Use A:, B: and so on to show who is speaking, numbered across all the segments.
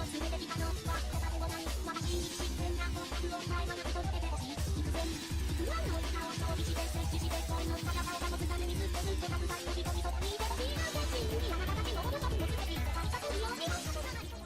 A: 全て来たのは答えもない私に自然な幸福を前まで届けてほしい必然不安の板を装備して摂取して恋の戦いが持つためにずっとずっとたくさんの人々と見てほしいな全身にあなたたちのものともすべき世界が取りを見ましたとがないと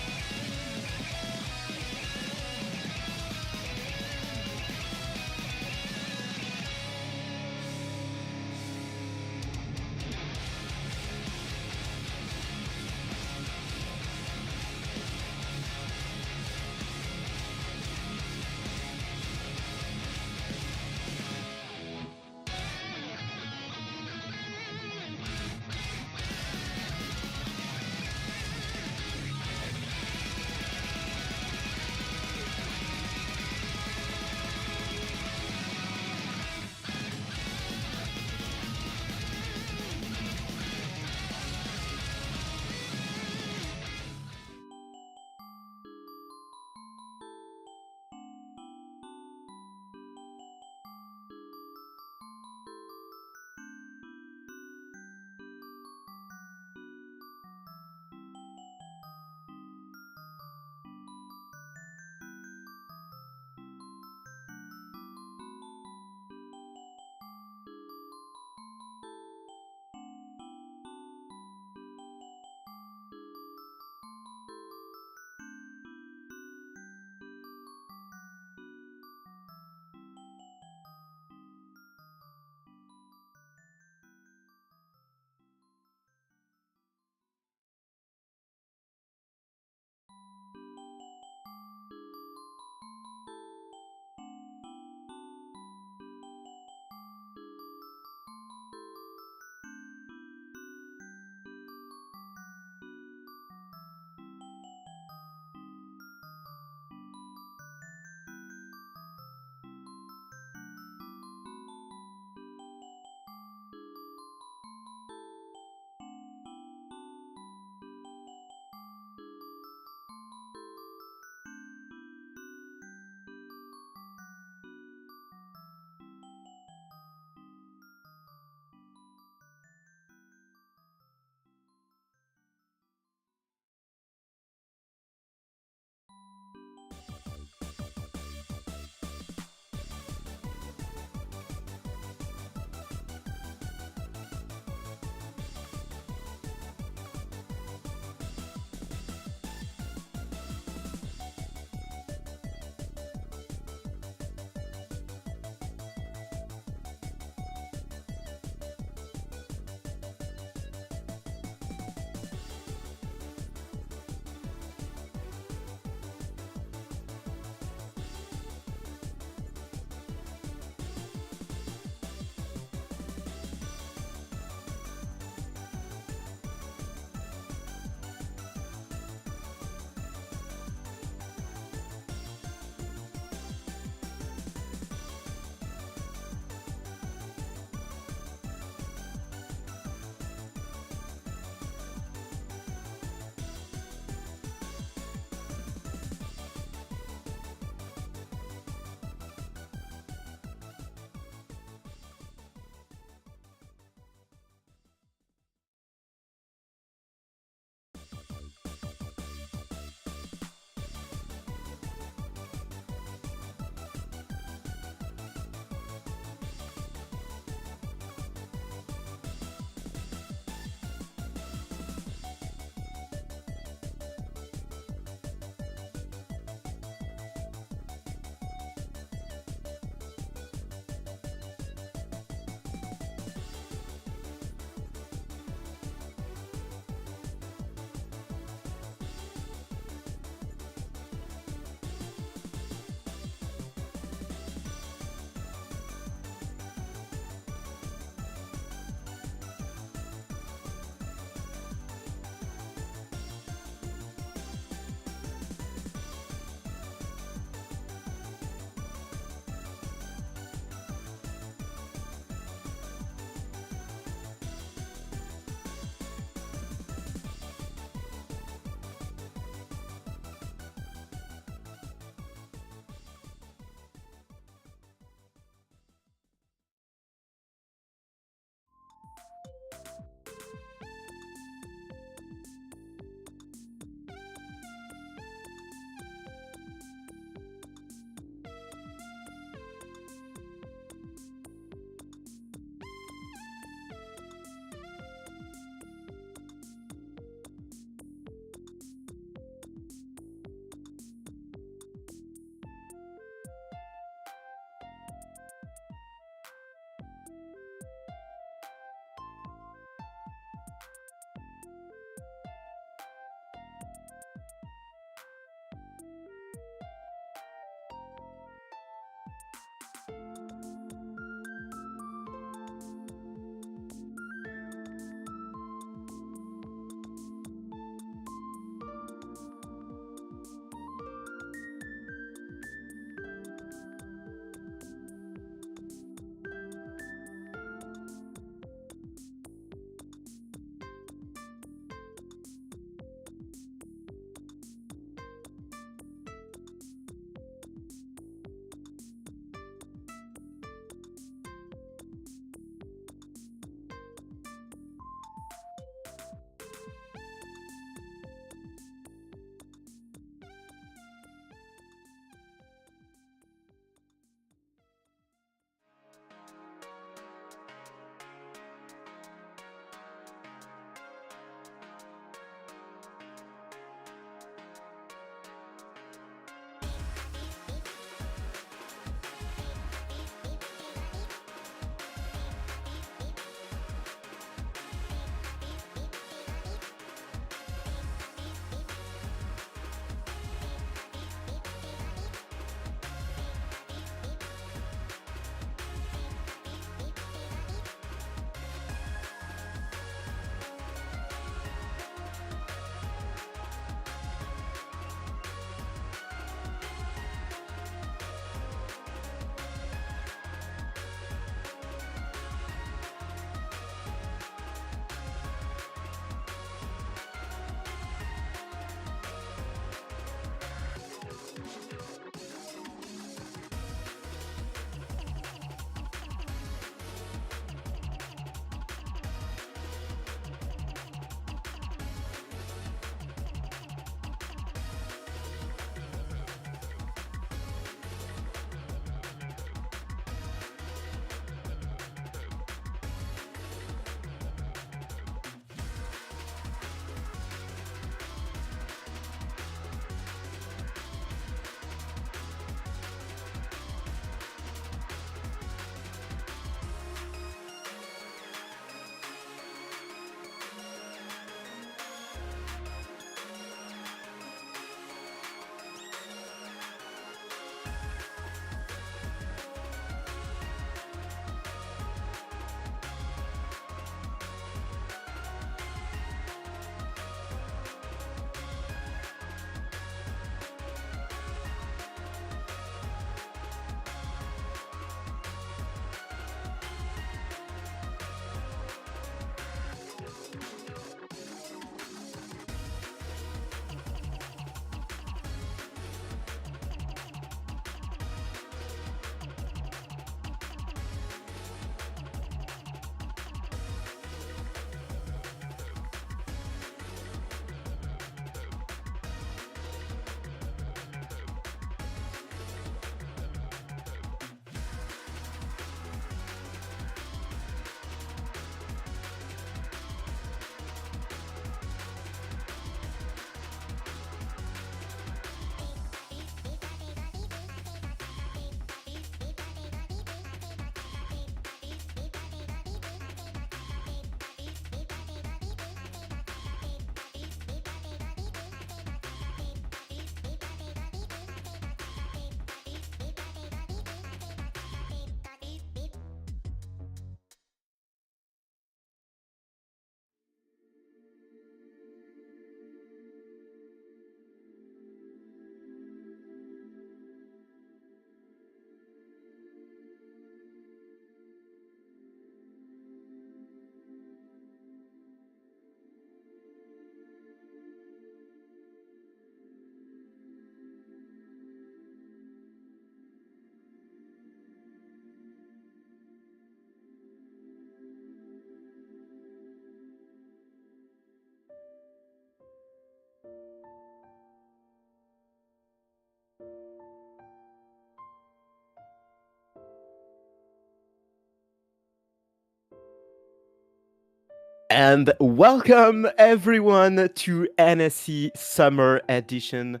B: And welcome everyone to NSE Summer Edition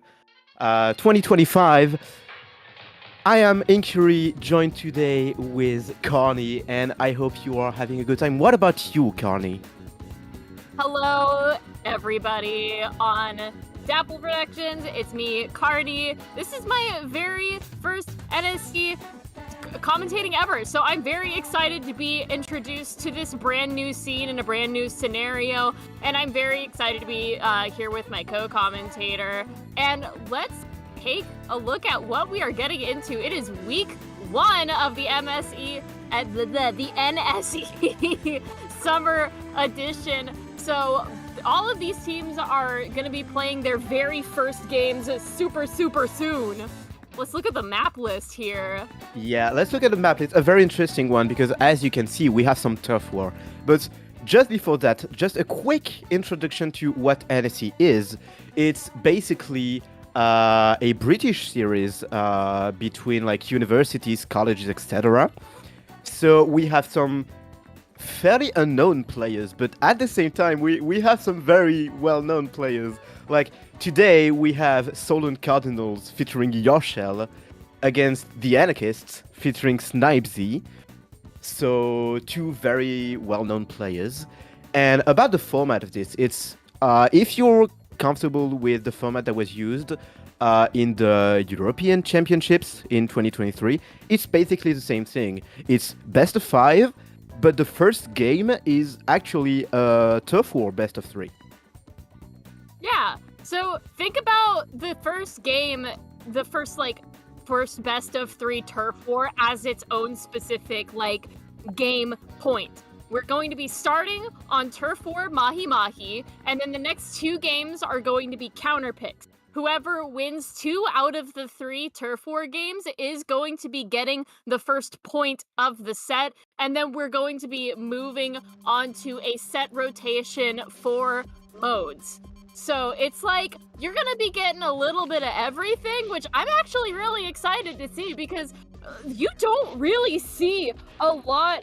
B: 2025. I am Inquiry, joined today with Carney, and I hope you are having a good time. What about you, Carney?
C: Hello, everybody on Dapple Productions. It's me, Carney. This is my very first NSE commentating ever, so I'm very excited to be introduced to this brand new scene in a brand new scenario, and I'm very excited to be here with my co-commentator. And let's take a look at what we are getting into. It is week 1 of the MSE at the NSE Summer Edition. So all of these teams are going to be playing their very first games super soon. Let's look at the map list here.
B: Yeah, let's look at the map. It's a very interesting one because, as you can see, we have some turf war. But just before that, just a quick introduction to what NSE is. It's basically a British series between like universities, colleges, etc. So we have some fairly unknown players, but at the same time, we have some very well-known players. Like today, we have Solon Cardinals featuring Yoshel against the Anarchists featuring Snipesy. So two very well-known players. And about the format of this, it's if you're comfortable with the format that was used in the European Championships in 2023, it's basically the same thing. It's best of 5, but the first game is actually a turf war best of 3.
C: Yeah, so think about the first game, the first best of 3 turf war as its own specific game point. We're going to be starting on turf war Mahi Mahi, and then the next 2 games are going to be counter picks. Whoever wins 2 out of the 3 turf war games is going to be getting the first point of the set, and then we're going to be moving on to a set rotation for modes. So it's like you're going to be getting a little bit of everything, which I'm actually really excited to see because you don't really see a lot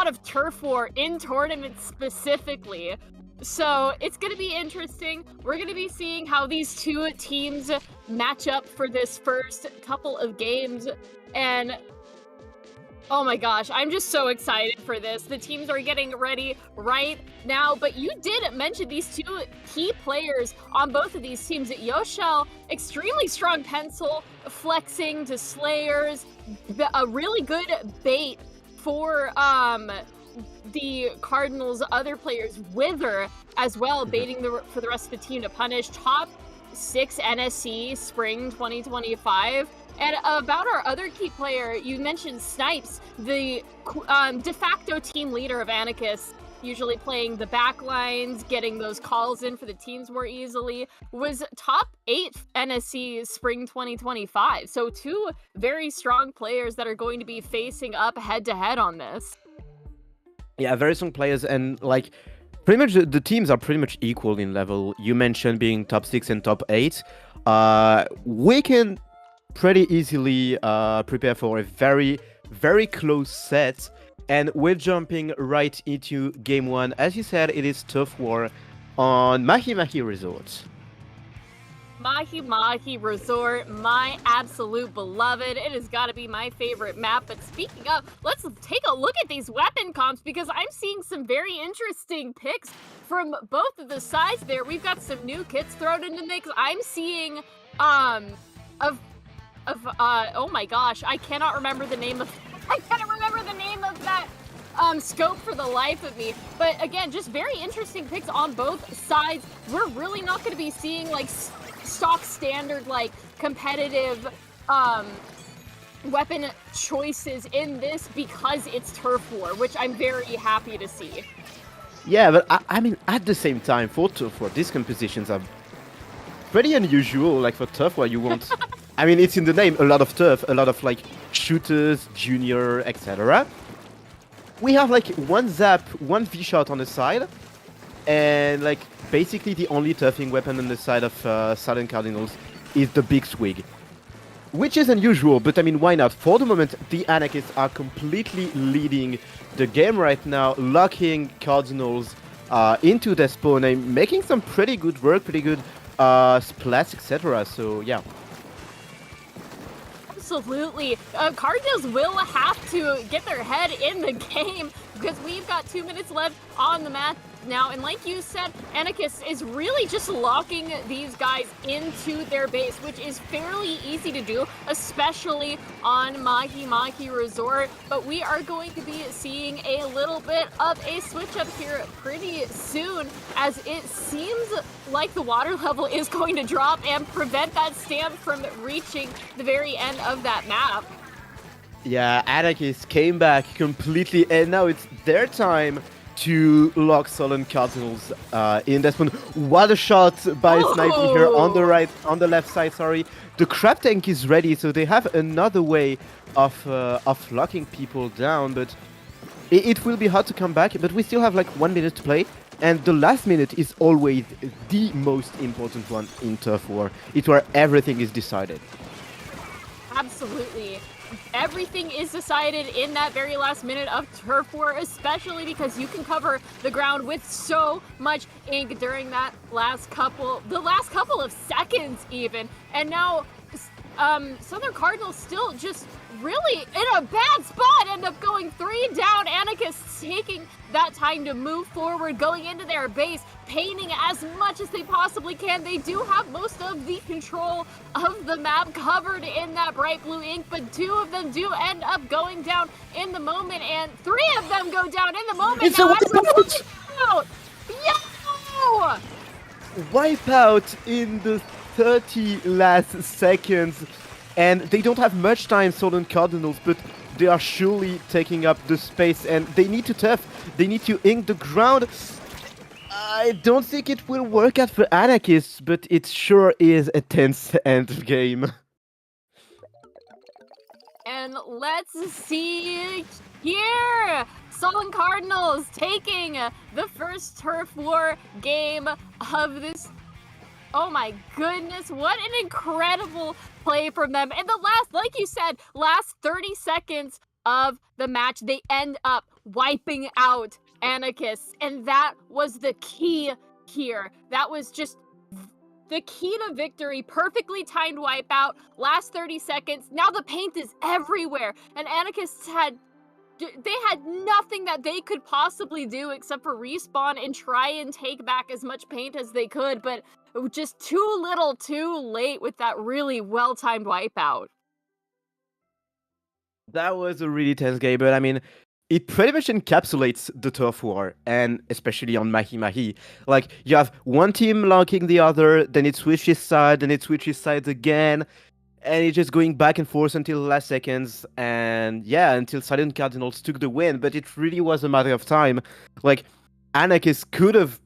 C: of turf war in tournaments specifically. So it's going to be interesting. We're going to be seeing how these 2 teams match up for this first couple of games. And oh my gosh, I'm just so excited for this. The teams are getting ready right now, but you did mention these 2 key players on both of these teams. Yoshel, extremely strong pencil, flexing to Slayers, a really good bait for the Cardinals' other players, Wither as well, baiting for the rest of the team to punish. Top 6 NSE Spring 2025. And about our other key player, you mentioned Snipes, the de facto team leader of Anarchists, usually playing the back lines, getting those calls in for the teams more easily, was top 8 NSE Spring 2025. So 2 very strong players that are going to be facing up head-to-head on this.
B: Yeah, very strong players, and pretty much the teams are pretty much equal in level. You mentioned being top 6 and top 8. We can pretty easily prepare for a very, very close set, and we're jumping right into game 1. As you said, it is turf war on Mahi Mahi Resort.
C: Mahi Mahi Resort, my absolute beloved. It has got to be my favorite map. But speaking of, let's take a look at these weapon comps because I'm seeing some very interesting picks from both of the sides there. We've got some new kits thrown into the mix. I'm seeing, oh my gosh, I cannot remember the name of that scope for the life of me. But again, just very interesting picks on both sides. We're really not going to be seeing stock standard competitive weapon choices in this because it's turf war, which I'm very happy to see.
B: Yeah, but I mean, at the same time, for turf war, these compositions are pretty unusual. For turf war, you want I mean, it's in the name, a lot of turf, a lot of shooters, junior, etc. We have one zap, one V-shot on the side, and basically the only turfing weapon on the side of Silent Cardinals is the big swig. which is unusual, but I mean, why not? For the moment, the Anarchists are completely leading the game right now, locking Cardinals into their spawn and making some pretty good work, pretty good splats, etc. So yeah.
C: Absolutely. Cardinals will have to get their head in the game because we've got 2 minutes left on the match now. And like you said, Anarchist is really just locking these guys into their base, which is fairly easy to do, especially on Mahi Mahi Resort. But we are going to be seeing a little bit of a switch up here pretty soon, as it seems like the water level is going to drop and prevent that stamp from reaching the very end of that map.
B: Yeah, Anarchist came back completely, and now it's their time to lock Sullen Cardinals in that one. What a shot by Sniping here on the left side, sorry. The crab tank is ready, so they have another way of locking people down, but it will be hard to come back, but we still have like 1 minute to play. And the last minute is always the most important one in Turf War. It's where everything is decided.
C: Absolutely. Everything is decided in that very last minute of Turf War, especially because you can cover the ground with so much ink during the last couple of seconds even. And now Southern Cardinals still just really in a bad spot, end up going 3 down. Anarchists taking that time to move forward, going into their base, painting as much as they possibly can. They do have most of the control of the map covered in that bright blue ink, but 2 of them do end up going down in the moment, and 3 of them go down in the moment.
B: It's
C: now,
B: a wipeout!
C: Yo!
B: Wipeout in the 30 last seconds, and they don't have much time, Southern Cardinals, but they are surely taking up the space, and they need to turf. They need to ink the ground. I don't think it will work out for Anarchists, but it sure is a tense end game.
C: And let's see here. Sullen Cardinals taking the first Turf War game of this. Oh my goodness, what an incredible play from them. And the last, like you said, last 30 seconds of the match, they end up wiping out Anarchists. And that was the key here. That was just the key to victory. Perfectly timed wipeout, last 30 seconds. Now the paint is everywhere. And Anarchists had nothing that they could possibly do except for respawn and try and take back as much paint as they could, but just too little too late with that really well-timed wipeout.
B: That was a really tense game, but I mean, it pretty much encapsulates the Turf War, and especially on Mahi Mahi. Like, you have one team locking the other, then it switches side, then it switches sides again, and it's just going back and forth until the last seconds, and yeah, until Silent Cardinals took the win, but it really was a matter of time. Like, Anarchists could have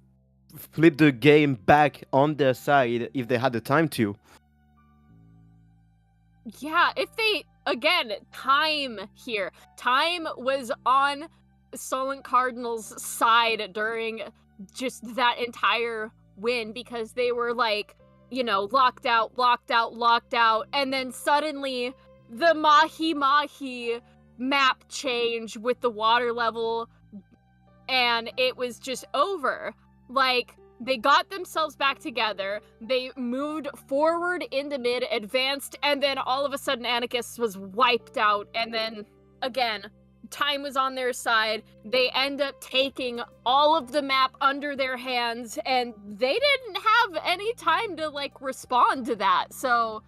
B: flipped the game back on their side if they had the time to.
C: Yeah, if they, again, time here. Time was on Sullen Cardinals' side during just that entire win, because they were like, you know, locked out, and then suddenly the Mahi Mahi map change with the water level, and it was just over. Like, they got themselves back together, they moved forward into mid, advanced, and then all of a sudden Anarchists was wiped out, and then, again, time was on their side. They end up taking all of the map under their hands, and they didn't have any time to, like, respond to that. So,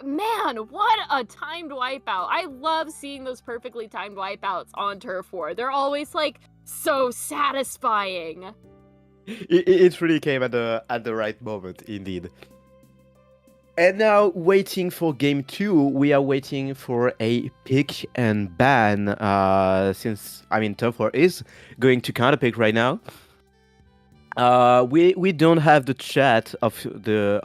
C: man, what a timed wipeout. I love seeing those perfectly timed wipeouts on Turf War. They're always, like, so satisfying.
B: It really came at the right moment, indeed. And now, waiting for game 2, we are waiting for a pick and ban, since, I mean, Turf War is going to counterpick right now. We don't have the chat of the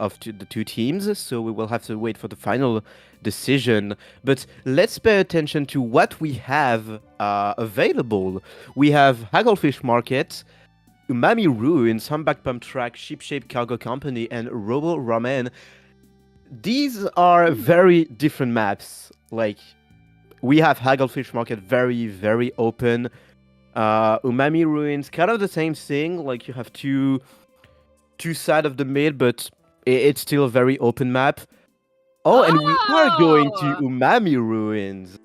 B: 2 teams, so we will have to wait for the final decision. But let's pay attention to what we have available. We have Hagglefish Market, Umami Ruins, Humpback Pump Track, Ship Shape Cargo Company, and Robo Ramen. these are very different maps. Like, we have Hagglefish Market, very, very open. Umami Ruins, kind of the same thing. Like, you have two sides of the mid, but it's still a very open map. Oh, and we are going to
C: Oh!
B: Umami Ruins.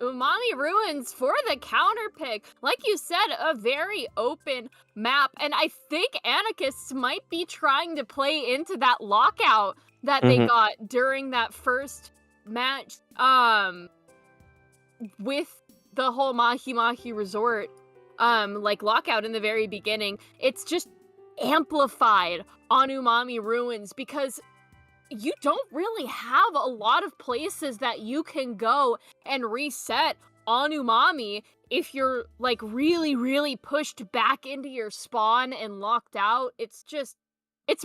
C: Umami Ruins for the counter pick. Like you said, a very open map. And I think anarchists might be trying to play into that lockout that they got during that first match with the whole Mahi Mahi Resort like lockout in the very beginning. It's just amplified on Umami Ruins because you don't really have a lot of places that you can go and reset on Umami if you're like really, really pushed back into your spawn and locked out. It's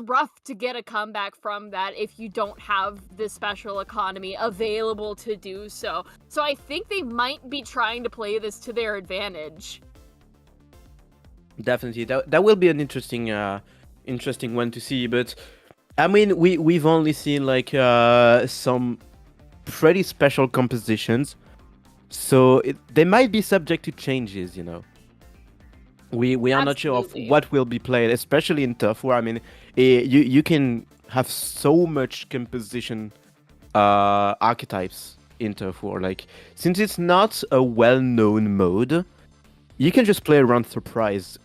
C: rough to get a comeback from that if you don't have the special economy available to do so. So I think they might be trying to play this to their advantage.
B: Definitely, that will be an interesting one to see. But I mean, we've only seen like some pretty special compositions, so they might be subject to changes. We are not sure of
C: Absolutely.
B: what will be played, especially in Turf War. I mean, you can have so much composition archetypes in Turf War. Like, since it's not a well-known mode, you can just play around Surprise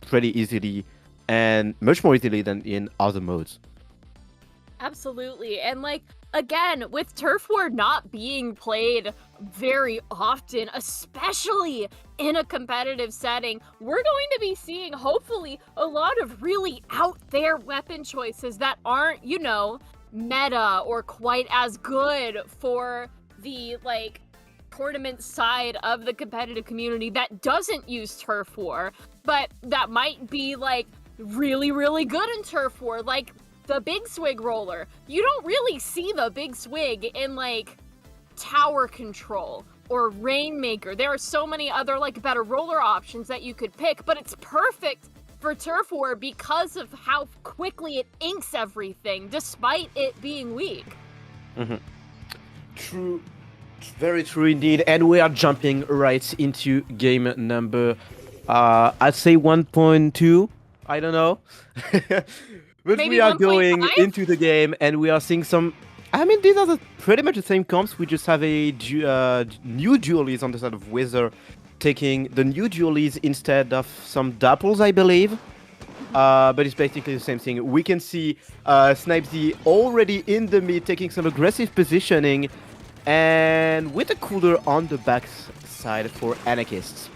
B: pretty easily, and much more easily than in other modes.
C: Absolutely. And like, again, with Turf War not being played very often, especially in a competitive setting, we're going to be seeing, hopefully, a lot of really out there weapon choices that aren't, meta or quite as good for the, like, tournament side of the competitive community that doesn't use Turf War, but that might be, like, really, really good in Turf War, like the Big Swig roller. You don't really see the Big Swig in, like, Tower Control or Rainmaker. There are so many other, like, better roller options that you could pick, but it's perfect for Turf War because of how quickly it inks everything, despite it being weak.
B: True. Very true indeed. And we are jumping right into game number, I'd say 1.2. I don't know. But
C: Maybe
B: we are
C: 1.5?
B: going into the game, and we are seeing some. I mean, these are pretty much the same comps. We just have a new dualies on the side of Wither, taking the new dualies instead of some Dapples, I believe. But it's basically the same thing. We can see Snipesy already in the mid, taking some aggressive positioning, and with a cooler on the back side for Anarchists.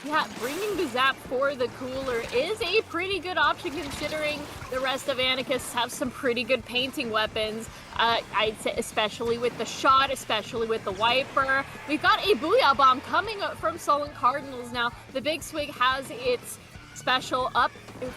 C: Yeah, bringing the Zap for the cooler is a pretty good option considering the rest of Anarchists have some pretty good painting weapons. I'd say especially with the shot, especially with the wiper. We've got a Booyah Bomb coming up from Sullen Cardinals now. The Big Swig has its special up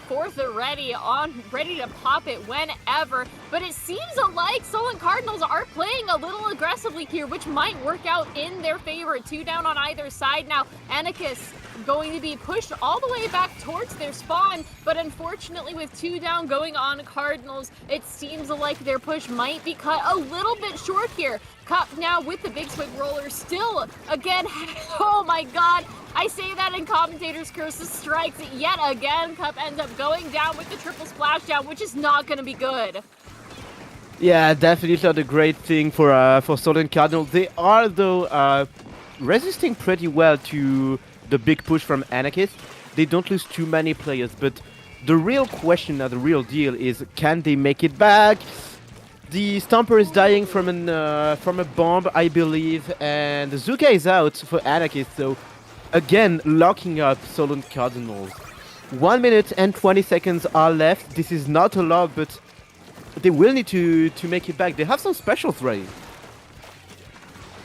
C: for the ready to pop it whenever, but it seems like Sullen Cardinals are playing a little aggressively here, which might work out in their favor. 2 down on either side now. Anarchists going to be pushed all the way back towards their spawn, but unfortunately with 2 down going on Cardinals, it seems like their push might be cut a little bit short here. Cup now with the Big Swig roller still again. Oh my god, I say that and commentators curses strikes yet again. Cup ends up going down with the triple splashdown, which is not going to be good.
B: Yeah, definitely not a great thing for Sullen Cardinal. They are though resisting pretty well to the big push from Anarchist. They don't lose too many players, but the real question now, the real deal is, can they make it back? The Stomper is dying from a bomb, I believe, and the Zuka is out for Anarchist, so again locking up Sullen Cardinals. 1 minute and 20 seconds are left. This is not a lot, but they will need to make it back. They have some specials ready.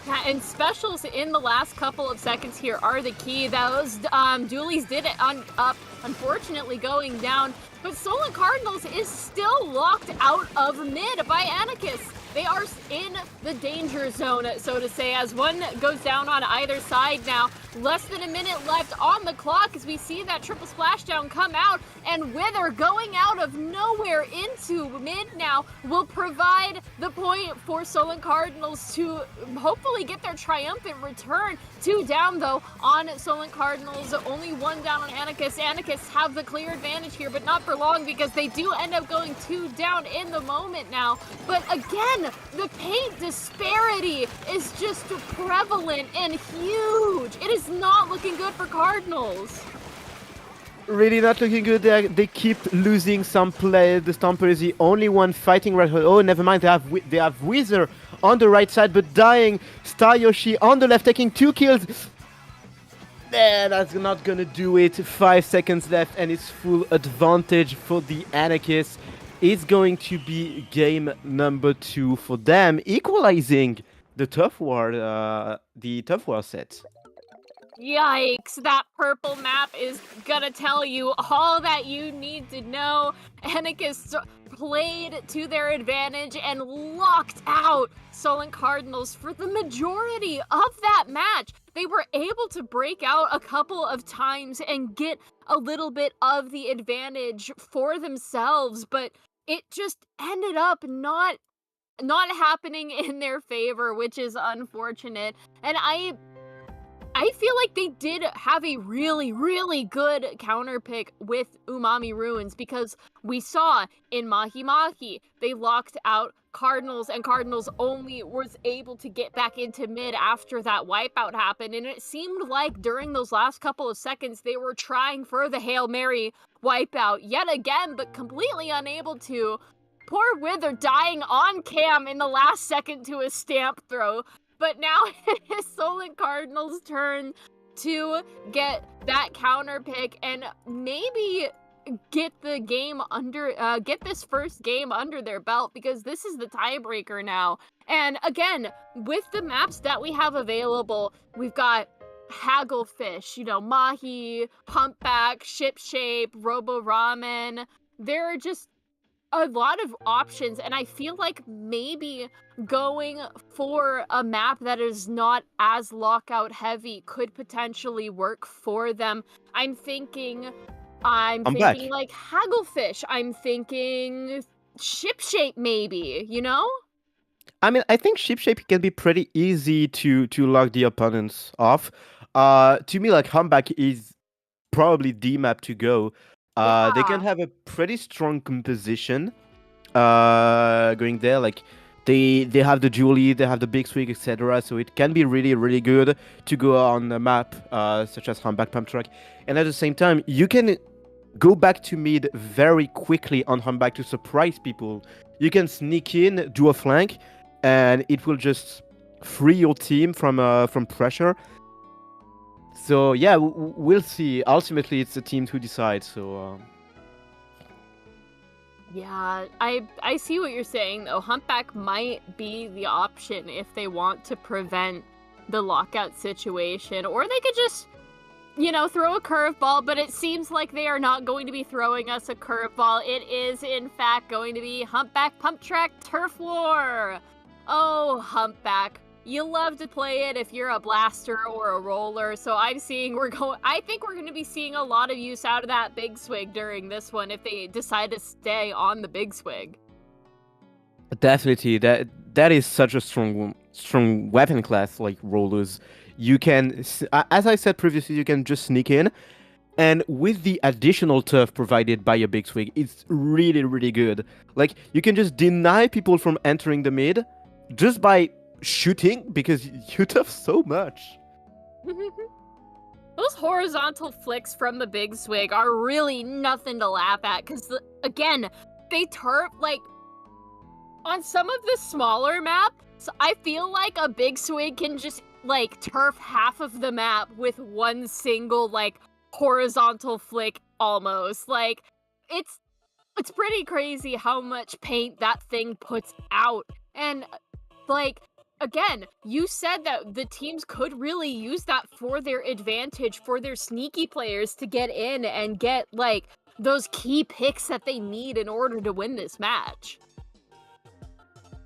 C: Yeah, and specials in the last couple of seconds here are the key. Those dualies did it up, unfortunately going down, but Sullen Cardinals is still locked out of mid by Anarchists. They are in the danger zone, so to say, as one goes down on either side now. Less than a minute left on the clock as we see that triple splashdown come out, and Wither going out of nowhere into mid now will provide the point for Solent Cardinals to hopefully get their triumphant return. 2 down though on Solent Cardinals, only 1 down on Anarchist. Anarchists have the clear advantage here, but not for long because they do end up going 2 down in the moment now. But again, the paint disparity is just prevalent and huge. It is not looking good for Cardinals.
B: Really not looking good. They keep losing some players. The Stomper is the only one fighting right. Oh, never mind. They have Wither on the right side, but dying. Star Yoshi on the left, taking 2 kills. That's not gonna do it. 5 seconds left, and it's full advantage for the Anarchists. It's going to be game number 2 for them, equalizing the Tough War set.
C: Yikes, that purple map is gonna tell you all that you need to know. Anarchists played to their advantage and locked out Solent Cardinals for the majority of that match. They were able to break out a couple of times and get a little bit of the advantage for themselves, but it just ended up not happening in their favor, which is unfortunate. And I feel like they did have a really, really good counter pick with Umami Ruins, because we saw in Mahi Mahi, they locked out Cardinals, and Cardinals only was able to get back into mid after that wipeout happened. And it seemed like during those last couple of seconds, they were trying for the Hail Mary wipeout yet again, but completely unable to. Poor Wither dying on cam in the last second to a stamp throw. But now it is Solent Cardinals' turn to get that counter pick and maybe get the game get this first game under their belt, because this is the tiebreaker now. And again, with the maps that we have available, we've got Hagglefish, Mahi, Humpback, Ship Shape, Robo Ramen. There are just a lot of options, and I feel like maybe going for a map that is not as lockout heavy could potentially work for them. I'm thinking like Hagglefish. I'm thinking Ship Shape maybe,
B: I mean, I think Ship Shape can be pretty easy to lock the opponents off. To me, like, Humpback is probably the map to go. They can have a pretty strong composition going there. Like, they have the Julie, they have the Big Swig, etc. So it can be really, really good to go on a map such as Humpback Pump Track. And at the same time, you can go back to mid very quickly on Humpback to surprise people. You can sneak in, do a flank, and it will just free your team from pressure. So yeah, we'll see. Ultimately, it's the team who decides. So
C: yeah, I see what you're saying though. Humpback might be the option if they want to prevent the lockout situation, or they could just throw a curveball, but it seems like they are not going to be throwing us a curveball. It is, in fact, going to be Humpback Pump Track Turf War. Oh, Humpback. You love to play it if you're a blaster or a roller, so I think we're going to be seeing a lot of use out of that Big Swig during this one if they decide to stay on the Big Swig.
B: definitely, that is such a strong weapon class, like rollers. You can, as I said previously, you can just sneak in, and with the additional turf provided by a Big Swig, it's really, really good. Like, you can just deny people from entering the mid just by shooting, because you turf so much.
C: Those horizontal flicks from the Big Swig are really nothing to laugh at, because again, they turf like on some of the smaller maps. I feel like a Big Swig can just like turf half of the map with one single like horizontal flick almost. Like, it's pretty crazy how much paint that thing puts out. And like, again, you said that the teams could really use that for their advantage, for their sneaky players to get in and get like those key picks that they need in order to win this match.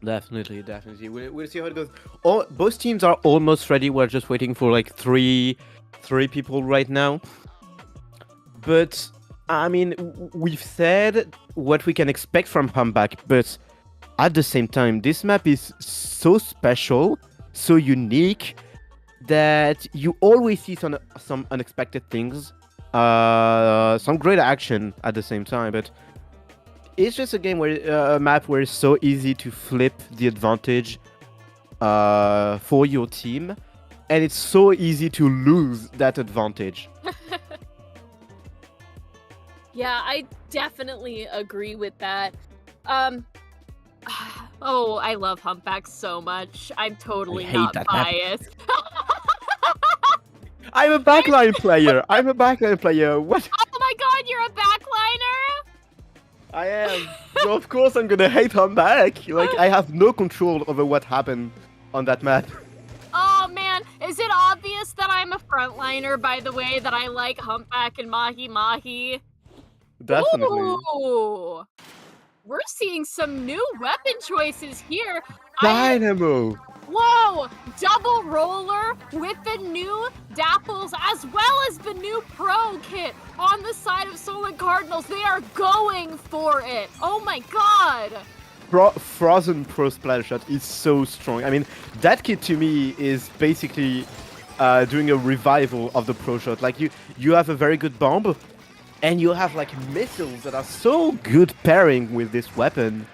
B: Definitely. We'll see how it goes. Both teams are almost ready. We're just waiting for like 3 3 people right now. But I mean, we've said what we can expect from Humpback, but at the same time, this map is so special, so unique, that you always see some unexpected things, some great action at the same time. But it's just a game where a map where it's so easy to flip the advantage for your team, and it's so easy to lose that advantage.
C: Yeah, I definitely agree with that. Oh, I love Humpback so much. I'm totally
B: I hate
C: not
B: that map.
C: biased.
B: I'm a backline player. I'm a backline player. What?
C: Oh my god, you're a backliner?
B: I am. So of course I'm gonna hate Humpback. Like, I have no control over what happened on that map.
C: Oh man, is it obvious that I'm a frontliner, by the way, that I like Humpback and Mahi Mahi?
B: Definitely.
C: Ooh, we're seeing some new weapon choices here.
B: Dynamo.
C: Whoa! Double roller with the new Dapples as well as the new Pro kit on the side of Solid Cardinals. They are going for it. Oh my god!
B: Frozen Pro Splash Shot is so strong. I mean, that kit to me is basically doing a revival of the Pro Shot. Like, you have a very good bomb, and you have like missiles that are so good pairing with this weapon.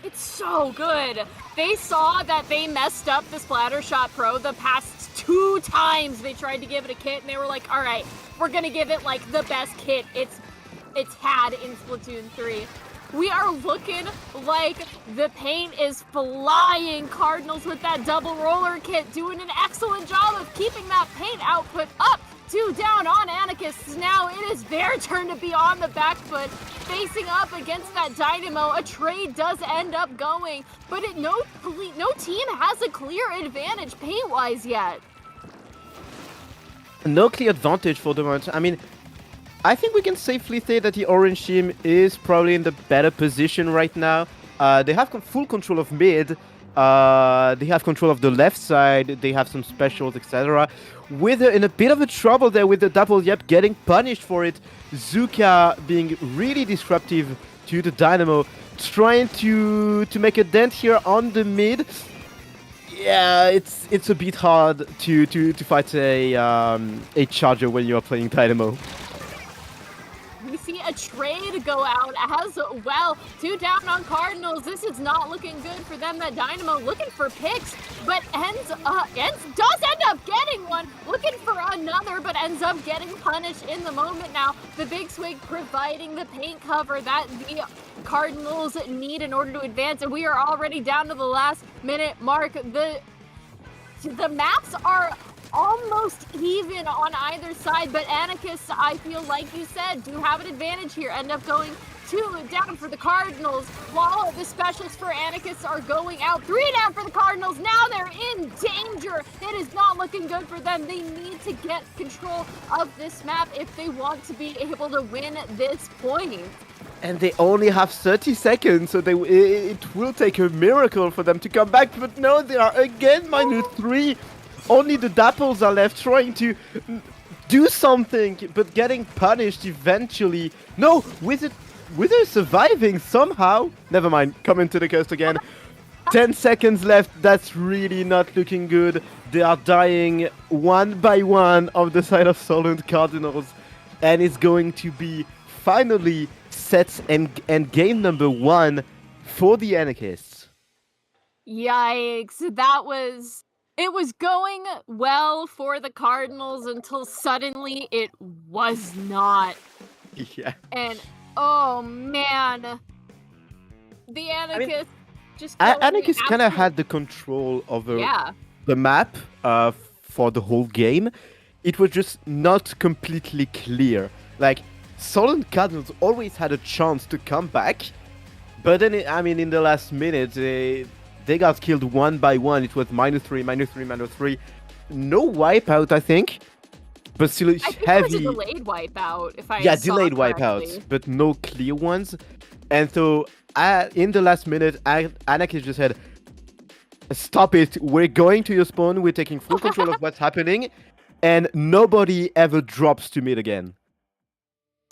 C: It's so good. They saw that they messed up the Splatter Shot Pro the past 2 times they tried to give it a kit, and they were like, all right, we're gonna give it like the best kit it's had in Splatoon 3. We are looking like the paint is flying. Cardinals with that double roller kit doing an excellent job of keeping that paint output up. 2 down on Anarchists. Now it is their turn to be on the back foot, facing up against that Dynamo. A trade does end up going, but no team has a clear advantage paint-wise yet.
B: No clear advantage for the moment. I mean, I think we can safely say that the orange team is probably in the better position right now. They have full control of mid. They have control of the left side. They have some specials, etc. In a bit of a trouble there with the double yep, getting punished for it. Zuka being really disruptive to the Dynamo, trying to make a dent here on the mid. Yeah, it's a bit hard to fight a charger when you are playing Dynamo.
C: We see a trade go out as well. 2 down on Cardinals. This is not looking good for them. That Dynamo looking for picks, but does end up getting one. Looking for another, but ends up getting punished in the moment now. The Big Swig providing the paint cover that the Cardinals need in order to advance, and we are already down to the last minute mark. The maps are almost even on either side, but Anarchists, I feel like you said, do have an advantage here. End up going 2 down for the Cardinals, while the specials for Anarchists are going out. 3 down for the Cardinals. Now they're in danger. It is not looking good for them. They need to get control of this map if they want to be able to win this point.
B: And they only have 30 seconds, so it will take a miracle for them to come back. But no, they are again -3. Only the Dapples are left trying to do something, but getting punished eventually. No, Wizard surviving somehow. Never mind, come into the coast again. 10 seconds left, that's really not looking good. They are dying one by one of the side of Solent Cardinals. And it's going to be finally sets and game number 1 for the Anarchists.
C: Yikes, it was going well for the Cardinals until suddenly it was not.
B: Yeah.
C: And oh man, the Anarchists
B: Anarchists kind of had the control over the map for the whole game. It was just not completely clear. Like, Solent Cardinals always had a chance to come back, but then in the last minute they got killed one by one. It was -3, -3, -3. No wipeout, I think, but still
C: I think
B: heavy.
C: It was a delayed wipeout, if I saw
B: delayed
C: correctly.
B: wipeouts, but no clear ones. And so in the last minute, Anarchist just said, "Stop it! We're going to your spawn. We're taking full control of what's happening." and nobody ever drops to mid again.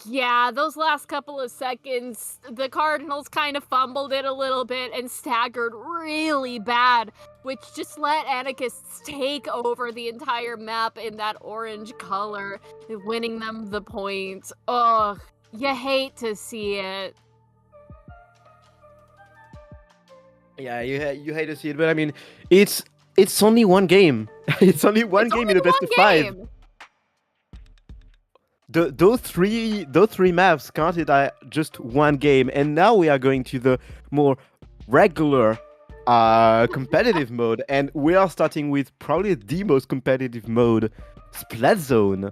C: Yeah, those last couple of seconds, the Cardinals kind of fumbled it a little bit and staggered really bad, which just let anarchists take over the entire map in that orange color, winning them the points. Ugh, you hate to see it.
B: Yeah, you hate to see it, but I mean, it's only one game. It's only one
C: It's
B: game
C: only
B: in a best
C: one
B: of 5.
C: game.
B: Those three maps counted at just one game, and now we are going to the more regular competitive mode, and we are starting with probably the most competitive mode, Splat Zone.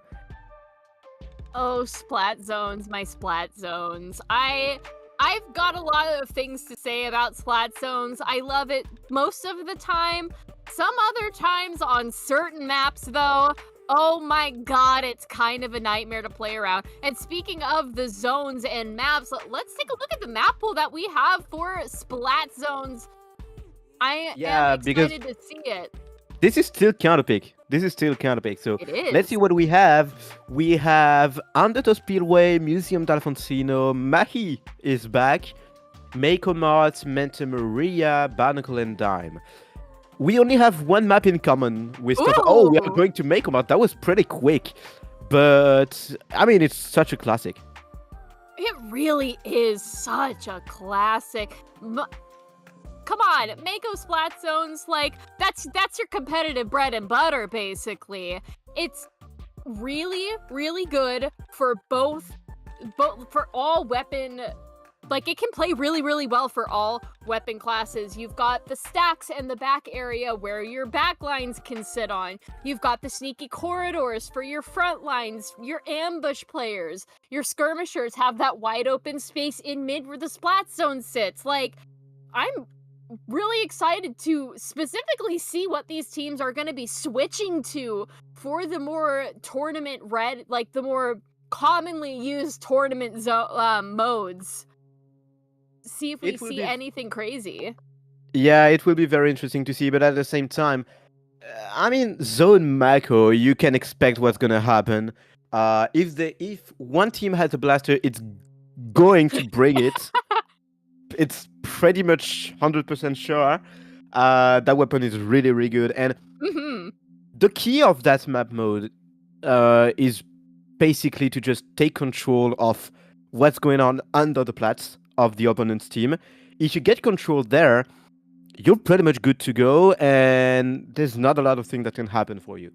C: Oh, splat zones, my splat zones. I've got a lot of things to say about splat zones. I love it most of the time. Some other times on certain maps, though, oh my god, it's kind of a nightmare to play around. And speaking of the zones and maps, let's take a look at the map pool that we have for splat zones. I am excited to see it.
B: This is still counterpick. So
C: It is.
B: let's see what we have. We have Undertow Speedway, Museum d'Alfonsino, Mahi is back, Mako Mart, Manta Maria, Barnacle, and Dime. We only have one map in common with stuff. Oh, we are going to Mako Mart. That was pretty quick. But, I mean, it's such a classic.
C: It really is such a classic. Come on, Mako Splat Zones, like, that's your competitive bread and butter, basically. It's really, really good for both for all weapon. Like, it can play really, really well for all weapon classes. You've got the stacks and the back area where your back lines can sit on. You've got the sneaky corridors for your front lines, your ambush players. Your skirmishers have that wide open space in mid where the splat zone sits. Like, I'm really excited to specifically see what these teams are going to be switching to for the more tournament red, like the more commonly used tournament modes. See if we see anything crazy.
B: Yeah, it will be very interesting to see, but at the same time, I mean, Zone Mako, you can expect what's gonna happen. If one team has a blaster, it's going to bring it. It's pretty much 100% sure. That weapon is really, really good, and the key of that map mode is basically to just take control of what's going on under the plats of the opponent's team. If you get control there, you're pretty much good to go, and there's not a lot of things that can happen for you.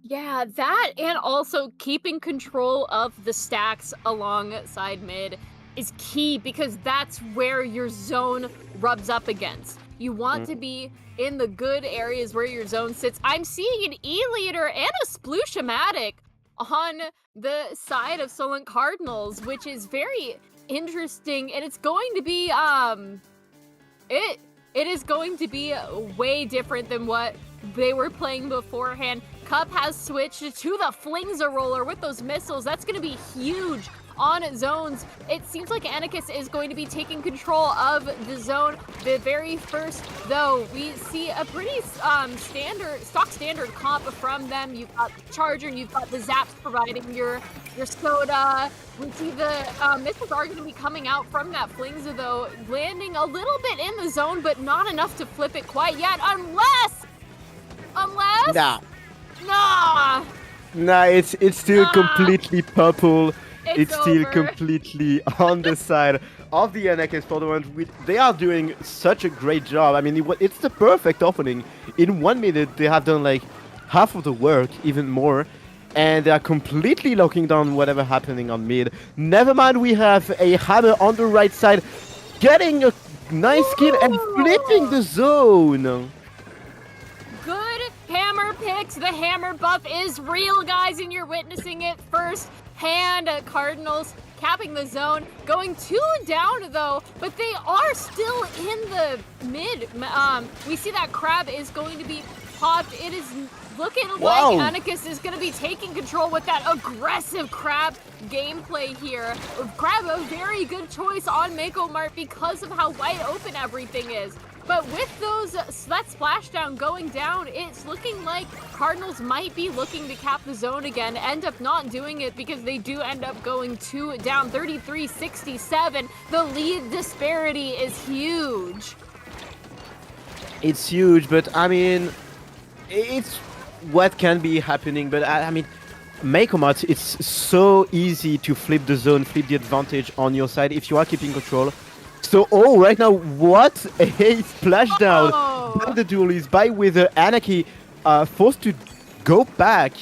C: Yeah, that and also keeping control of the stacks alongside mid is key, because that's where your zone rubs up against. You want to be in the good areas where your zone sits. I'm seeing an E-Leader and a Sploosh-O-Matic on the side of Solent Cardinals, which is very interesting, and it's going to be it is going to be way different than what they were playing beforehand. Cup has switched to the Flingza roller with those missiles. That's going to be huge on standard. It seems like Anarchist is going to be taking control of the zone. The very first, though, we see a pretty stock standard comp from them. You've got the Charger, you've got the Zaps providing your soda. We see the missiles are going to be coming out from that Flingza, though, landing a little bit in the zone, but not enough to flip it quite yet, unless...
B: Nah, it's still completely purple. It's still
C: over.
B: Completely on the side of the NX tournament. They are doing such a great job. I mean, it's the perfect opening. In 1 minute, they have done like half of the work, even more. And they are completely locking down whatever happening on mid. Never mind, we have a hammer on the right side, getting a nice kill and flipping the zone.
C: Good hammer picks. The hammer buff is real, guys, and you're witnessing it first hand. Cardinals capping the zone, going 2 down though, but they are still in the mid. We see that Crab is going to be popped. It is looking like Anarchist is going to be taking control with that aggressive Crab gameplay here. Crab, a very good choice on Mako Mart because of how wide open everything is. But with that splashdown going down, it's looking like Cardinals might be looking to cap the zone again, end up not doing it because they do end up going 2 down, 33-67. The lead disparity is huge.
B: It's huge, but I mean, it's what can be happening. But I mean, Makeomat, it's so easy to flip the zone, flip the advantage on your side if you are keeping control. So, right now, what a splashdown by the duelists, by Wither. Anarchy forced to go back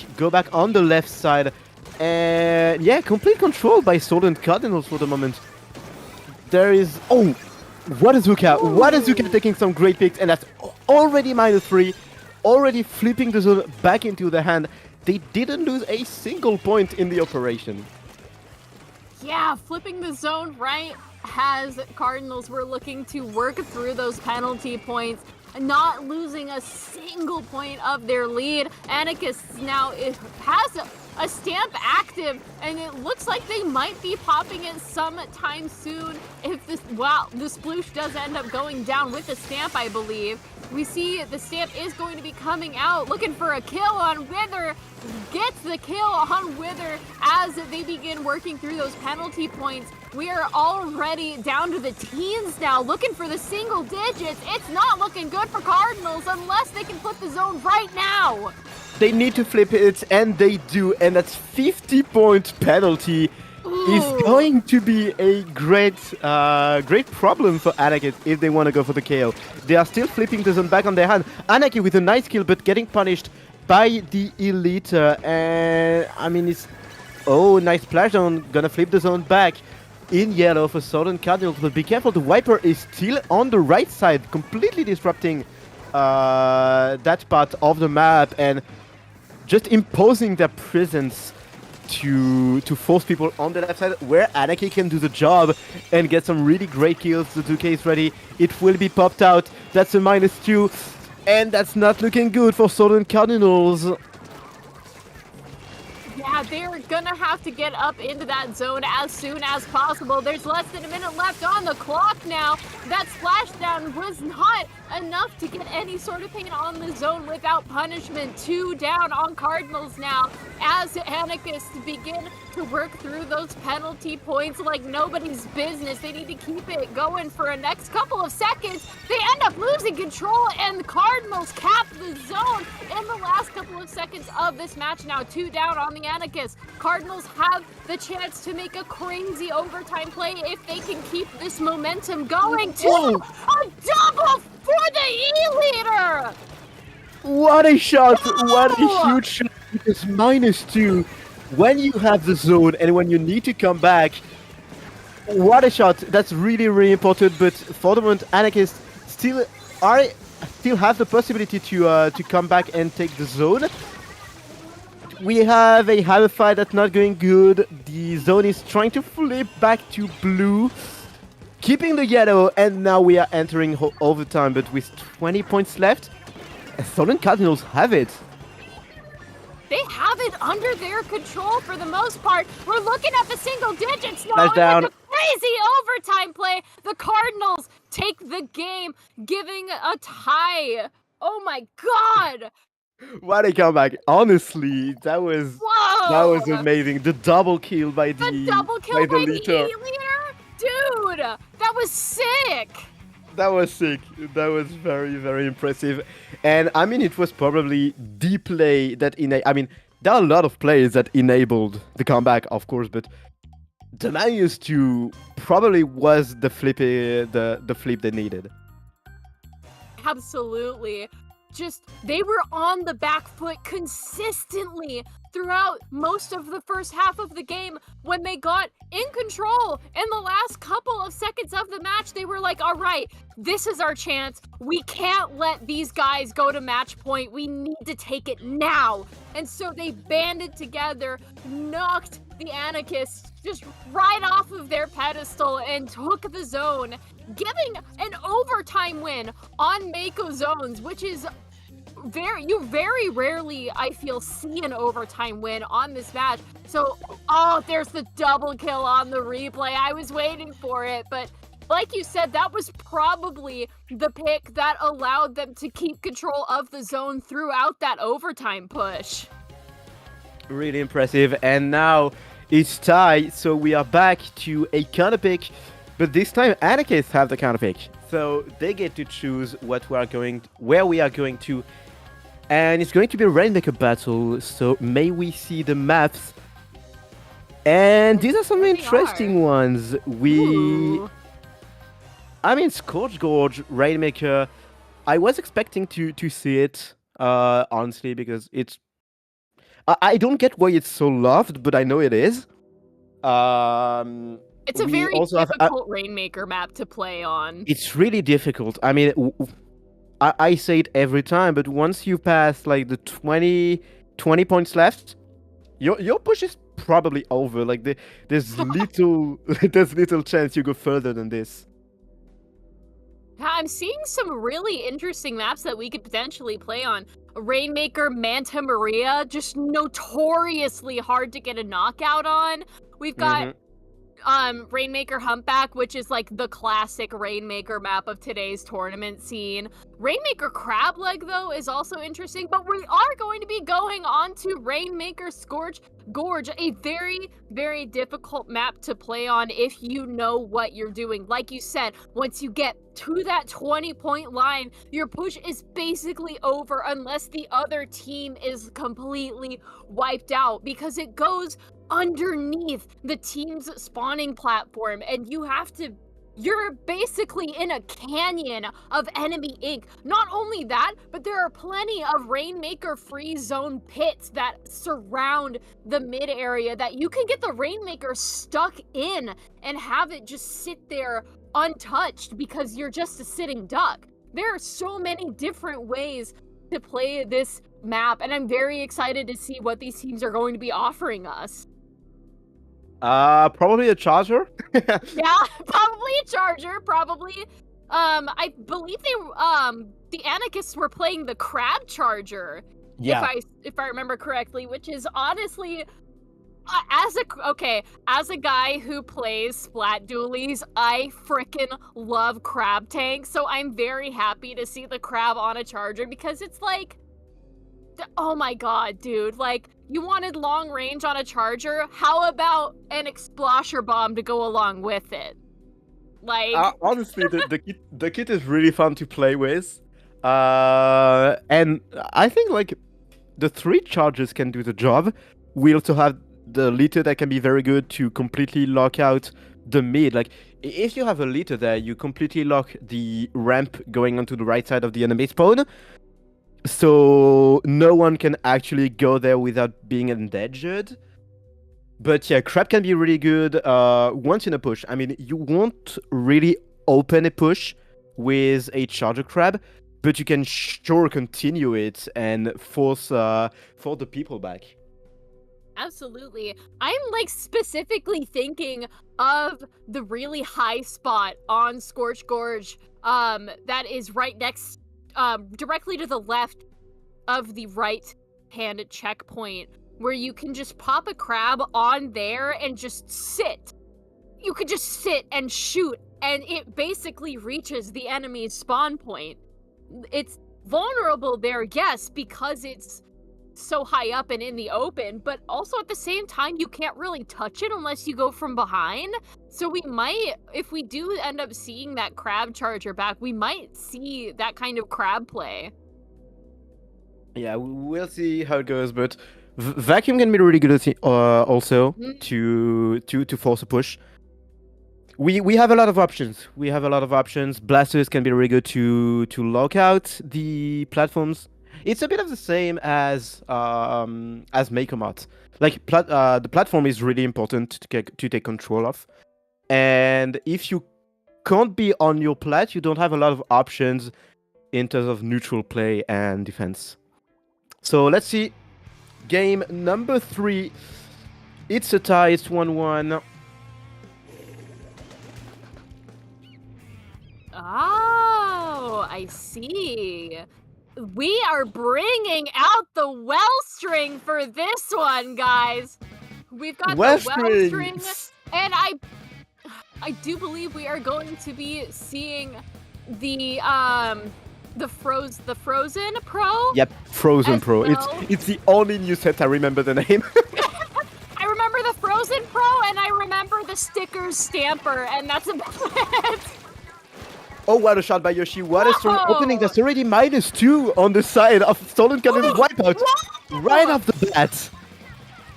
B: on the left side. And yeah, complete control by Sword and Cardinals for the moment. There is, what a Zuka, taking some great picks, and that's already -3, already flipping the zone back into the hand. They didn't lose a single point in the operation.
C: Yeah, flipping the zone right as Cardinals were looking to work through those penalty points, not losing a single point of their lead. Anarchist now has a stamp active, and it looks like they might be popping it sometime soon if the sploosh does end up going down with the stamp, I believe. We see the stamp is going to be coming out, looking for a kill on Wither. Gets the kill on Wither as they begin working through those penalty points. We are already down to the teens now, looking for the single digits. It's not looking good for Cardinals unless they can flip the zone right now.
B: They need to flip it, and they do, and that's 50-point penalty. Is going to be a great problem for Anarchy if they want to go for the KO. They are still flipping the zone back on their hand. Anarchy with a nice kill, but getting punished by the Elite. And I mean, it's nice splashdown. Gonna flip the zone back in yellow for Southern Cardinals. But be careful, the Viper is still on the right side, completely disrupting that part of the map and just imposing their presence to force people on the left side where Anarchy can do the job and get some really great kills. The 2K is ready. It will be popped out. That's a -2, and that's not looking good for Southern Cardinals.
C: Yeah, they're gonna have to get up into that zone as soon as possible. There's less than a minute left on the clock now. That splashdown was not enough to get any sort of pain on the zone without punishment. 2 down on Cardinals now as Anarchists begin to work through those penalty points like nobody's business. They need to keep it going for a next couple of seconds. They end up losing control, and the Cardinals cap the zone in the last couple of seconds of this match now. 2 down on the Anarchists. Cardinals have the chance to make a crazy overtime play if they can keep this momentum going. A double for the E-leader!
B: What a shot! What a huge shot! Because -2 when you have the zone and when you need to come back. What a shot! That's really, really important. But for the moment, Anarchists still have the possibility to come back and take the zone. We have a Hammer fight that's not going good. The zone is trying to flip back to blue, keeping the yellow, and now we are entering overtime. But with 20 points left, Southern Cardinals have it.
C: They have it under their control for the most part. We're looking at the single digits now.
B: Splashdown.
C: With a crazy overtime play. The Cardinals take the game, giving a tie. Oh my god!
B: What a comeback! Honestly, that was amazing. The double kill by the leader.
C: Dude, that was sick.
B: That was sick. That was very, very impressive. And I mean, it was probably the play that I mean, there are a lot of plays that enabled the comeback, of course, but the -2 probably was the flip they needed.
C: Absolutely. They were on the back foot consistently throughout most of the first half of the game. When they got in control in the last couple of seconds of the match, they were like, all right, this is our chance. We can't let these guys go to match point. We need to take it now. And so they banded together, knocked the Anarchists just right off of their pedestal and took the zone, giving an overtime win on Mako zones, which is you very rarely, I feel, see an overtime win on this match. So, there's the double kill on the replay. I was waiting for it, but like you said, that was probably the pick that allowed them to keep control of the zone throughout that overtime push.
B: Really impressive. And now it's tie, so we are back to a counter pick, but this time Anarchists have the counter pick, so they get to choose where we are going to, and it's going to be a Rainmaker battle. So may we see the maps? And these are some interesting ones.
C: Ooh.
B: I mean, Scorch Gorge, Rainmaker. I was expecting to see it, honestly, because I don't get why it's so loved, but I know it is.
C: It's a very difficult Rainmaker map to play on.
B: It's really difficult. I mean, I say it every time, but once you pass like the 20 points left, your push is probably over. Like there's little chance you go further than this.
C: I'm seeing some really interesting maps that we could potentially play on. Rainmaker Manta Maria, just notoriously hard to get a knockout on. We've got Rainmaker Humpback, which is like the classic Rainmaker map of today's tournament scene. Rainmaker Crableg, though, is also interesting, but we are going to be going on to Rainmaker Scorch Gorge, a very, very difficult map to play on if you know what you're doing. Like you said, once you get to that 20-point line, your push is basically over unless the other team is completely wiped out, because it goes underneath the team's spawning platform, and you're basically in a canyon of enemy ink. Not only that, but there are plenty of Rainmaker free zone pits that surround the mid area that you can get the Rainmaker stuck in and have it just sit there untouched because you're just a sitting duck. There are so many different ways to play this map, and I'm very excited to see what these teams are going to be offering us.
B: Probably a charger.
C: Yeah, probably a charger. Probably. I believe the anarchists were playing the crab charger.
B: Yeah.
C: If I remember correctly, which is honestly, as a guy who plays Splat Dualies, I frickin' love crab tanks. So I'm very happy to see the crab on a charger, because it's like, oh my god, dude, like, you wanted long range on a charger? How about an Explosher bomb to go along with it? Like,
B: honestly, the kit is really fun to play with, and I think like the 3 chargers can do the job. We also have the liter that can be very good to completely lock out the mid. Like, if you have a liter there, you completely lock the ramp going onto the right side of the enemy spawn, so no one can actually go there without being endangered. But yeah, crab can be really good once in a push. I mean, you won't really open a push with a charger crab, but you can sure continue it and force the people back.
C: absolutely. I'm like specifically thinking of the really high spot on Scorch Gorge that is right next, directly to the left of the right-hand checkpoint, where you can just pop a crab on there and just sit. You could just sit and shoot, and it basically reaches the enemy's spawn point. It's vulnerable there, yes, because it's so high up and in the open, but also at the same time, you can't really touch it unless you go from behind. So we might, if we do end up seeing that crab charger back, we might see that kind of crab play.
B: Yeah, we'll see how it goes, but vacuum can be really good also to force a push. We have a lot of options. Blasters can be really good to lock out the platforms. It's a bit of the same as Makermart. Like the platform is really important to take control of, and if you can't be on your plat, you don't have a lot of options in terms of neutral play and defense. So let's see. Game number 3. It's a tie. It's 1-1.
C: Oh, I see. We are bringing out the well string for this one, guys. We've got the well string, and I do believe we are going to be seeing the Frozen Pro.
B: Yep, Frozen
C: As
B: Pro.
C: well.
B: It's the only new set I remember the name.
C: I remember the Frozen Pro, and I remember the stickers stamper, and that's about it.
B: Oh, what a shot by Yoshi. What a strong
C: Whoa!
B: opening. That's already -2 on the side of Stolen Cannon's Wipeout.
C: Whoa!
B: Right off the bat.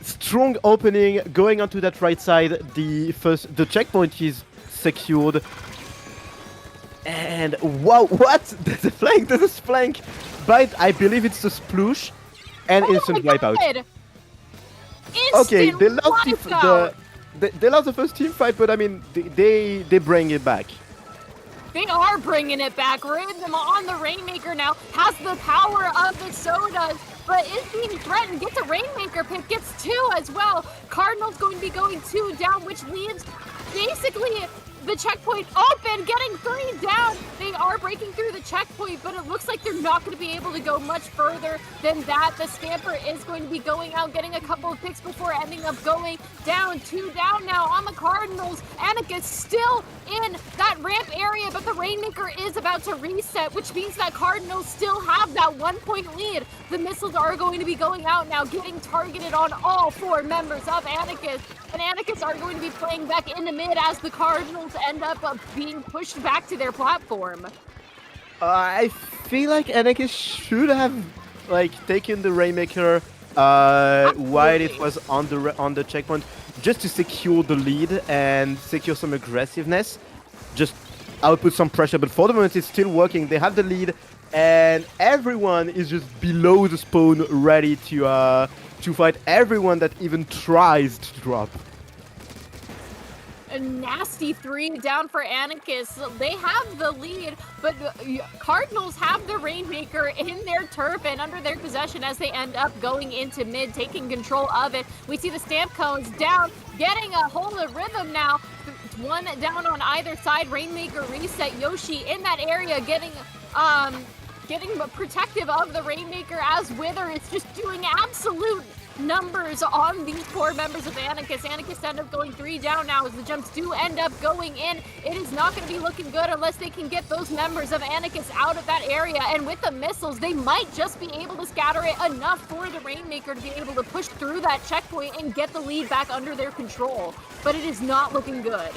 B: Strong opening going onto that right side. The checkpoint is secured. And wow, what? There's a flank. But I believe it's the sploosh and instant wipeout.
C: Instant
B: Okay, they lost
C: wipeout.
B: they lost the first team fight, but I mean they bring it back.
C: They are bringing it back. Rhythm on the Rainmaker now has the power of the sodas, but is being threatened. Gets a Rainmaker pick, gets 2 as well. Cardinal's going to be going 2 down, which leaves basically the checkpoint open, getting 3 down. They are breaking through the checkpoint, but it looks like they're not going to be able to go much further than that. The Stamper is going to be going out, getting a couple of picks before ending up going down. 2 down now on the Cardinals. Anika's still in that ramp area, but the Rainmaker is about to reset, which means that Cardinals still have that 1-point lead. The missiles are going to be going out now, getting targeted on all 4 members of Anikas. And Anikas are going to be playing back in the mid as the Cardinals end up being pushed back to their platform.
B: I feel like Anakin should have taken the Rainmaker while it was on the checkpoint, just to secure the lead and secure some aggressiveness. Just output some pressure, but for the moment it's still working. They have the lead, and everyone is just below the spawn, ready to fight everyone that even tries to drop.
C: A nasty 3 down for Anikas. They have the lead, but the Cardinals have the Rainmaker in their turf and under their possession as they end up going into mid, taking control of it. We see the stamp cones down, getting a hold of Rhythm now. 1 down on either side. Rainmaker reset. Yoshi in that area, getting protective of the Rainmaker as Wither is just doing absolute numbers on these 4 members of Anikas. Anikas end up going 3 down now as the jumps do end up going in. It is not going to be looking good unless they can get those members of Anikas out of that area. And with the missiles, they might just be able to scatter it enough for the Rainmaker to be able to push through that checkpoint and get the lead back under their control. But it is not looking good.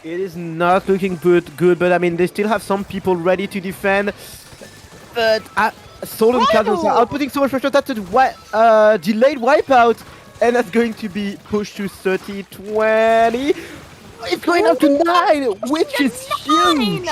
B: It is not looking good, but I mean they still have some people ready to defend. But Stolen Cardinals are outputting so much pressure. That's a delayed wipeout, and that's going to be pushed to 30-20. It's going up to 9, which is huge.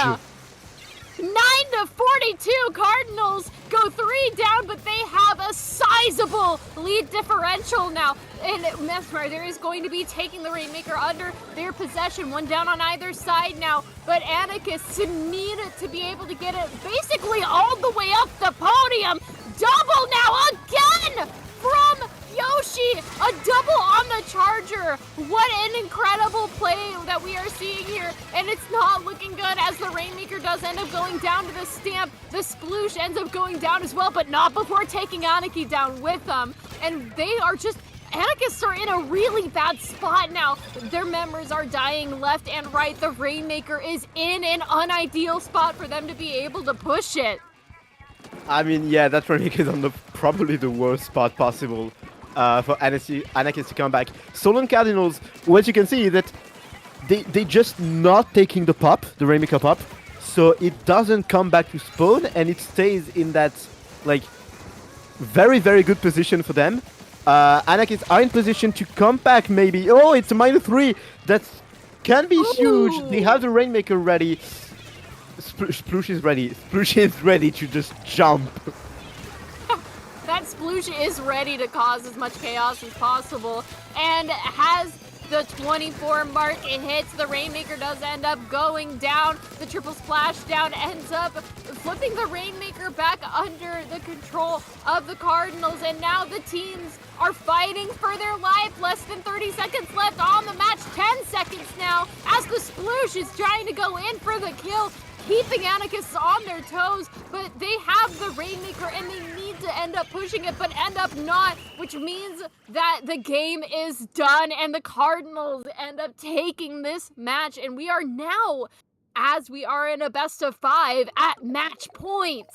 C: 9-42. Cardinals go 3 down, but they have a sizable lead differential now. And Mesmer, there is going to be taking the Rainmaker under their possession. 1 down on either side now, but Anikas need to be able to get it basically all the way up the podium. Double now again from Yoshi, a double on the charger. What an incredible play that we are seeing here, and it's not looking good as the Rainmaker does end up going down to the stamp. The sploosh ends up going down as well, but not before taking Aniki down with them. And they are just, Anikas are in a really bad spot now. Their members are dying left and right. The Rainmaker is in an unideal spot for them to be able to push it.
B: I mean, yeah, that Rainmaker is on probably the worst spot possible. For Anakin to come back. Stolen Cardinals, what you can see is that they just not taking the pop, the Rainmaker pop, so it doesn't come back to spawn, and it stays in that very, very good position for them. Anakins are in position to come back maybe. Oh, it's a -3. That can be huge. They have the Rainmaker ready. Sploosh is ready. Sploosh is ready to just jump.
C: That Sploosh is ready to cause as much chaos as possible and has the 24 mark. It hits. The Rainmaker does end up going down. The triple splashdown ends up flipping the Rainmaker back under the control of the Cardinals. And now the teams are fighting for their life. Less than 30 seconds left on the match. 10 seconds now as the Sploosh is trying to go in for the kill. keeping Anarchists on their toes, but they have the Rainmaker and they need to end up pushing it, but end up not, which means that the game is done and the Cardinals end up taking this match, and we are now, as we are in a best of 5, at match point.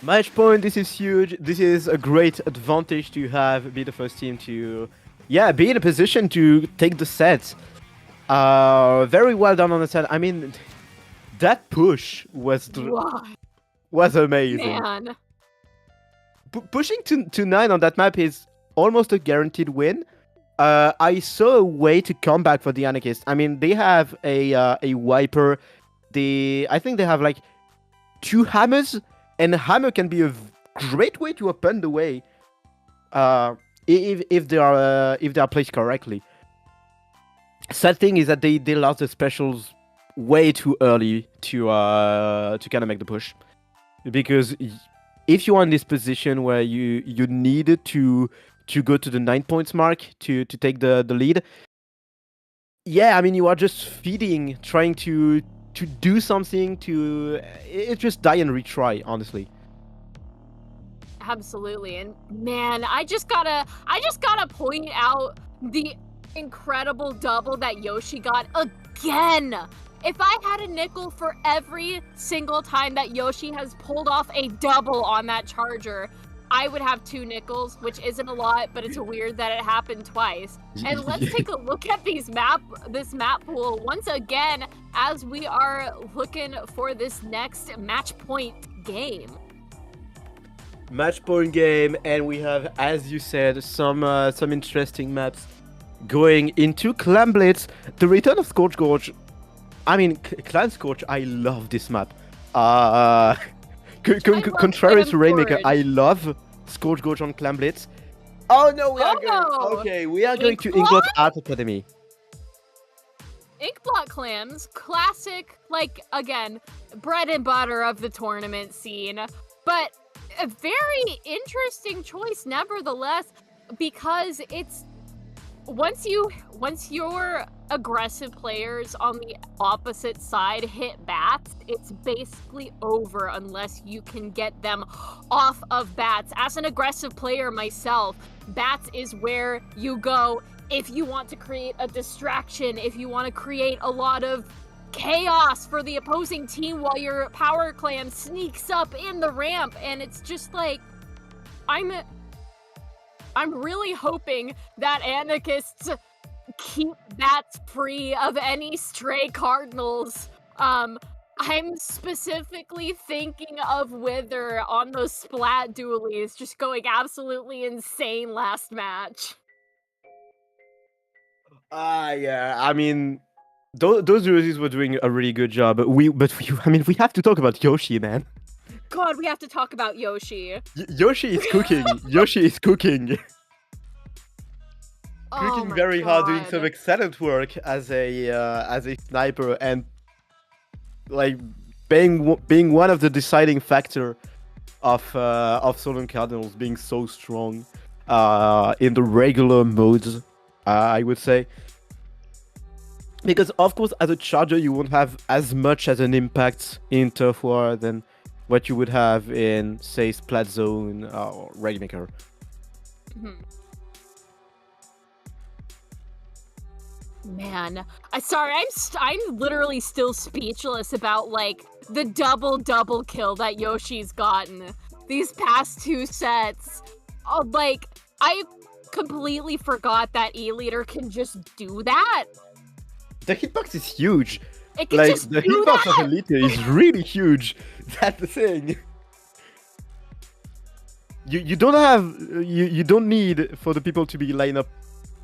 B: Match point, this is huge. This is a great advantage to have, be the first team to, be in a position to take the set. Very well done on the set. I mean, that push was amazing.
C: Man.
B: Pushing to 9 on that map is almost a guaranteed win. I saw a way to come back for the Anarchists. I mean, they have a Wiper. I think they have like 2 hammers, and a hammer can be a great way to open the way if they are placed correctly. Sad thing is that they lost the specials way too early to kind of make the push, because if you are in this position where you needed to go to the 9 points mark to take the lead, I mean, you are just feeding, trying to do something it's just die and retry, honestly.
C: Absolutely. And man, I just gotta point out the incredible double that Yoshi got again. If I had a nickel for every single time that Yoshi has pulled off a double on that charger, I would have 2 nickels, which isn't a lot, but it's weird that it happened twice. And let's take a look at this map pool once again as we are looking for this next match point game.
B: Match point game, and we have, as you said, some interesting maps going into Clan Blitz. The return of Scorch Gorge. I mean, Clan Scorch, I love this map. Contrary to Rainmaker, I love Scorch Gorge on Clan Blitz. Oh no, we are going to Inkblot Art Academy.
C: Inkblot clams, classic, like, again, bread and butter of the tournament scene, but a very interesting choice nevertheless, because it's once your aggressive players on the opposite side hit bats, it's basically over unless you can get them off of bats. As an aggressive player myself, bats is where you go if you want to create a distraction, if you want to create a lot of chaos for the opposing team while your power clam sneaks up in the ramp. And it's just like, I'm really hoping that anarchists keep bats free of any stray cardinals. I'm specifically thinking of Wither on those splat dualies just going absolutely insane last match.
B: I mean, those dualies were doing a really good job. We have to talk about Yoshi, man.
C: God, we have to talk about Yoshi.
B: Yoshi is cooking. Yoshi is cooking. Cooking very hard, doing some excellent work as a sniper, and like being one of the deciding factor of Solan Cardinals being so strong in the regular modes, I would say. Because of course, as a charger, you won't have as much as an impact in Turf War than what you would have in, say, Splat Zone or Rainmaker.
C: Man, I'm literally still speechless about like the double kill that Yoshi's gotten these past 2 sets. Like, I completely forgot that E-Leader can just do that.
B: The hitbox is huge.
C: It can
B: like
C: just
B: the
C: do
B: hitbox
C: that.
B: of Elite is really huge. That's the thing. You don't need for the people to be lined up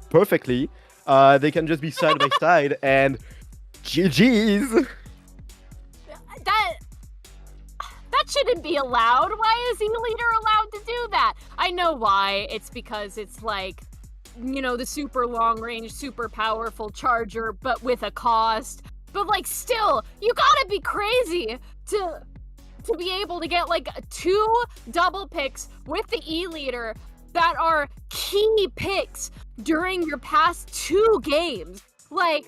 B: perfectly. They can just be side by side, and GG's.
C: That shouldn't be allowed. Why is E-Leader allowed to do that? I know why. It's because it's like, you know, the super long range, super powerful charger, but with a cost. But like, still, you gotta be crazy to be able to get like 2 double picks with the E-Leader that are key picks during your past 2 games. Like,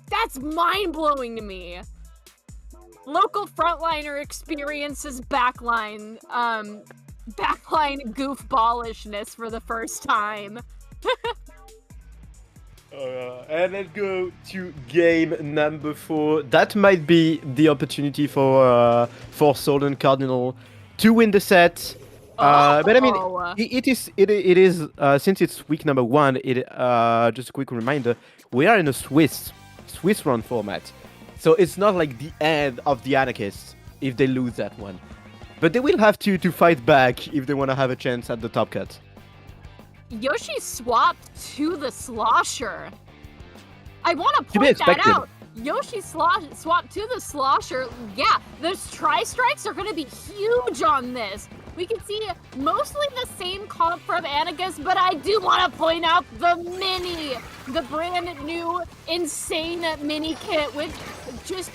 C: that's mind-blowing to me. local frontliner experiences backline goofballishness for the first time.
B: And let's go to game number 4. That might be the opportunity for Solon Cardinal to win the set. But I mean, it is since it's week number 1. Just a quick reminder: we are in a Swiss run format, so it's not like the end of the Anarchists if they lose that one. But they will have to fight back if they want to have a chance at the top cut.
C: Yoshi swapped to the Slosher. I want to
B: To be
C: point that
B: expected.
C: out. Yoshi swapped to the Slosher. Yeah, those tri-strikes are going to be huge on this. We can see mostly the same comp from Anagas, but I do want to point out the brand new insane mini kit with just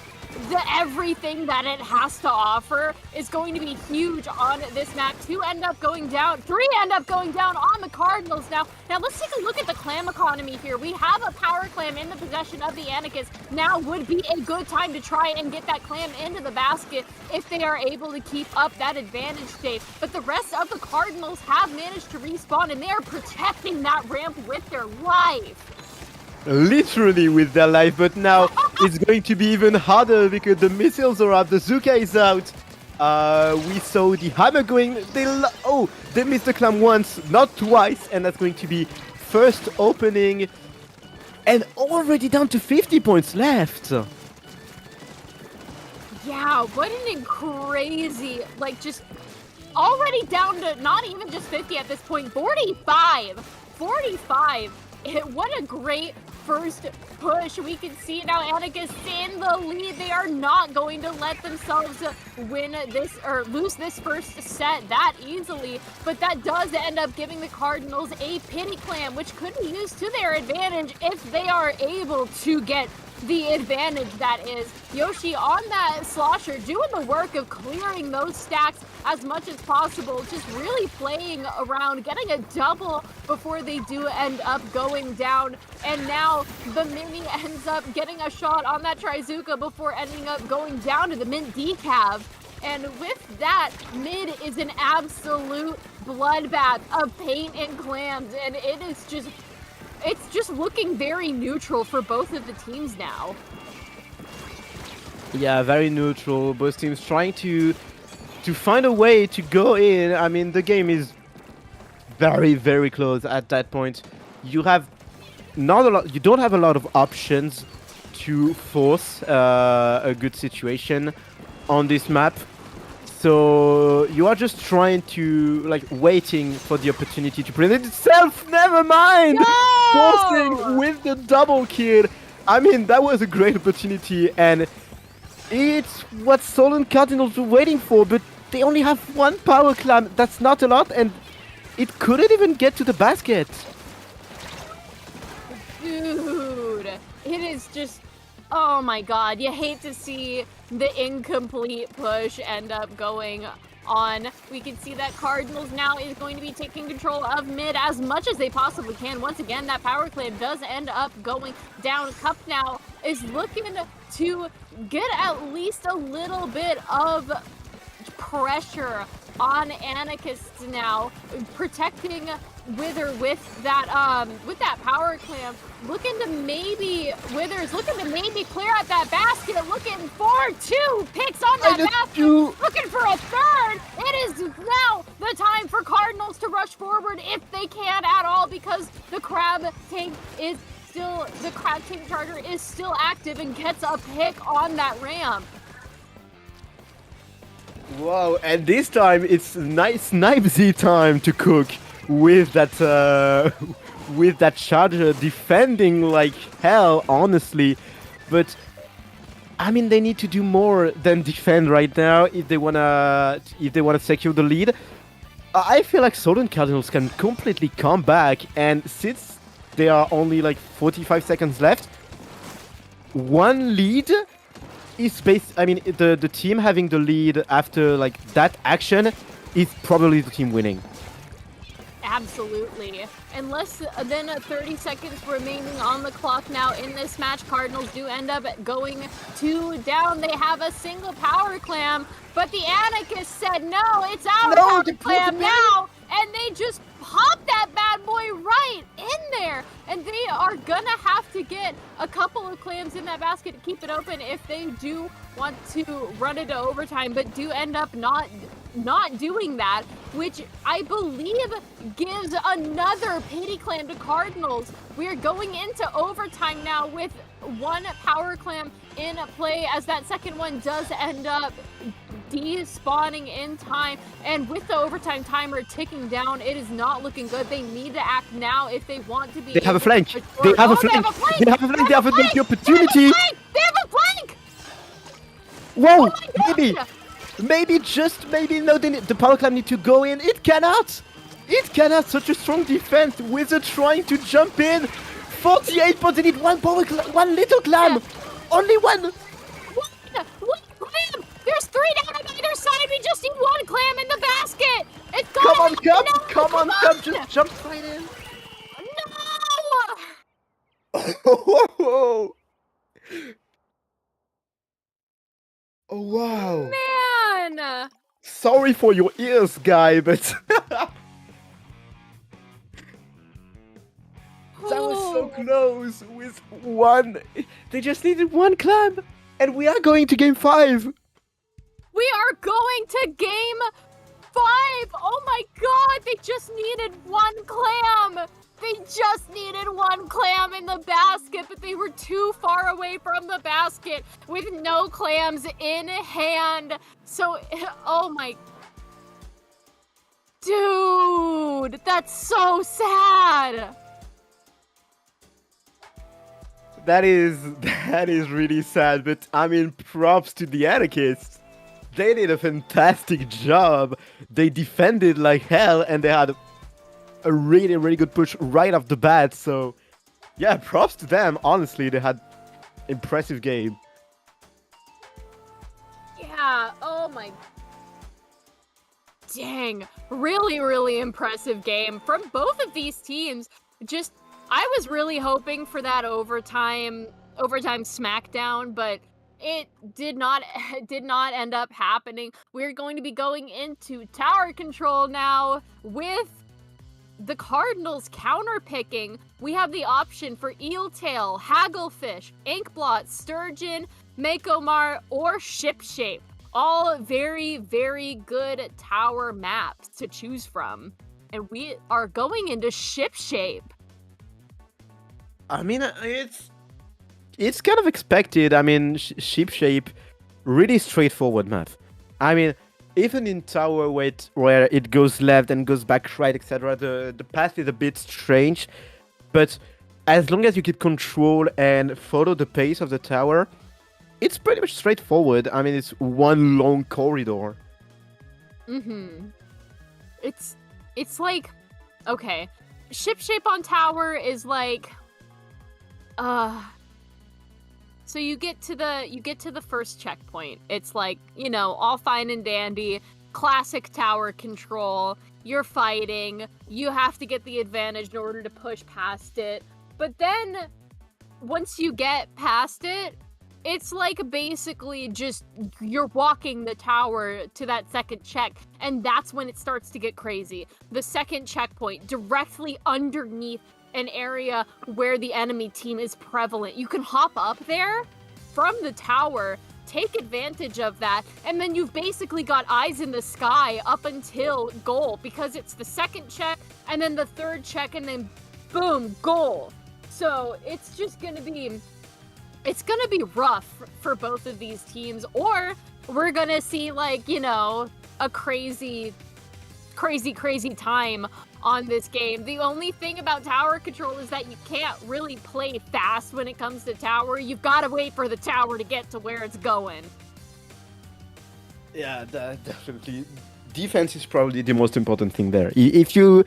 C: everything that it has to offer is going to be huge on this map. 2 end up going down, 3 end up going down on the Cardinals now. Now let's take a look at the clam economy here. We have a power clam in the possession of the Anakas. Now would be a good time to try and get that clam into the basket if they are able to keep up that advantage state. But the rest of the Cardinals have managed to respawn and they are protecting that ramp with their life.
B: Literally with their life, but now it's going to be even harder because the missiles are up, the Zuka is out. We saw the hammer going. They missed the clam once, not twice, and that's going to be first opening, and already down to 50 points left.
C: Yeah, what an crazy, like just already down to not even just 50 at this point, 45. What a great first push. We can see now Anagas in the lead. They are not going to let themselves win this or lose this first set that easily, but that does end up giving the Cardinals a pity clam, which could be used to their advantage if they are able to get the advantage that is. Yoshi on that Slosher doing the work of clearing those stacks as much as possible, just really playing around, getting a double before they do end up going down. And now the Mini ends up getting a shot on that Trizuka before ending up going down to the Mint Decav. And with that, mid is an absolute bloodbath of paint and clams, and it's just looking very neutral for both of the teams now.
B: Yeah, very neutral. Both teams trying to find a way to go in. I mean, the game is very, very close at that point. You don't have a lot of options to force a good situation on this map. So you are just trying to waiting for the opportunity to present itself. Never mind.
C: No!
B: Forcing with the double kill. I mean, that was a great opportunity, and it's what Solon Cardinals were waiting for. But they only have one power clam. That's not a lot, and it couldn't even get to the basket.
C: Dude, it is just, oh my god, you hate to see the incomplete push end up going on. We can see that Cardinals now is going to be taking control of mid as much as they possibly can. Once again, that power clam does end up going down. Cup now is looking to get at least a little bit of pressure on Anarchists now, protecting Wither with that power clam. Looking to maybe clear out that basket. Looking for 2 picks on that basket. Looking for a third. It is now the time for Cardinals to rush forward if they can at all, because the crab tank charger is still active and gets a pick on that ramp.
B: Wow, and this time it's nice Snipesy time to cook with that charger defending like hell, honestly. But I mean, they need to do more than defend right now if they wanna secure the lead. I feel like Solon Cardinals can completely come back, and since there are only like 45 seconds left, one lead is the team having the lead after like that action is probably the team winning.
C: Absolutely. And less than 30 seconds remaining on the clock now in this match. Cardinals do end up going 2 down. They have a single power clam, but the Anarchist said, no, it's our power clam now. And they just pop that bad boy right in there. And they are gonna have to get a couple of clams in that basket to keep it open if they do want to run it to overtime, but do end up not doing that, which I believe gives another pity clam to Cardinals. We are going into overtime now with 1 power clam in play, as that second one does end up despawning in time, and with the overtime timer ticking down, it is not looking good. They need to act now if they want to be.
B: They have a flank. They have a flank. They have a flank. They have the opportunity.
C: They have a flank.
B: Whoa! Maybe just maybe no. The power clam need to go in. It cannot. It cannot. Such a strong defense. Wizard trying to jump in. 48 points. They need 1 one little clam.
C: Yeah.
B: Only one.
C: One clam. There's 3 down on either side. We just need 1 clam in the basket. It's
B: Come on,
C: gonna-
B: Cub.
C: No,
B: Come on, Cub. Just jump right in.
C: No.
B: Oh, oh wow.
C: Man.
B: Sorry for your ears, guy, but that was so close with 1. They just needed 1 clam, and we are going to game 5.
C: We are going to game 5. Oh my god, they just needed 1 clam. They just needed 1 clam in the basket, but they were too far away from the basket with no clams in hand. So, oh my... Dude, that's so sad.
B: That is really sad, but I mean, props to the anarchists. They did a fantastic job. They defended like hell, and they had a really, really good push right off the bat. So, yeah, props to them. Honestly, they had impressive game.
C: Yeah, oh my... Dang, really, really impressive game from both of these teams. Just, I was really hoping for that overtime smackdown, but it did not end up happening. We're going to be going into tower control now with the Cardinals counterpicking. We have the option for Eeltail, Hagglefish, Inkblot, Sturgeon, Makomar, or Shipshape. All very, very good tower maps to choose from. And we are going into Shipshape.
B: I mean, it's kind of expected. I mean, Shipshape, really straightforward map. I mean, even in tower weight where it goes left and goes back right, etc., the path is a bit strange. But as long as you keep control and follow the pace of the tower, it's pretty much straightforward. I mean, it's 1 long corridor.
C: Mm-hmm. It's like, okay, Shipshape on tower is like, so you get to the first checkpoint. It's like, you know, all fine and dandy, classic tower control. You're fighting. You have to get the advantage in order to push past it. But then once you get past it, it's like basically just you're walking the tower to that second check, and that's when it starts to get crazy. The second checkpoint directly underneath an area where the enemy team is prevalent. You can hop up there from the tower, take advantage of that, and then you've basically got eyes in the sky up until goal, because it's the second check and then the third check and then boom, goal. So it's just gonna be rough for both of these teams, or we're gonna see, like, you know, a crazy time on this game. The only thing about tower control is that you can't really play fast when it comes to tower. You've got to wait for the tower to get to where it's going.
B: Yeah, definitely. Defense is probably the most important thing there. If you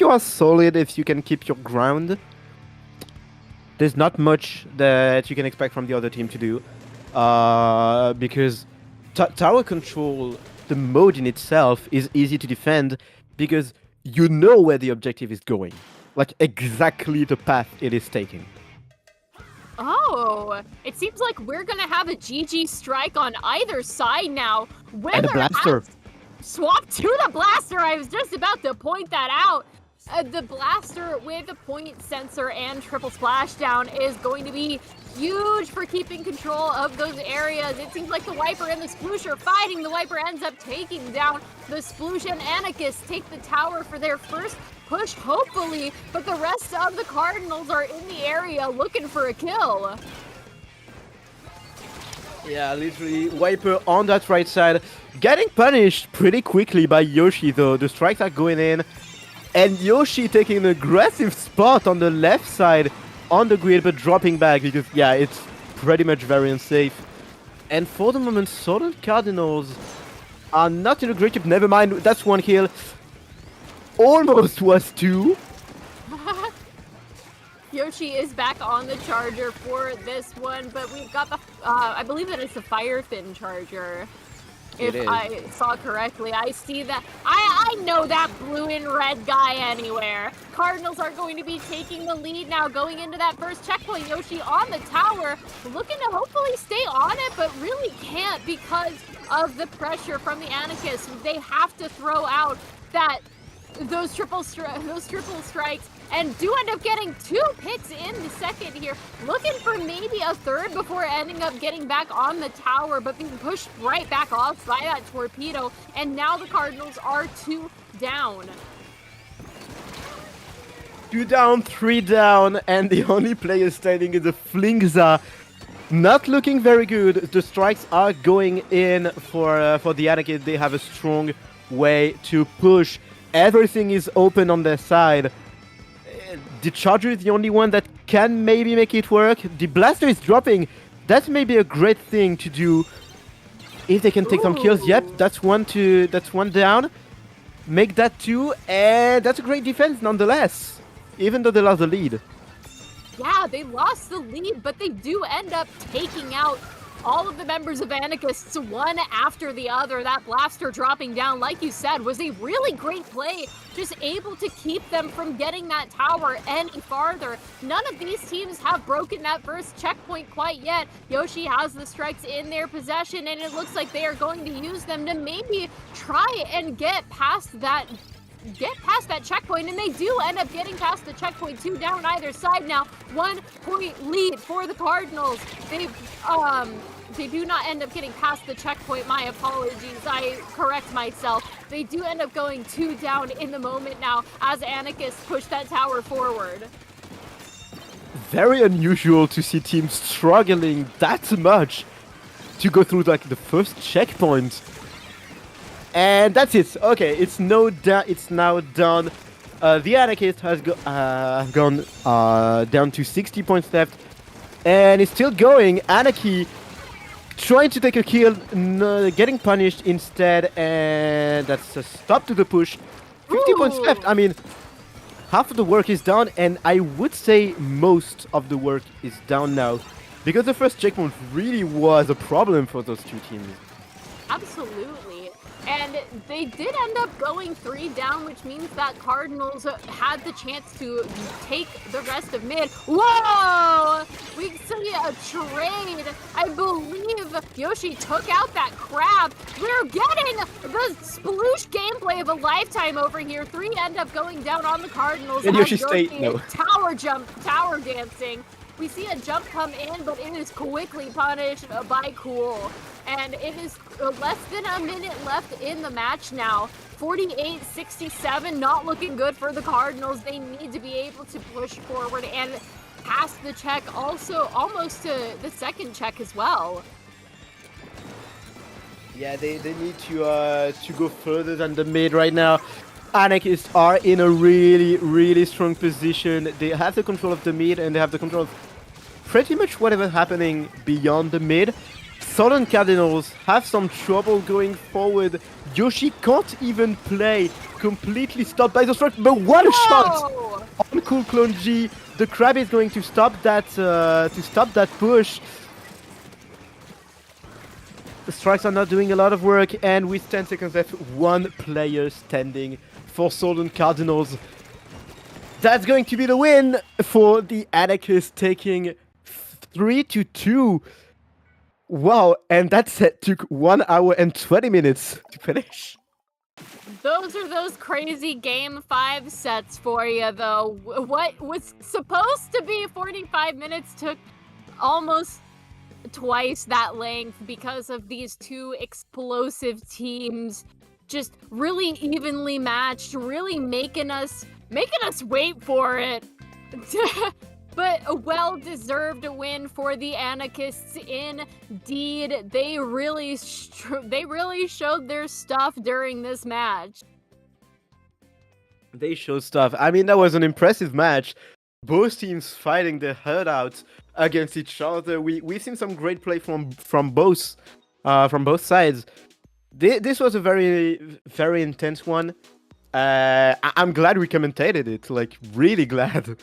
B: are solid, if you can keep your ground, there's not much that you can expect from the other team to do. Because tower control, the mode in itself is easy to defend, because you know where the objective is going. Like exactly the path it is taking.
C: Oh, it seems like we're gonna have a GG strike on either side now.
B: And a blaster.
C: Swap to the blaster. I was just about to point that out. The blaster with a point sensor and triple splashdown is going to be huge for keeping control of those areas. It seems like the Wiper and the Sploosh are fighting. The Wiper ends up taking down the Sploosh, and Anarchist take the tower for their first push, hopefully, but the rest of the Cardinals are in the area looking for a kill.
B: Yeah, literally, Wiper on that right side, getting punished pretty quickly by Yoshi though. The strikes are going in, and Yoshi taking an aggressive spot on the left side on the grid, but dropping back because, yeah, it's pretty much very unsafe. And for the moment, Southern Cardinals are not in a great shape. Never mind, that's one kill. Almost was two.
C: Yoshi is back on the charger for this one, but we've got the, I believe that it's the Fire Fin charger. If I saw correctly, I see that. I know that blue and red guy anywhere. Cardinals are going to be taking the lead now, going into that first checkpoint. Yoshi on the tower, looking to hopefully stay on it, but really can't because of the pressure from the Anarchists. They have to throw out those triple strikes, and do end up getting 2 picks in the second here. Looking for maybe a third before ending up getting back on the tower, but being pushed right back off by that torpedo. And now the Cardinals are 2 down.
B: 2 down, 3 down, and the only player standing is a Flingza. Not looking very good. The strikes are going in for the Anarchists. They have a strong way to push. Everything is open on their side. The Charger is the only one that can maybe make it work. The Blaster is dropping. That may be a great thing to do if they can take some kills. Yep, that's one down. Make that 2, and that's a great defense nonetheless, even though they lost the lead.
C: Yeah, they lost the lead, but they do end up taking out all of the members of Anarchists one after the other. That blaster dropping down, like you said, was a really great play, just able to keep them from getting that tower any farther. None of these teams have broken that first checkpoint quite yet. Yoshi has the strikes in their possession, and it looks like they are going to use them to maybe try and get past that checkpoint, and they do end up getting past the checkpoint. 2 down either side now. 1 point lead for the Cardinals. They do not end up getting past the checkpoint. My apologies. I correct myself. They do end up going 2 down in the moment now as Anarchists push that tower forward.
B: Very unusual to see teams struggling that much to go through like the first checkpoint. And that's it. Okay, it's now done. The Anarchist has gone down to 60 points left, and it's still going. Anarchy trying to take a kill, getting punished instead, and that's a stop to the push. 50 points left. I mean, half of the work is done, and I would say most of the work is done now, because the first checkpoint really was a problem for those two teams.
C: Absolutely. And they did end up going 3 down, which means that Cardinals had the chance to take the rest of mid. Whoa! We see a trade. I believe Yoshi took out that crab. We're getting the Sploosh gameplay of a lifetime over here. 3 end up going down on the Cardinals.
B: And Yoshi stayed, no.
C: Tower dancing. We see a jump come in, but it is quickly punished by Cool. And it is less than a minute left in the match now. 48-67, not looking good for the Cardinals. They need to be able to push forward and pass the check, also almost to the second check as well.
B: Yeah, they need to go further than the mid right now. Anarchists are in a really, really strong position. They have the control of the mid, and they have the control of pretty much whatever happening beyond the mid. Southern Cardinals have some trouble going forward. Yoshi can't even play, completely stopped by the strike, but what a shot on Cool Clone G. The crab is going to stop that push. The strikes are not doing a lot of work, and with 10 seconds left, 1 player standing for Solent Cardinals. That's going to be the win for the Anarchists, taking 3-2. Wow, and that set took 1 hour and 20 minutes to finish.
C: Those are those crazy Game 5 sets for you, though. What was supposed to be 45 minutes took almost twice that length because of these two explosive teams just really evenly matched, really making us wait for it. But a well-deserved win for the Anarchists indeed. They really showed their stuff during this match.
B: They showed stuff. I mean, that was an impressive match. Both teams fighting their heart out against each other. We've seen some great play from both sides. This was a very intense one. I'm glad we commentated it. Like, really glad.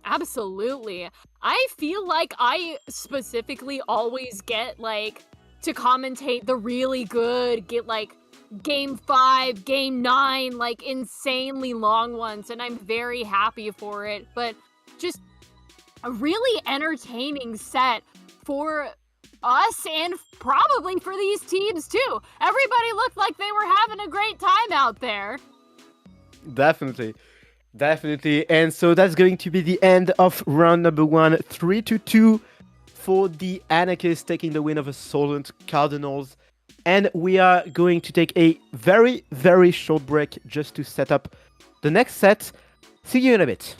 C: Absolutely. I feel like I specifically always get, like, to commentate the really good, get, like, Game 5, Game 9, like, insanely long ones, and I'm very happy for it. But just a really entertaining set for us and probably for these teams, too. Everybody looked like they were having a great time out there.
B: Definitely. And so that's going to be the end of round number 1, 3-2 for the Anarchists, taking the win over Solent Cardinals. And we are going to take a very short break just to set up the next set. See you in a bit.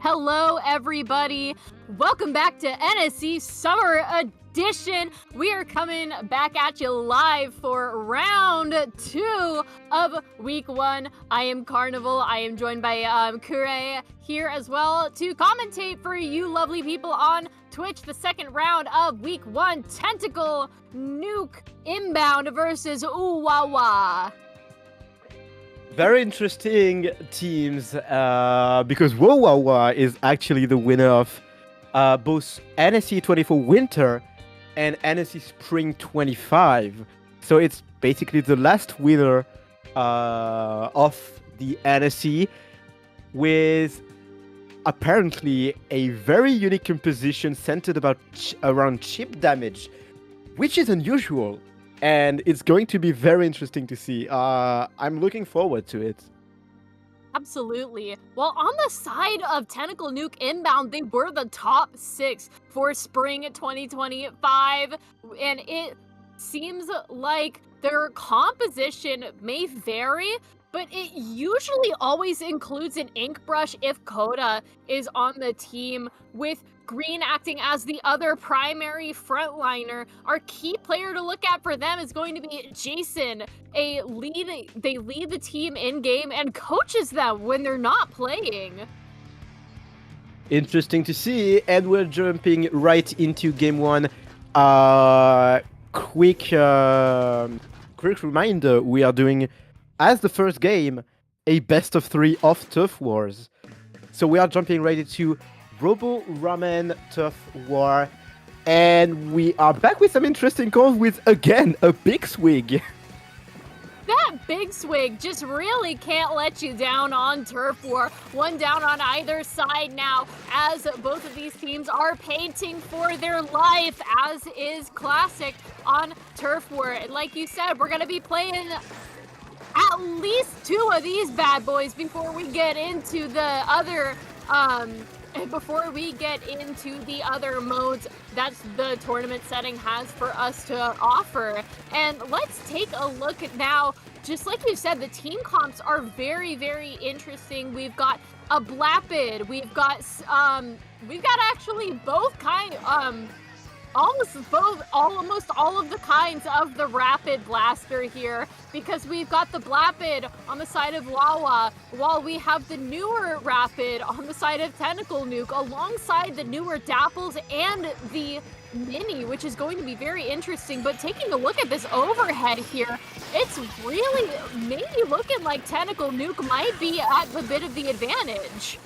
C: Hello, everybody. Welcome back to NSE Summer Edition. We are coming back at you live for round 2 of week 1. I am Carnival. I am joined by Kure here as well to commentate for you lovely people on Twitch. The second round of week 1, Tentacle Nuke Inbound versus Uwawa.
B: Very interesting teams because Wawawa is actually the winner of both NSE 24 Winter and NSE Spring 25. So it's basically the last winner of the NSE with apparently a very unique composition centered around chip damage, which is unusual. And it's going to be very interesting to see. I'm looking forward to it.
C: Absolutely. Well, on the side of Tentacle Nuke Inbound, they were the top 6 for spring 2025. And it seems like their composition may vary, but it usually always includes an ink brush if Coda is on the team, with Green acting as the other primary frontliner. Our key player to look at for them is going to be Jason. They lead the team in game and coaches them when they're not playing.
B: Interesting to see, and we're jumping right into game 1. Quick reminder: we are doing, as the first game, a best of 3 of Turf Wars. So we are jumping right into Robo Ramen Turf War, and we are back with some interesting calls with, again, a big swig.
C: That big swig just really can't let you down on Turf War. One down on either side now, as both of these teams are painting for their life, as is classic on Turf War. And like you said, we're going to be playing at least 2 of these bad boys before we get into the other modes that the tournament setting has for us to offer. And let's take a look at now. Just like you said, the team comps are very, very interesting. We've got a Blapid. We've got actually both almost all of the kinds of the Rapid Blaster here, because we've got the Blapid on the side of Wawa, while we have the newer Rapid on the side of Tentacle Nuke, alongside the newer Dapples and the Mini, which is going to be very interesting. But taking a look at this overhead here, it's really maybe looking like Tentacle Nuke might be at a bit of the advantage.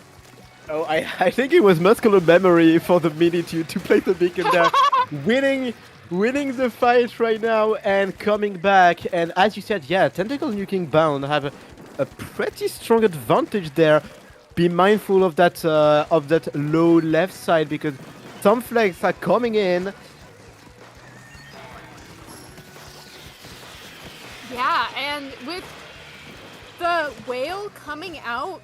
B: Oh, I think it was muscular memory for the Mini to play the beacon there. winning the fight right now and coming back. And as you said, yeah, Tentacle Nuke Inbound have a pretty strong advantage there. Be mindful of that low left side, because some flags are coming in.
C: Yeah, and with the whale coming out,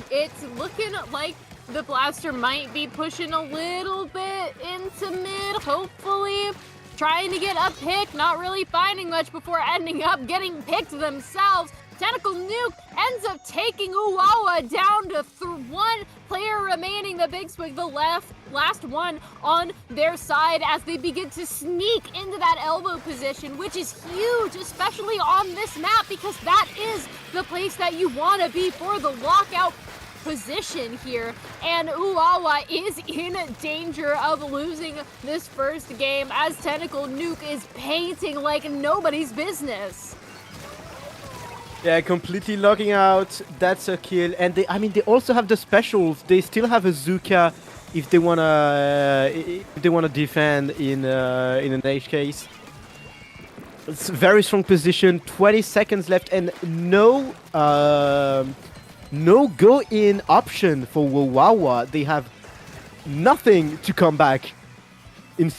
C: it's looking like the blaster might be pushing a little bit into mid, hopefully. Trying to get a pick, not really finding much before ending up getting picked themselves. Tentacle Nuke ends up taking Uwawa down to 1 player remaining. The Big Swig, the last one on their side, as they begin to sneak into that elbow position, which is huge, especially on this map, because that is the place that you want to be for the lockout position here. And Uwawa is in danger of losing this first game, as Tentacle Nuke is painting like nobody's business.
B: Yeah, completely locking out. That's a kill. And they also have the specials. They still have a Zuka if they wanna defend in an edge case. It's a very strong position. 20 seconds left, and no go in option for Wawa. They have nothing to come back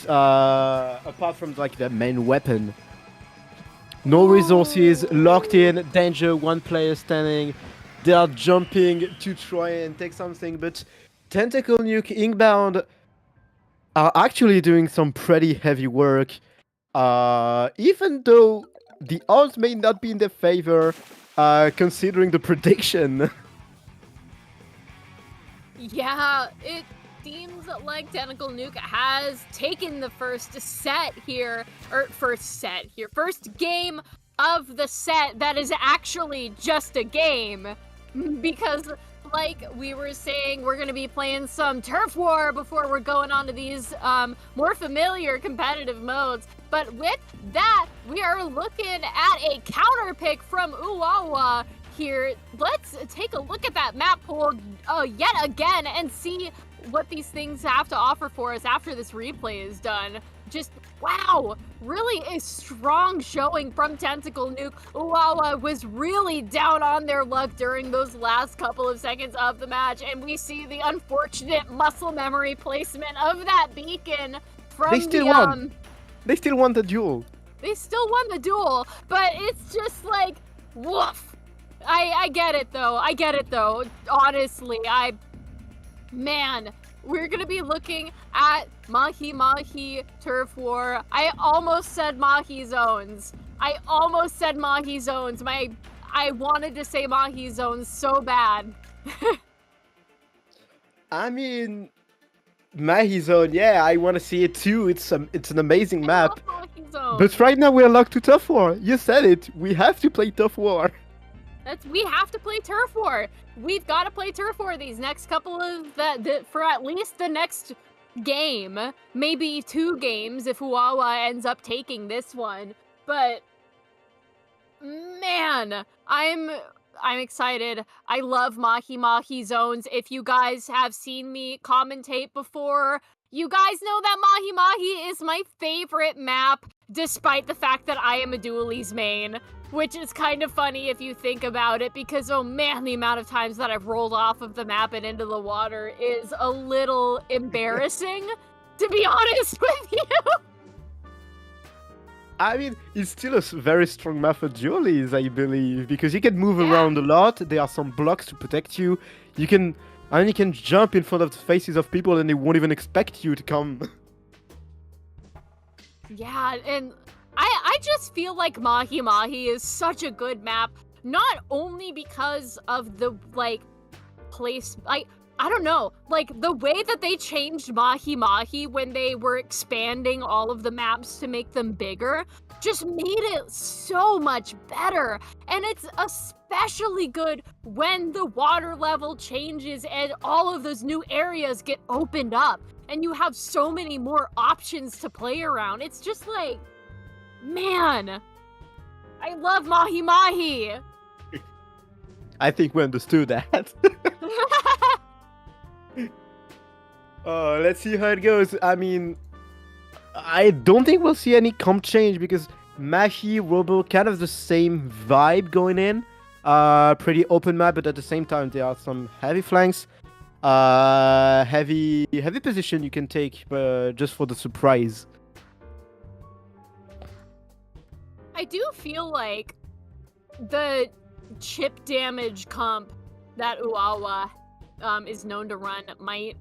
B: apart from like their main weapon. No resources, locked in, danger, 1 player standing. They are jumping to try and take something, but Tentacle Nuke Inbound are actually doing some pretty heavy work. Even though the odds may not be in their favor, considering the prediction.
C: Yeah, it seems like Tentacle Nuke has taken the first game of the set that is actually just a game. Because, like we were saying, we're going to be playing some Turf War before we're going on to these more familiar competitive modes. But with that, we are looking at a counter pick from Uwawa here. Let's take a look at that map pool yet again and see what these things have to offer for us after this replay is done. Just, wow, really a strong showing from Tentacle Nuke. Uwawa was really down on their luck during those last couple of seconds of the match, and we see the unfortunate muscle memory placement of that beacon from
B: They still won. They still won the duel.
C: They still won the duel, but it's just like, woof. I get it though. Honestly, man, we're gonna be looking at Mahi Mahi Turf War. I almost said Mahi Zones. I wanted to say Mahi Zones so bad.
B: I mean, Mahi Zone, yeah, I want to see it too. It's an amazing map.
C: I love Mahi Zones.
B: But right now we're locked to Tough War. You said it. We have to play Tough War.
C: We have to play Turf War. We've got to play Turf War these next couple of for at least the next game, maybe 2 games if Uwawa ends up taking this one. But man, I'm excited. I love Mahi Mahi Zones. If you guys have seen me commentate before, you guys know that Mahi Mahi is my favorite map, despite the fact that I am a Dualies main. Which is kind of funny if you think about it, because oh man, the amount of times that I've rolled off of the map and into the water is a little embarrassing, to be honest with you.
B: I mean, it's still a very strong map for dualies, I believe, because you can move around a lot. There are some blocks to protect you. You can jump in front of the faces of people and they won't even expect you to come.
C: Yeah, and I just feel like Mahi Mahi is such a good map, not only because of the, like, place, I don't know, like, the way that they changed Mahi Mahi when they were expanding all of the maps to make them bigger, just made it so much better, and it's especially good when the water level changes and all of those new areas get opened up, and you have so many more options to play around. It's just like, man, I love Mahi Mahi.
B: I think we understood that. Let's see how it goes. I mean, I don't think we'll see any comp change because Mahi, Robo, kind of the same vibe going in. Pretty open map, but at the same time there are some heavy flanks. Heavy position you can take just for the surprise.
C: I do feel like the chip damage comp that Uwawa is known to run might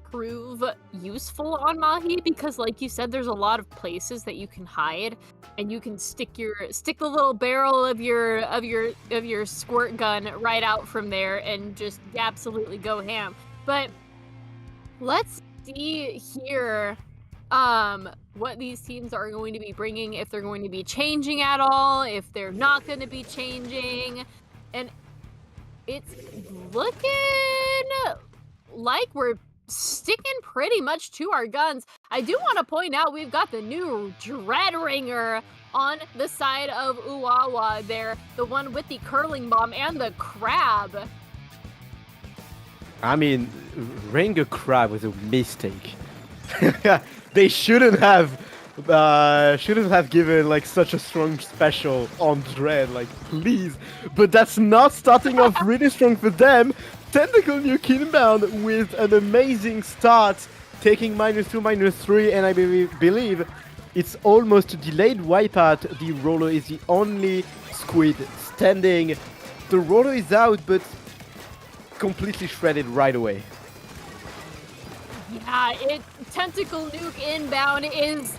C: prove useful on Mahi, because like you said, there's a lot of places that you can hide and you can stick the little barrel of your squirt gun right out from there and just absolutely go ham. But let's see here what these teams are going to be bringing, if they're going to be changing at all, if they're not going to be changing. And it's looking like we're sticking pretty much to our guns. I do want to point out we've got the new Dread Ringer on the side of Uwawa there, the one with the curling bomb and the crab.
B: I mean, Ringer Crab was a mistake. They shouldn't have given like such a strong special on Dread, like please. But that's not starting off really strong for them. Tentacle Nuke inbound with an amazing start, taking -2, -3, and I believe it's almost a delayed wipeout. The roller is the only squid standing. The roller is out, but completely shredded right away.
C: Yeah, Tentacle Nuke inbound is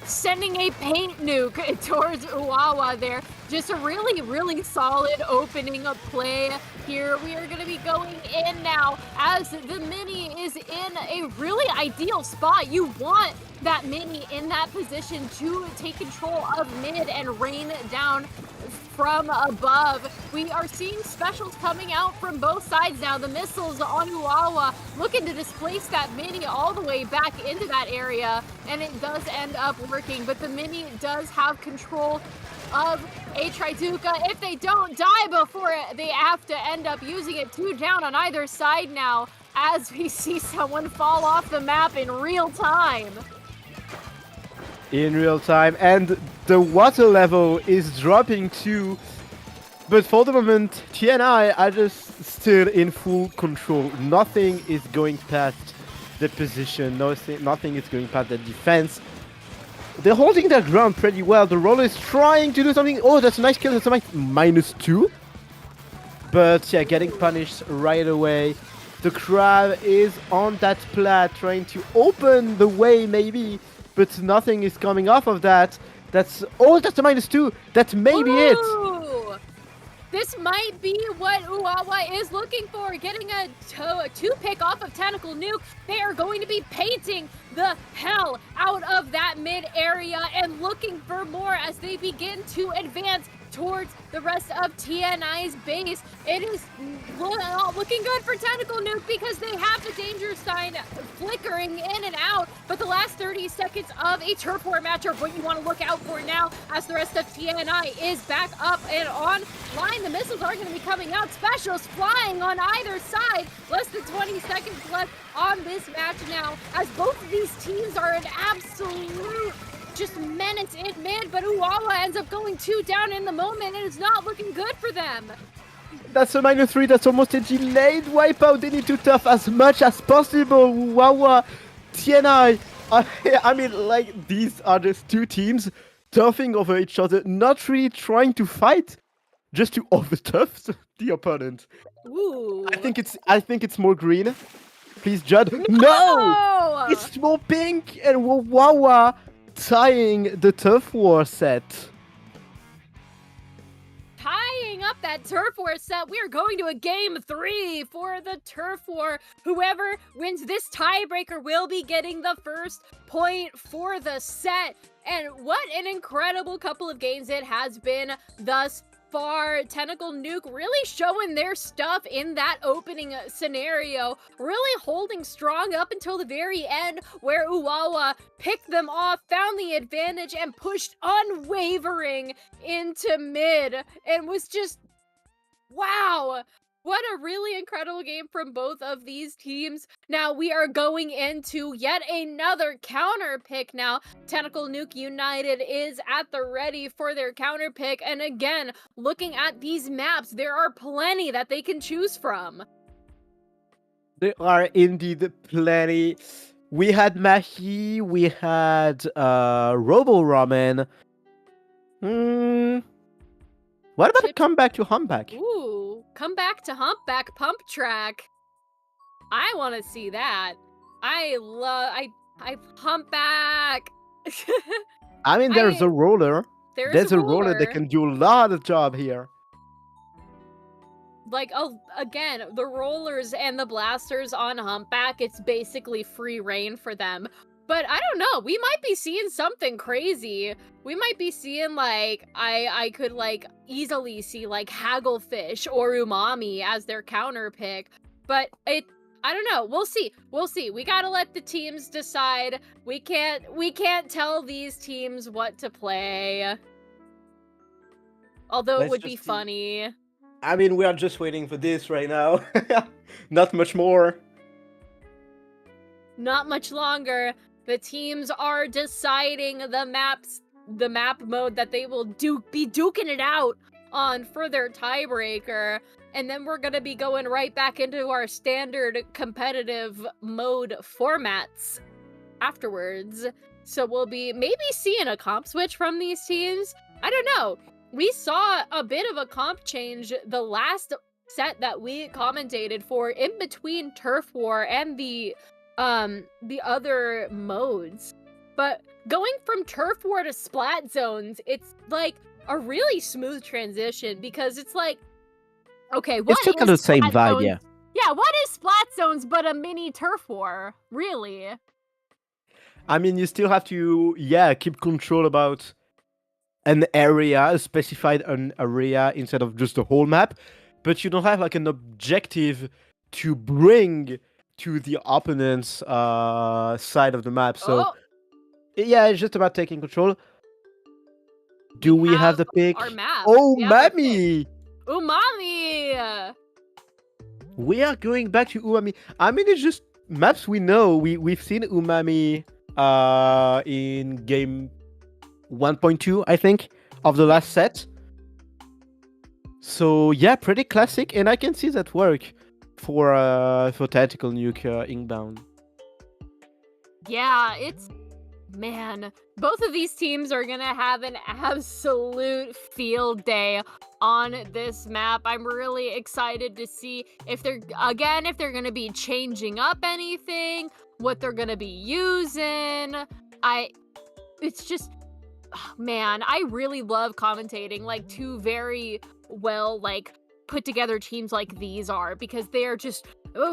C: sending a paint nuke towards Uwawa there. Just a really, really solid opening of play here. We are going to be going in now as the mini is in a really ideal spot. You want that mini in that position to take control of mid and rain down from above. We are seeing specials coming out from both sides now. The missiles on Uawa looking to displace that mini all the way back into that area, and it does end up working, but the mini does have control of a Triduca. If they don't die before it, they have to end up using it. 2 down on either side now as we see someone fall off the map in real time.
B: In real time, and the water level is dropping too. But for the moment, TNI are just still in full control. Nothing is going past the position. Nothing is going past the defense. They're holding their ground pretty well. The roller is trying to do something. Oh, that's a nice kill. That's a -2. But yeah, getting punished right away. The crab is on that plat, trying to open the way maybe, but nothing is coming off of that. That's a -2. That may be it.
C: This might be what Uawa is looking for, getting a 2-pick off of Tentacle Nuke. They are going to be painting the hell out of that mid area and looking for more as they begin to advance towards the rest of TNI's base. It is not looking good for Tentacle Nuke because they have the danger sign flickering in and out, but the last 30 seconds of a turf war match are what you want to look out for now as the rest of TNI is back up and online. The missiles are going to be coming out. Specials flying on either side. Less than 20 seconds left on this match now as both of these teams are an absolute just menace in mid, but Uawa ends up going 2 down in the moment, and it's not looking good for them.
B: That's a -3. That's almost a delayed wipeout. They need to tough as much as possible. Uawa, TNI. I mean, like, these are just two teams toughing over each other, not really trying to fight, just to over-tough the opponent.
C: Ooh.
B: I think it's more green. Please, Judd. No! It's more pink, and Uawa tying the turf war set.
C: Tying up that turf war set, we are going to a game 3 for the turf war. Whoever wins this tiebreaker will be getting the first point for the set. And what an incredible couple of games it has been thus far. Tentacle Nuke really showing their stuff in that opening scenario, really holding strong up until the very end where Uawa picked them off, found the advantage, and pushed unwavering into mid, and was just, wow. What a really incredible game from both of these teams. Now we are going into yet another counter pick now. Tentacle Nuke United is at the ready for their counter pick. And again, looking at these maps, there are plenty that they can choose from.
B: There are indeed plenty. We had Mahi, we had Robo Ramen. What about a comeback to Humpback?
C: Ooh, come back to Humpback Pump Track. I want to see that. I Humpback.
B: I mean, there's a roller. There's a roller that
C: roller.
B: can do a lot of job here.
C: Like, oh, again, the rollers and the blasters on Humpback, it's basically free reign for them. But I don't know, we might be seeing something crazy. We might be seeing, like, I could, like, easily see, like, Hagglefish or Umami as their counter pick. But I don't know, we'll see. We'll see. We gotta let the teams decide. We can't tell these teams what to play. Although it would be funny.
B: I mean, we are just waiting for this right now. Not much more.
C: Not much longer. The teams are deciding the map mode that they will be duking it out on for their tiebreaker. And then we're going to be going right back into our standard competitive mode formats afterwards. So we'll be maybe seeing a comp switch from these teams. I don't know. We saw a bit of a comp change the last set that we commentated for in between Turf War and the other modes. But going from Turf War to Splat Zones, it's like a really smooth transition because it's like, okay, what
B: It's still
C: is
B: kind of the same
C: Splat
B: vibe,
C: Zones?
B: yeah.
C: Yeah, what is Splat Zones but a mini turf war? Really?
B: I mean, you still have to, yeah, keep control about an area, a specified an area instead of just the whole map, but you don't have like an objective to bring to the opponent's side of the map. So
C: Oh,
B: yeah, it's just about taking control. Do we have the pick?
C: our map.
B: Oh,
C: We have our pick.
B: Mammy!
C: Umami!
B: We are going back to Umami. I mean, it's just maps we know. We've seen Umami in game 1.2, I think, of the last set. So yeah, pretty classic, and I can see that work for Tactical Nuke Inbound.
C: Yeah, man, both of these teams are gonna have an absolute field day on this map. I'm really excited to see if they're gonna be changing up anything, what they're gonna be using. It's just, man, I really love commentating like two very well put together teams like these are, because they are just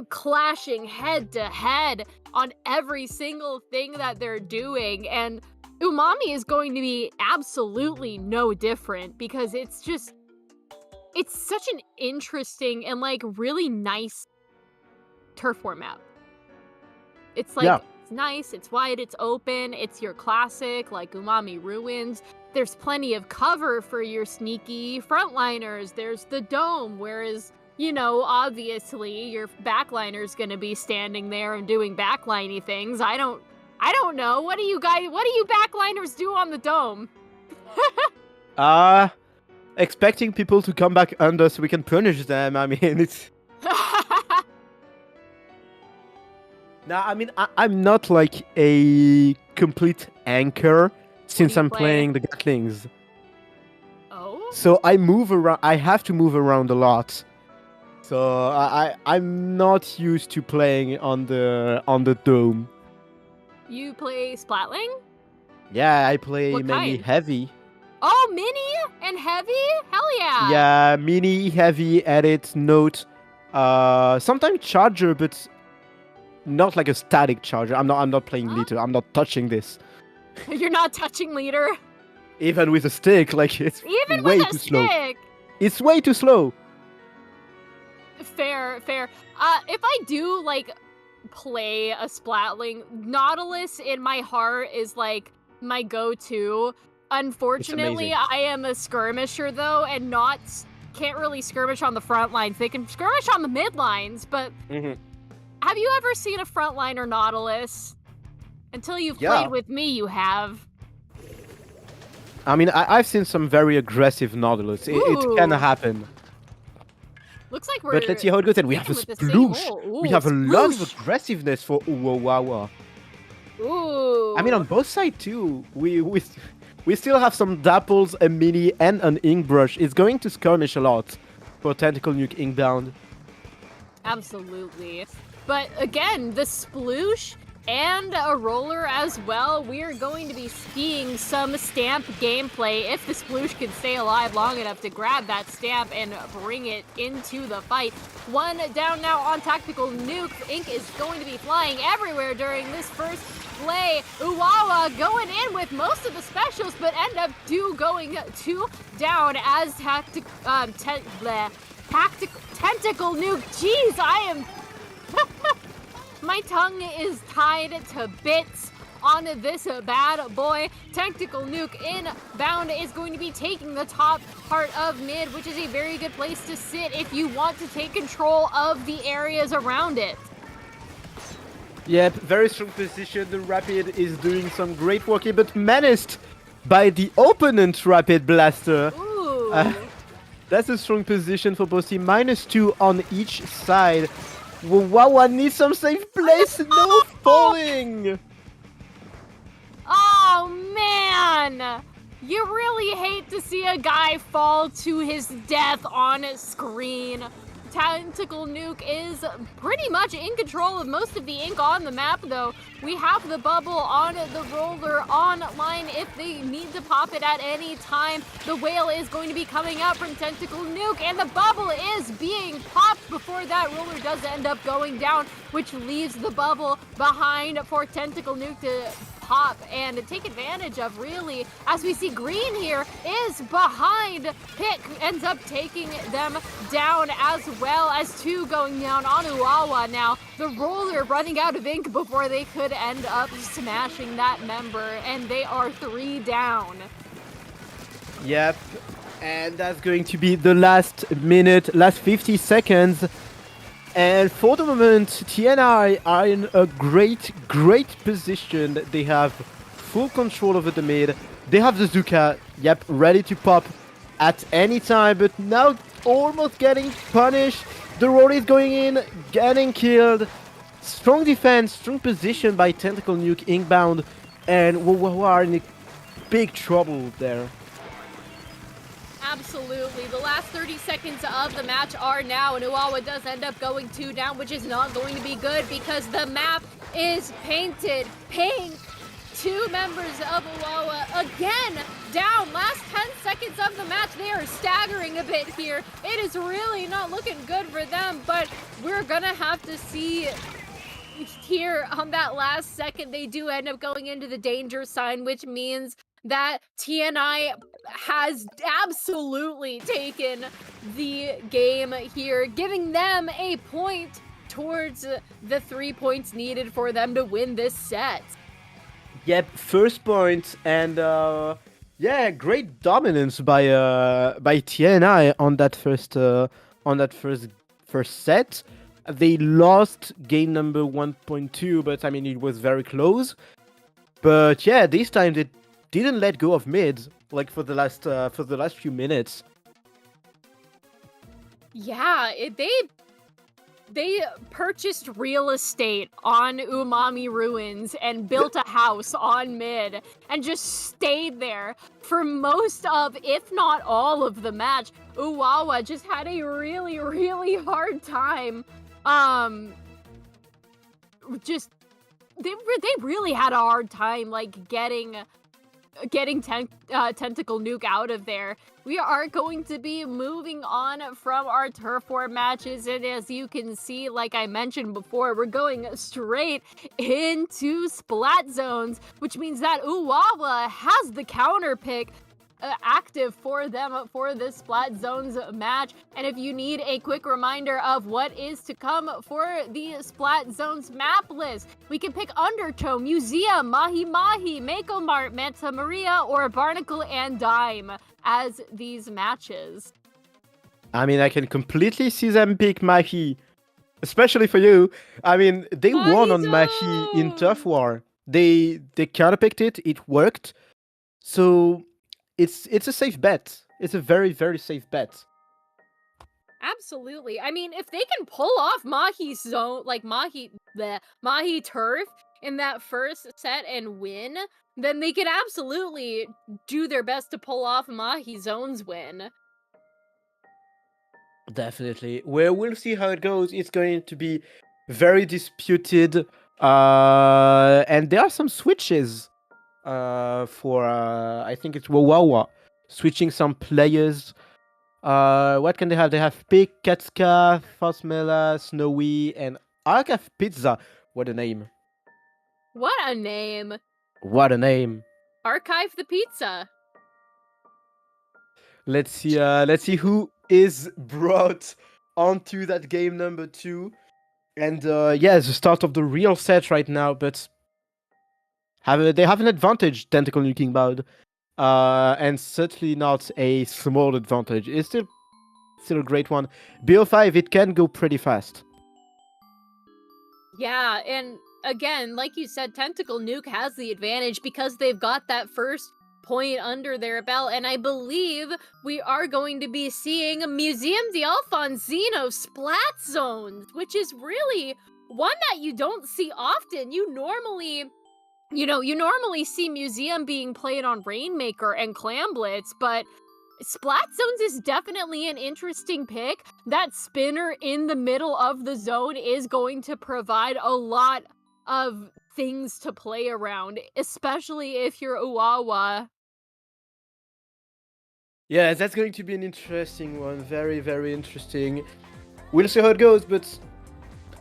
C: clashing head to head on every single thing that they're doing. And Umami is going to be absolutely no different, because it's such an interesting and really nice turf war map. It's it's nice, it's wide, it's open, it's your classic Umami Ruins. There's plenty of cover for your sneaky frontliners. There's the dome, whereas, obviously your backliner's gonna be standing there and doing backliney things. I don't know. What do you backliners do on the dome?
B: Expecting people to come back under so we can punish them. I mean, it's... Now, I mean, I'm not like a complete anchor since I'm playing the Gatlings.
C: Oh?
B: So I move around. I have to move around a lot. So I'm not used to playing on the dome.
C: You play Splatling?
B: Yeah, I play
C: What
B: mainly
C: kind?
B: heavy.
C: Oh, mini and heavy? Hell yeah!
B: Yeah, mini, heavy, edit, note, sometimes charger, but not like a static charger. I'm not playing leader. I'm not touching this.
C: You're not touching leader?
B: Even with a stick, it's
C: Even
B: way
C: with a
B: too slow.
C: stick?
B: It's way too slow.
C: Fair. If I do play a Splatling, Nautilus in my heart is my go-to. Unfortunately, I am a skirmisher though, and can't really skirmish on the front lines. They can skirmish on the mid lines, but have you ever seen a frontliner Nautilus? Until you've played with me, you have.
B: I mean, I've seen some very aggressive Nautilus. It can happen.
C: Looks like we're.
B: But let's see how it goes. And we have a sploosh. We have a lot of aggressiveness for Uwawawa.
C: Ooh.
B: I mean, on both sides too. We still have some dapples, a mini, and an ink brush. It's going to skirmish a lot for Tentacle Nuke Inbound.
C: Absolutely. But again, the sploosh and a roller as well. We are going to be seeing some stamp gameplay if the sploosh can stay alive long enough to grab that stamp and bring it into the fight. One down now on Tactical Nuke. Ink is going to be flying everywhere during this first play. Uwawa going in with most of the specials, but end up going 2 down as Tactical Nuke. Jeez, I am... My tongue is tied to bits on this bad boy. Tactical Nuke Inbound is going to be taking the top part of mid, which is a very good place to sit if you want to take control of the areas around it.
B: Yep, very strong position. The Rapid is doing some great work here, but menaced by the opponent Rapid Blaster.
C: Ooh.
B: That's a strong position for both teams. -2 on each side. Wawa needs some safe place. No falling.
C: Oh, man. You really hate to see a guy fall to his death on screen. Tentacle Nuke is pretty much in control of most of the ink on the map, though. We have the bubble on the roller online if they need to pop it at any time. The whale is going to be coming out from Tentacle Nuke, and the bubble is being popped before that roller does end up going down, which leaves the bubble behind for Tentacle Nuke to pop and take advantage of, really. As we see, green here is behind. Pick ends up taking them down, as well as 2 going down on Uawa now. The roller running out of ink before they could end up smashing that member, and they are 3 down.
B: Yep, and that's going to be the last minute, last 50 seconds. And for the moment, TNI are in a great position. They have full control over the mid. They have the Zuka, yep, ready to pop at any time, but now almost getting punished. The roll is going in, getting killed. Strong defense, strong position by Tentacle Nuke inbound, and we are in big trouble there.
C: Absolutely. The last 30 seconds of the match are now, and Uawa does end up going 2 down, which is not going to be good because the map is painted pink. 2 members of Uawa again down. Last 10 seconds of the match, they are staggering a bit here. It is really not looking good for them, but we're gonna have to see here on that last second. They do end up going into the danger sign, which means that TNI has absolutely taken the game here, giving them a point towards the 3 points needed for them to win this set.
B: Yep, first point, and yeah, great dominance by TNI on that first set. They lost game number 1.2, but I mean it was very close. But yeah, this time they didn't let go of mid, like for the last few minutes.
C: Yeah, they purchased real estate on Umami Ruins and built a house on mid and just stayed there for most of, if not all of the match. Uawa just had a really hard time. They really had a hard time, like, getting Tentacle Nuke out of there. We are going to be moving on from our turf war matches, and as you can see, like I mentioned before, we're going straight into splat zones, which means that Uawa has the counter pick active for them for this Splat Zones match. And if you need a quick reminder of what is to come for the Splat Zones map list, we can pick Undertow, Museum, Mahi Mahi, Mako Mart, Manta Maria, or Barnacle and Dime as these matches.
B: I mean, I can completely see them pick Mahi, especially for you. I mean, they won on Mahi in Turf War. They counterpicked it. It worked. So it's a safe bet. It's a very safe bet.
C: Absolutely. I mean, if they can pull off Mahi zone, like Mahi turf in that first set and win, then they can absolutely do their best to pull off Mahi zone's win.
B: Definitely. Well, we'll see how it goes. It's going to be very disputed. And there are some switches for I think it's Wawawa switching some players. What can they have? They have Pick, Katska, Fosmela, Snowy, and Arcaf Pizza. What a name!
C: What a name!
B: What a name!
C: Archive the pizza.
B: Let's see who is brought onto that game number 2. And yeah, it's the start of the real set right now, but they have an advantage, Tentacle Nuke Inbound, and certainly not a small advantage. It's still a great one. BO5, it can go pretty fast.
C: Yeah, and again, like you said, Tentacle Nuke has the advantage because they've got that first point under their belt, and I believe we are going to be seeing Museum de Alfonzino Splat Zones, which is really one that you don't see often. You normally see Museum being played on Rainmaker and Clam Blitz, but Splat Zones is definitely an interesting pick. That spinner in the middle of the zone is going to provide a lot of things to play around, especially if you're Uwawa.
B: Yeah, that's going to be an interesting one. Very, very interesting. We'll see how it goes, but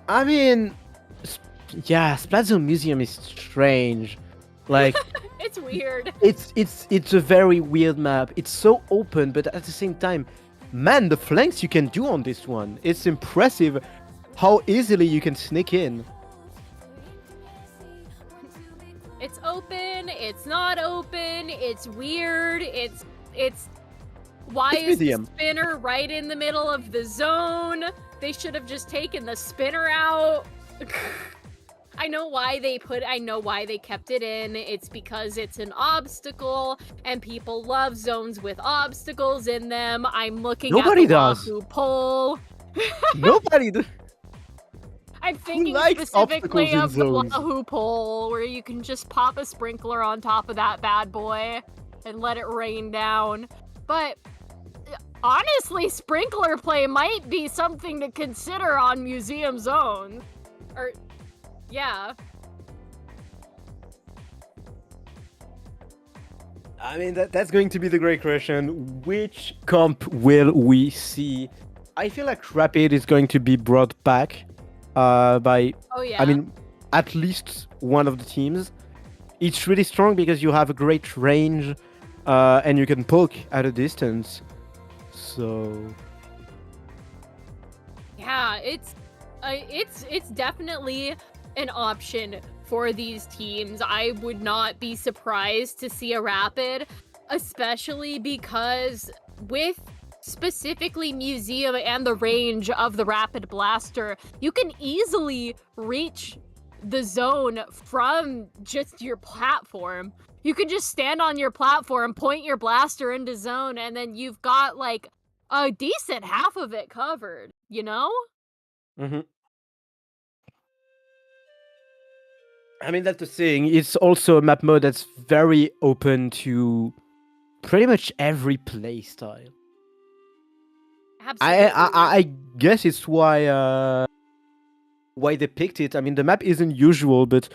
B: I mean, yeah, Splat Zone Museum is strange. Like,
C: It's weird.
B: it's a very weird map. It's so open, but at the same time, man, the flanks you can do on this one. It's impressive how easily you can sneak in.
C: It's open, it's not open, it's weird, it's why
B: It's
C: is the
B: museum.
C: spinner right in the middle of the zone? They should have just taken the spinner out. I know why they kept it in. It's because it's an obstacle and people love zones with obstacles in them. I'm looking
B: Nobody
C: at the
B: does.
C: Wahoo poll.
B: Nobody.
C: I'm thinking
B: likes
C: specifically
B: obstacles
C: of
B: in
C: the
B: zones?
C: Wahoo pole, where you can just pop a sprinkler on top of that bad boy and let it rain down. But honestly, sprinkler play might be something to consider on museum zones. Or, yeah.
B: I mean, that's going to be the great question. Which comp will we see? I feel like Rapid is going to be brought back by,
C: Oh yeah.
B: I mean, at least one of the teams. It's really strong because you have a great range and you can poke at a distance. So,
C: yeah, it's definitely an option for these teams. I would not be surprised to see a Rapid, especially because with specifically Museum and the range of the Rapid Blaster, you can easily reach the zone from just your platform. You can just stand on your platform, point your blaster into zone, and then you've got like a decent half of it covered, you know?
B: I mean, that's the thing. It's also a map mode that's very open to pretty much every play style.
C: Absolutely.
B: I guess it's why they picked it. I mean, the map isn't usual, but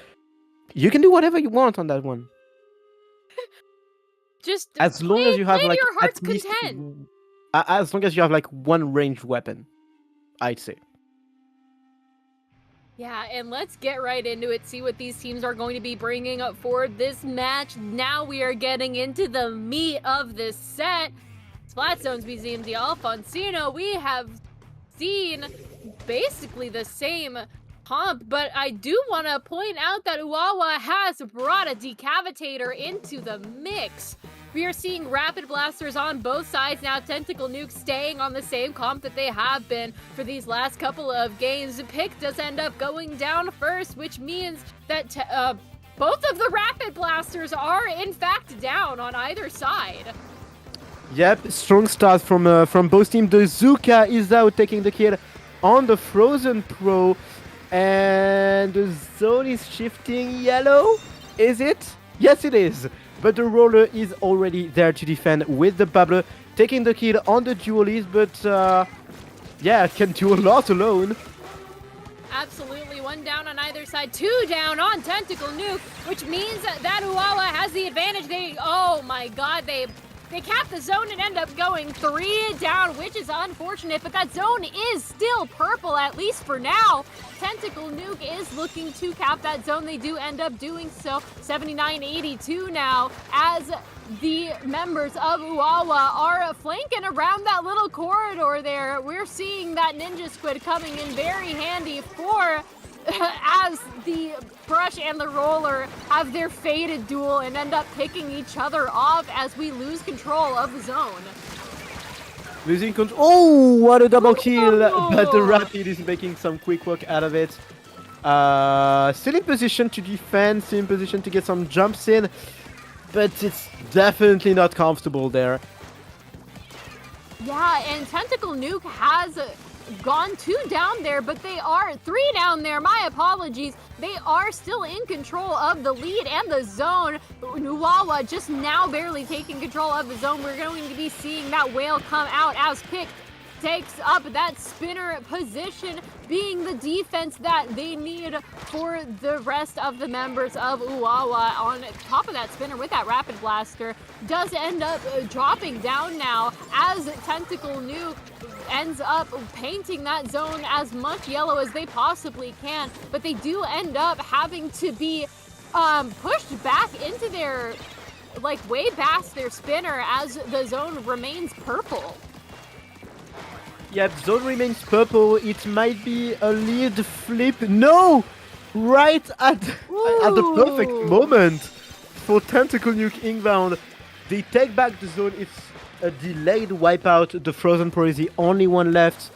B: you can do whatever you want on that one.
C: Just
B: As long as you have
C: play to
B: like
C: your heart's
B: at least
C: content.
B: as long as you have like one ranged weapon, I'd say.
C: Yeah, and let's get right into it, see what these teams are going to be bringing up for this match. Now we are getting into the meat of this set. Splat Zones Museum de Alfonsino, we have seen basically the same comp, but I do want to point out that Uwawa has brought a Decavitator into the mix. We are seeing Rapid Blasters on both sides now. Tentacle Nuke staying on the same comp that they have been for these last couple of games. Pick does end up going down first, which means that both of the Rapid Blasters are in fact down on either side.
B: Yep, strong start from both teams. The Zuka is out taking the kill on the Frozen Pro, and the zone is shifting yellow. Is it? Yes, it is. But the Roller is already there to defend with the Babbler, taking the kill on the Duelist, but yeah, can do a lot alone.
C: Absolutely, one down on either side, two down on Tentacle Nuke, which means that Uwawa has the advantage. Oh my god, they cap the zone and end up going 3 down, which is unfortunate, but that zone is still purple, at least for now. Tentacle Nuke is looking to cap that zone. They do end up doing so. 79-82 now, as the members of Uwawa are flanking around that little corridor there. We're seeing that Ninja Squid coming in very handy for as the Brush and the Roller have their faded duel and end up picking each other off as we lose control of the zone.
B: Losing control. Oh, what a double kill! But the Rapid is making some quick work out of it. Still in position to defend, still in position to get some jumps in, but it's definitely not comfortable there.
C: Yeah, and Tentacle Nuke has gone 2 down there, but they are 3 down there. My apologies. They are still in control of the lead and the zone. Nuwawa just now barely taking control of the zone. We're going to be seeing that whale come out as Pick takes up that spinner position, being the defense that they need for the rest of the members of Uwawa. On top of that spinner with that Rapid Blaster, does end up dropping down now as Tentacle Nuke ends up painting that zone as much yellow as they possibly can, but they do end up having to be pushed back into their, like, way past their spinner as the zone remains purple.
B: Yep, zone remains purple. It might be a lead flip. No! Right at the perfect moment for Tentacle Nuke inbound. They take back the zone. It's a delayed wipeout. The Frozen Pro is the only one left.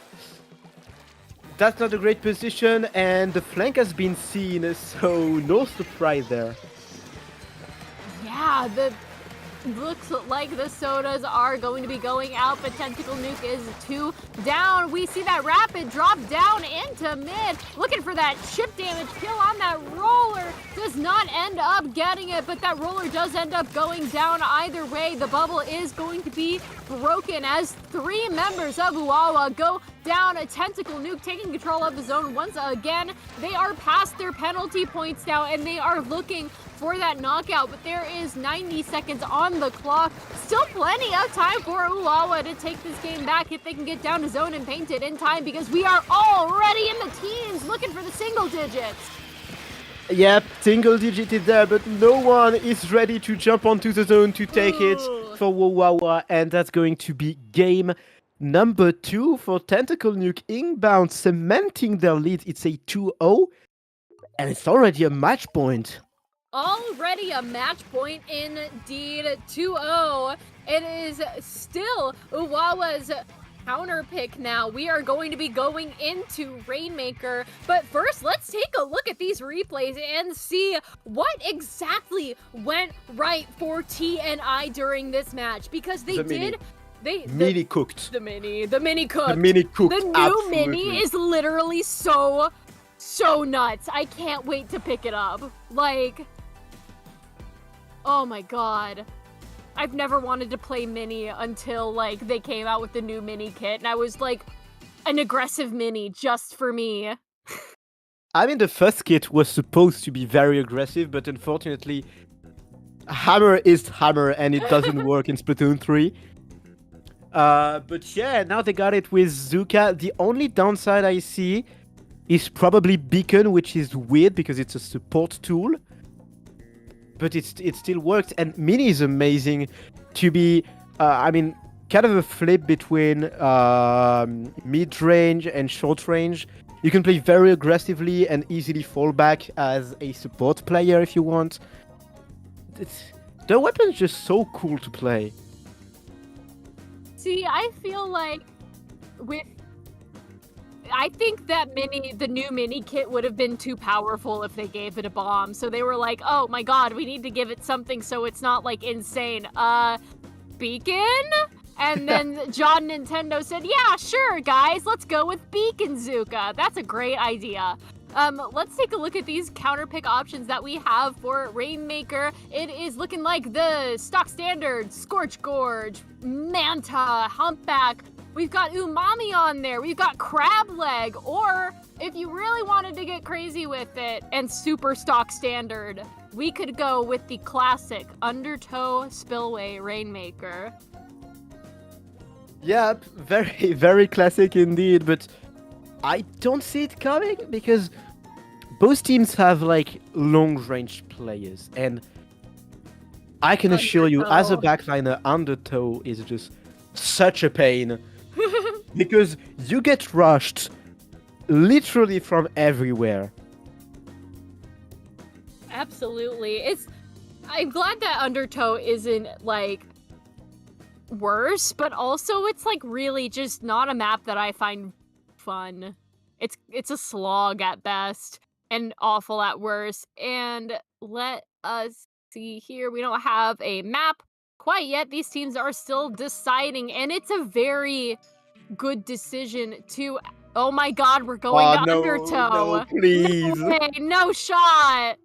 B: That's not a great position, and the flank has been seen, so no surprise there.
C: Yeah, looks like the sodas are going to be going out, but Tentacle Nuke is 2 down. We see that Rapid drop down into mid, looking for that chip damage kill on that roller. Does not end up getting it, but that roller does end up going down either way. The bubble is going to be broken as 3 members of Uwawa go down. A Tentacle Nuke taking control of the zone once again. They are past their penalty points now, and they are looking for that knockout, but there is 90 seconds on the clock. Still plenty of time for Uwawa to take this game back if they can get down to zone and paint it in time, because we are already in the teens looking for the single digits.
B: Yep, single digit is there, but no one is ready to jump onto the zone to take it for Uwawa, and that's going to be game number 2 for Tentacle Nuke inbound, cementing their lead. It's a 2-0, and it's already a match point.
C: Already a match point indeed. 2-0. It is still Uwawa's counter pick now. We are going to be going into Rainmaker, but first let's take a look at these replays and see what exactly went right for TNI during this match, because they
B: Mini cooked.
C: The mini cooked.
B: The mini cooked.
C: The new
B: absolutely.
C: mini is literally so nuts. I can't wait to pick it up. Like, oh my god. I've never wanted to play mini until, like, they came out with the new mini kit, and I was like, an aggressive mini just for me.
B: I mean, the first kit was supposed to be very aggressive, but unfortunately, hammer is hammer, and it doesn't work in Splatoon 3. But yeah, now they got it with Zuka. The only downside I see is probably Beacon, which is weird because it's a support tool. But it still works, and Mini is amazing to be, I mean, kind of a flip between mid-range and short-range. You can play very aggressively and easily fall back as a support player if you want. The weapon is just so cool to play.
C: See, I feel like I think that the new mini kit would have been too powerful if they gave it a bomb. So they were like, oh my god, we need to give it something so it's not, like, insane. Beacon? And then John Nintendo said, yeah, sure, guys, let's go with Beacon Zuka. That's a great idea. Let's take a look at these counter pick options that we have for Rainmaker. It is looking like the stock standard, Scorch Gorge, Manta, Humpback. We've got Umami on there. We've got Crab Leg. Or if you really wanted to get crazy with it and super stock standard, we could go with the classic Undertow Spillway Rainmaker.
B: Yep, very, very classic indeed, but I don't see it coming because both teams have, like, long-range players, and I can assure you, as a backliner, Undertow is just such a pain. Because you get rushed literally from everywhere.
C: Absolutely. I'm glad that Undertow isn't, like, worse, but also it's, like, really just not a map that I find fun. It's a slog at best and awful at worst. And let us see here. We don't have a map quite yet. These teams are still deciding, and it's a very good decision to Oh my god, we're going to
B: no,
C: Undertow.
B: no, please.
C: No way, no shot.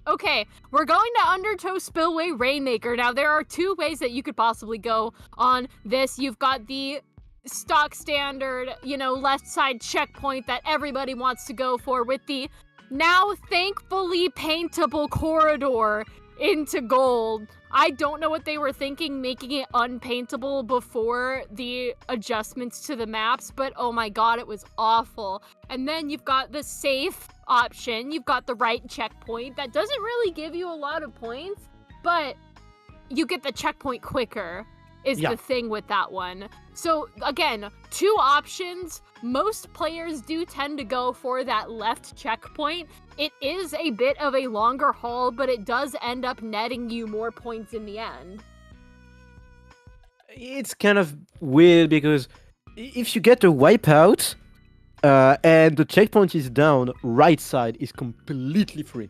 C: Okay, we're going to Undertow Spillway Rainmaker. Now, there are two ways that you could possibly go on this. You've got the stock standard, left side checkpoint that everybody wants to go for with the now thankfully paintable corridor into gold. I don't know what they were thinking making it unpaintable before the adjustments to the maps, but oh my god, it was awful. And then you've got the safe option, you've got the right checkpoint that doesn't really give you a lot of points, but you get the checkpoint quicker is the thing with that one. So again, two options. Most players do tend to go for that left checkpoint. It is a bit of a longer haul, but it does end up netting you more points in the end.
B: It's kind of weird because if you get a wipeout and the checkpoint is down, right side is completely free.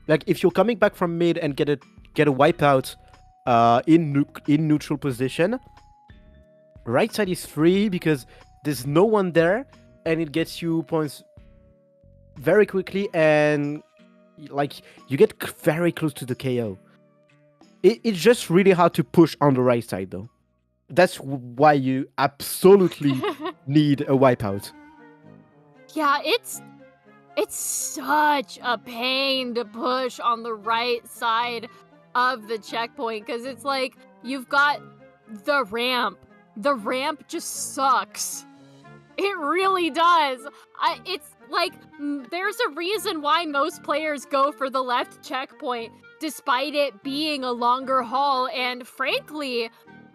B: Like if you're coming back from mid and get a wipeout in neutral position, right side is free because there's no one there, and it gets you points very quickly, and like you get very close to the KO. It's just really hard to push on the right side, though. That's why you absolutely need a wipeout.
C: Yeah, it's such a pain to push on the right side of the checkpoint because it's like you've got the ramp. The ramp just sucks. It really does. It's like there's a reason why most players go for the left checkpoint despite it being a longer haul and frankly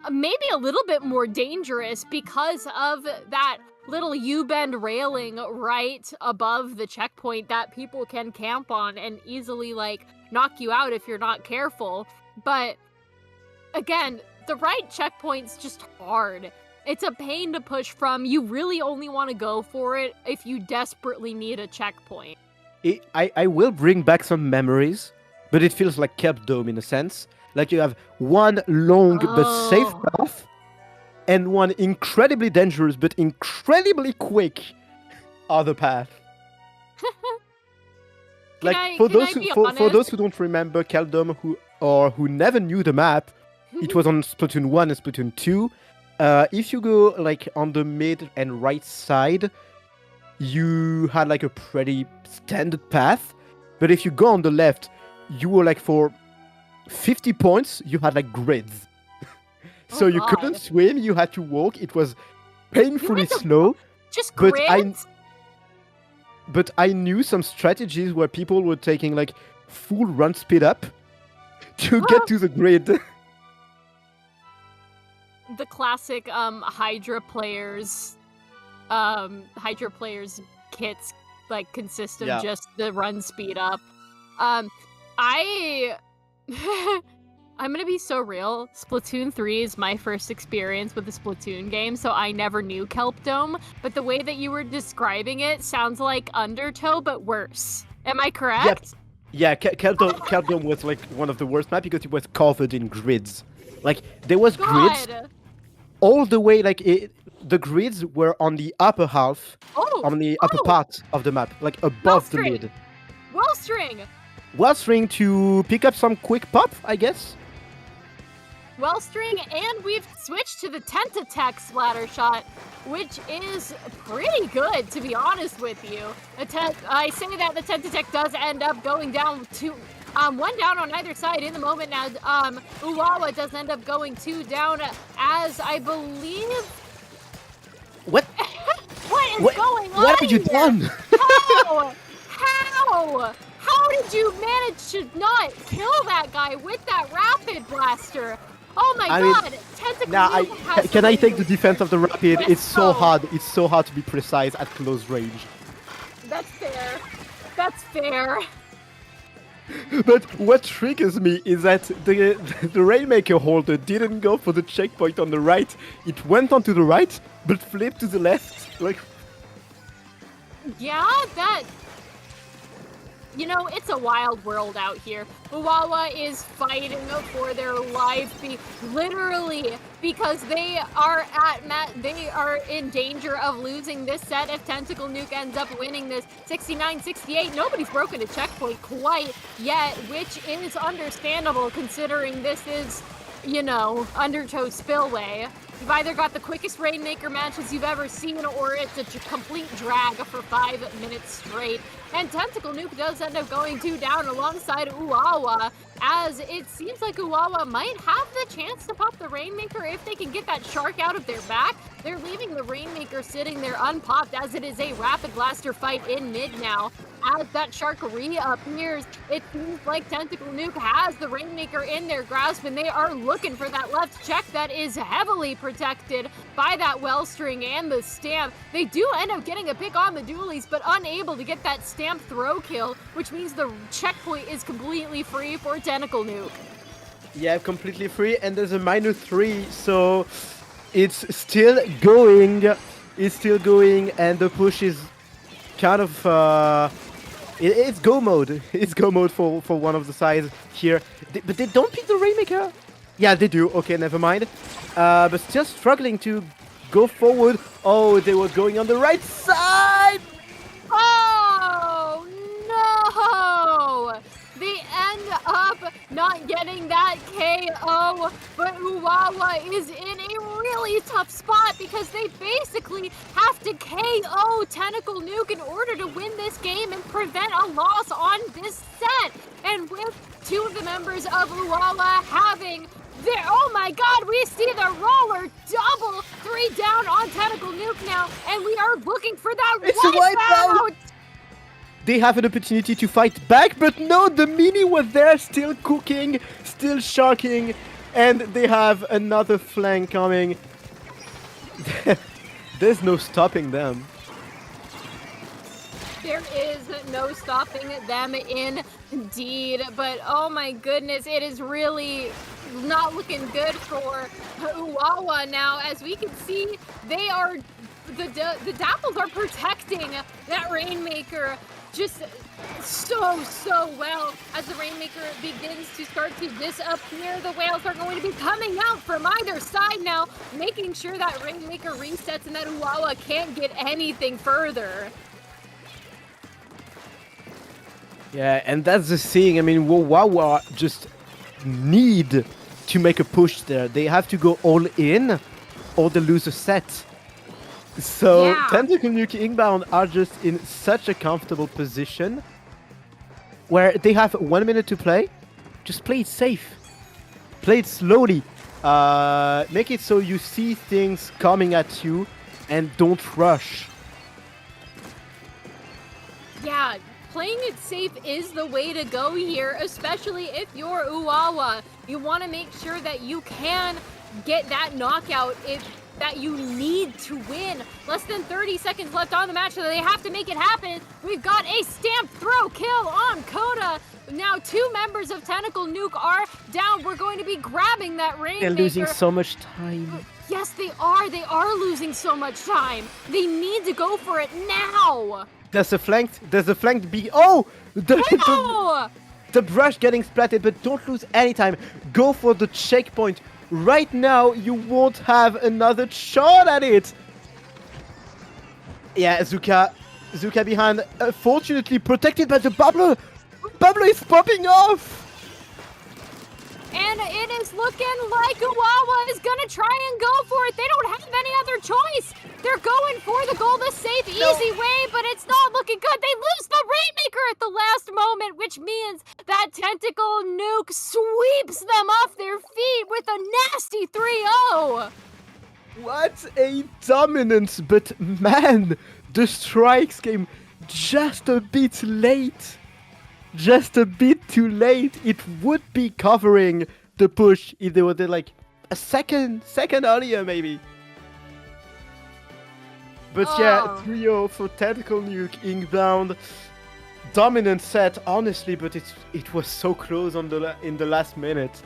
C: maybe a little bit more dangerous because of that little U-bend railing right above the checkpoint that people can camp on and easily like knock you out if you're not careful. But again, the right checkpoint's just hard. It's a pain to push from. You really only want to go for it if you desperately need a checkpoint.
B: I will bring back some memories, but it feels like Kelp Dome in a sense. Like you have one long but safe path, and one incredibly dangerous but incredibly quick other path. For those who don't remember Kelp Dome who never knew the map, it was on Splatoon 1 and Splatoon 2. If you go like on the mid and right side, you had like a pretty standard path. But if you go on the left, you were like for 50 points, you had like grids. So you couldn't swim, you had to walk. It was painfully slow.
C: Just grids?
B: But I knew some strategies where people were taking like full run speed up to get to the grid.
C: The classic Hydra players kits like consist of just the run speed up. I'm gonna be so real. Splatoon 3 is my first experience with a Splatoon game, so I never knew Kelp Dome, but the way that you were describing it sounds like Undertow, but worse. Am I correct?
B: Yep. Yeah, Kelp Dome was like one of the worst maps because it was covered in grids. Like there was grids all the way, like the grids were on the upper half, on the upper part of the map, like above the mid. Wellstring to pick up some quick pop, I guess.
C: Wellstring, and we've switched to the Tentatech splatter shot, which is pretty good, to be honest with you. I say that the Tentatech does end up going down to one down on either side in the moment now. Uwawa does end up going 2 down as I believe.
B: What?
C: What is going on?
B: What have you done?
C: How? How did you manage to not kill that guy with that rapid blaster? Oh my god!
B: Can I take the defense of the rapid? It's so hard. It's so hard to be precise at close range.
C: That's fair. That's fair.
B: But what triggers me is that the Rainmaker holder didn't go for the checkpoint on the right. It went onto the right, but flipped to the left. Like,
C: yeah, You know, it's a wild world out here. Uwawa is fighting for their life, literally, because they are in danger of losing this set if Tentacle Nuke ends up winning this 69-68. Nobody's broken a checkpoint quite yet, which is understandable considering this is, you know, Undertow Spillway. You've either got the quickest Rainmaker matches you've ever seen, or it's a complete drag for 5 minutes straight. And Tentacle Nuke does end up going 2 down alongside Uwawa, as it seems like Uwawa might have the chance to pop the Rainmaker if they can get that Shark out of their back. They're leaving the Rainmaker sitting there unpopped, as it is a Rapid Blaster fight in mid now. As that Shark reappears, it seems like Tentacle Nuke has the Rainmaker in their grasp, and they are looking for that left check that is heavily protected by that Wellstring and the Stamp. They do end up getting a pick on the dualies, but unable to get that Stamp throw kill, which means the checkpoint is completely free for Tentacle Nuke.
B: Yeah, completely free, and there's a -3, so it's still going. It's still going, and the push is kind of it's go mode. It's go mode for one of the sides here. But they don't pick the Rainmaker. Yeah, they do. Okay, never mind. But still struggling to go forward. Oh, they were going on the right side.
C: Oh no! They end up not getting that KO, but Uwawa is in a really tough spot because they basically have to KO Tentacle Nuke in order to win this game and prevent a loss on this set. And with 2 of the members of Uwawa having their, oh my god, we see the roller double 3 down on Tentacle Nuke now, and we are looking for that
B: It's a wipeout! They have an opportunity to fight back, but no, the Mini was there, still cooking, still sharking, and they have another flank coming. There's no stopping them.
C: There is no stopping them indeed, but oh my goodness, it is really not looking good for Uwawa now. As we can see, they are, the Dapples are protecting that Rainmaker just so well. As the Rainmaker begins to start to disappear, the Whales are going to be coming out from either side now, making sure that Rainmaker resets and that Uwawa can't get anything further.
B: Yeah, and that's the thing. I mean, Wawa just need to make a push there. They have to go all in, or they lose a set. So
C: Yeah.
B: Tentacle Nuke Inbound are just in such a comfortable position where they have 1 minute to play. Just play it safe. Play it slowly. Make it so you see things coming at you and don't rush.
C: Yeah, playing it safe is the way to go here, especially if you're Uwawa. You want to make sure that you can get that knockout that you need to win. Less than 30 seconds left on the match, so they have to make it happen. We've got a Stamp throw kill on Coda. Now 2 members of Tentacle Nuke are down. We're going to be grabbing that Rainmaker.
B: They're losing so much time.
C: Yes, they are. They are losing so much time. They need to go for it now.
B: There's a flanked B. Oh!
C: Oh!
B: The brush getting splatted, but don't lose any time. Go for the checkpoint. Right now, you won't have another shot at it. Yeah, Zuka behind. Fortunately protected by the bubbler. Bubbler is popping off.
C: And it is looking like Uwawa is gonna try and go for it. They don't have any other choice. They're going for the goal the safe, easy way, but it's not looking good. They lose the Rainmaker at the last moment, which means that Tentacle Nuke sweeps them off their feet with a nasty 3-0.
B: What a dominance, but man, the strikes came just a bit late. Just a bit too late. It would be covering the push if they were there like a second earlier maybe. But yeah, 3-0 for Tentacle Nuke Inbound. Dominant set, honestly, but it was so close in the last minute.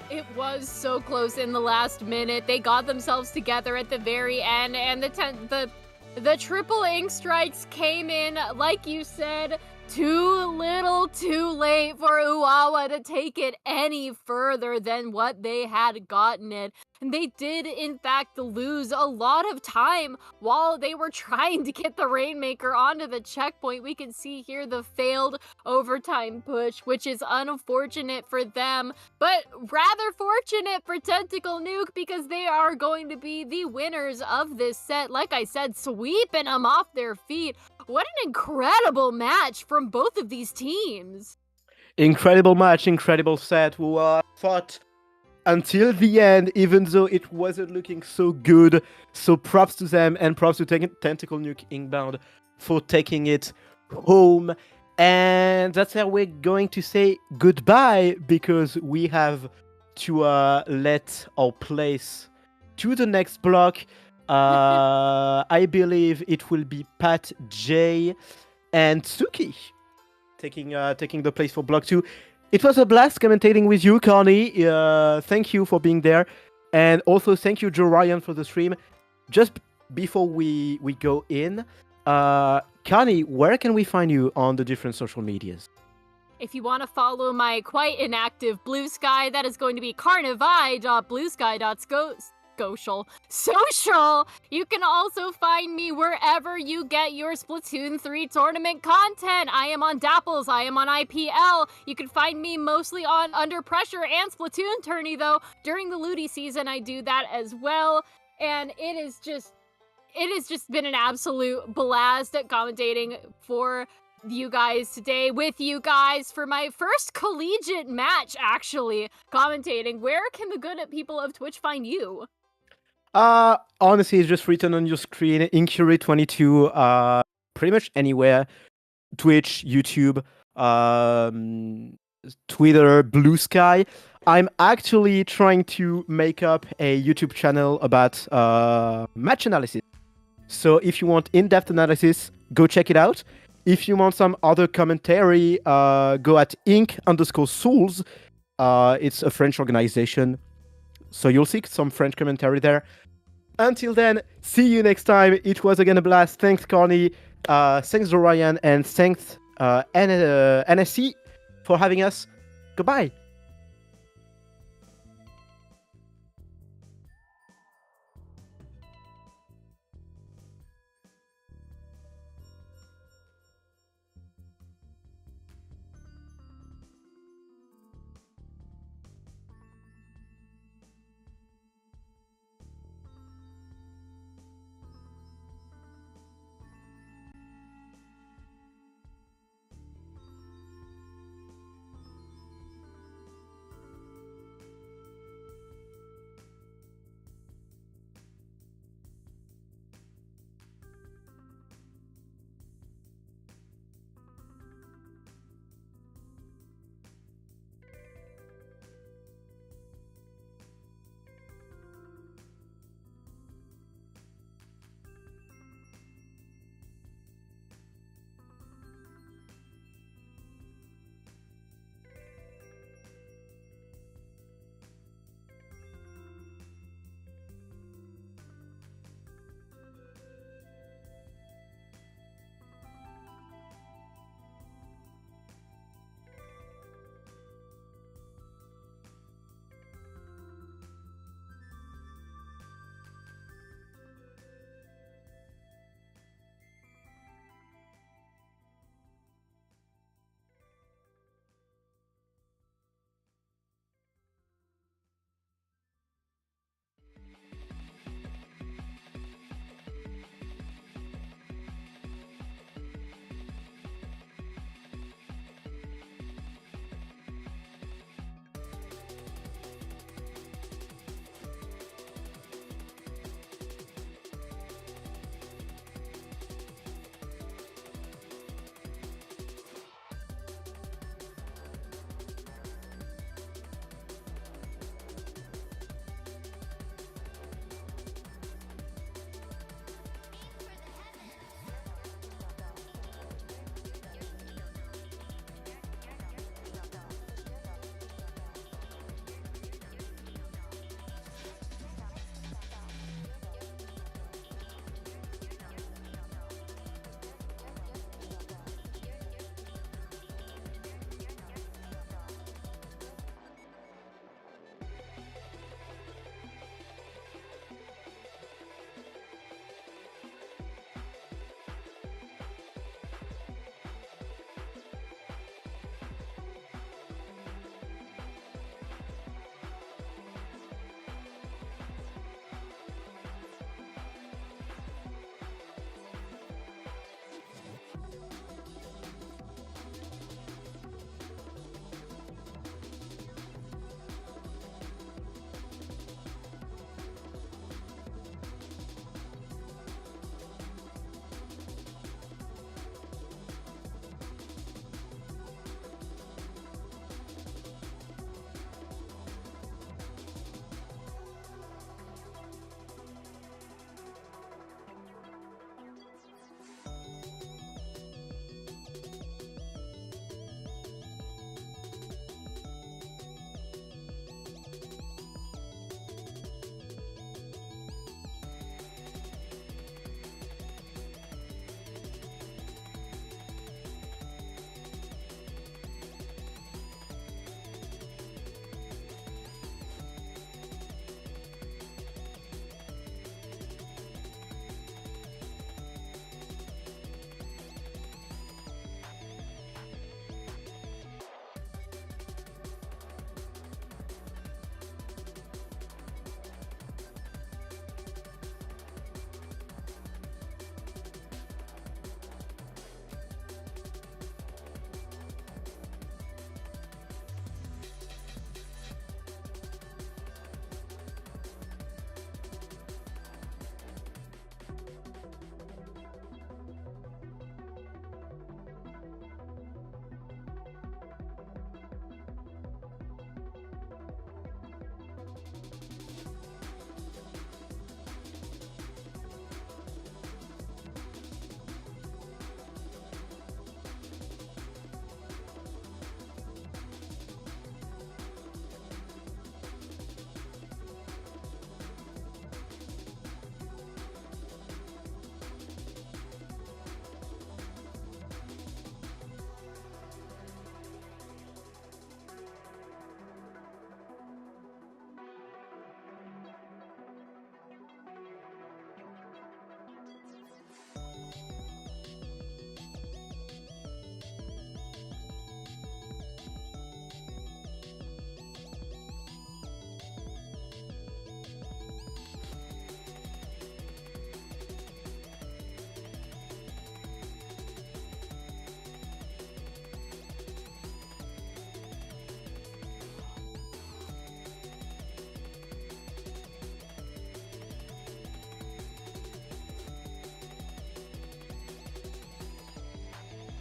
C: It was so close in the last minute. They got themselves together at the very end, and the triple ink strikes came in, like you said. too little too late for Uawa to take it any further than what they had gotten it. And they did, in fact, lose a lot of time while they were trying to get the Rainmaker onto the checkpoint. We can see here the failed overtime push, which is unfortunate for them, but rather fortunate for Tentacle Nuke because they are going to be the winners of this set. Like I said, sweeping them off their feet. What an incredible match from both of these teams.
B: Incredible match, incredible set. We fought until the end, even though it wasn't looking so good. So props to them and props to Tentacle Nuke Inbound for taking it home. And that's how we're going to say goodbye because we have to let our place to the next block. I believe it will be Pat, Jay, and Tsuki taking the place for block 2. It was a blast commentating with you, Connie. Thank you for being there. And also thank you, Joe Ryan, for the stream. Just before we go in, Connie, where can we find you on the different social medias?
C: If you want to follow my quite inactive Blue Sky, that is going to be carnivai.bluesky.social. You can also find me wherever you get your Splatoon 3 tournament content. I am on Dapples, I am on IPL. You can find me mostly on Under Pressure and Splatoon Tourney, though. During the Ludi season, I do that as well. And it has just been an absolute blast at commentating for you guys today, with you guys for my first collegiate match, actually, commentating. Where can the good people of Twitch find you?
B: Honestly, it's just written on your screen, Incurie22, pretty much anywhere. Twitch, YouTube, Twitter, Blue Sky. I'm actually trying to make up a YouTube channel about match analysis. So if you want in-depth analysis, go check it out. If you want some other commentary, go at Inc_Souls. It's a French organization. So you'll see some French commentary there. Until then, see you next time. It was again a blast. Thanks, Connie. Thanks, Ryan. And thanks, NSE, for having us. Goodbye.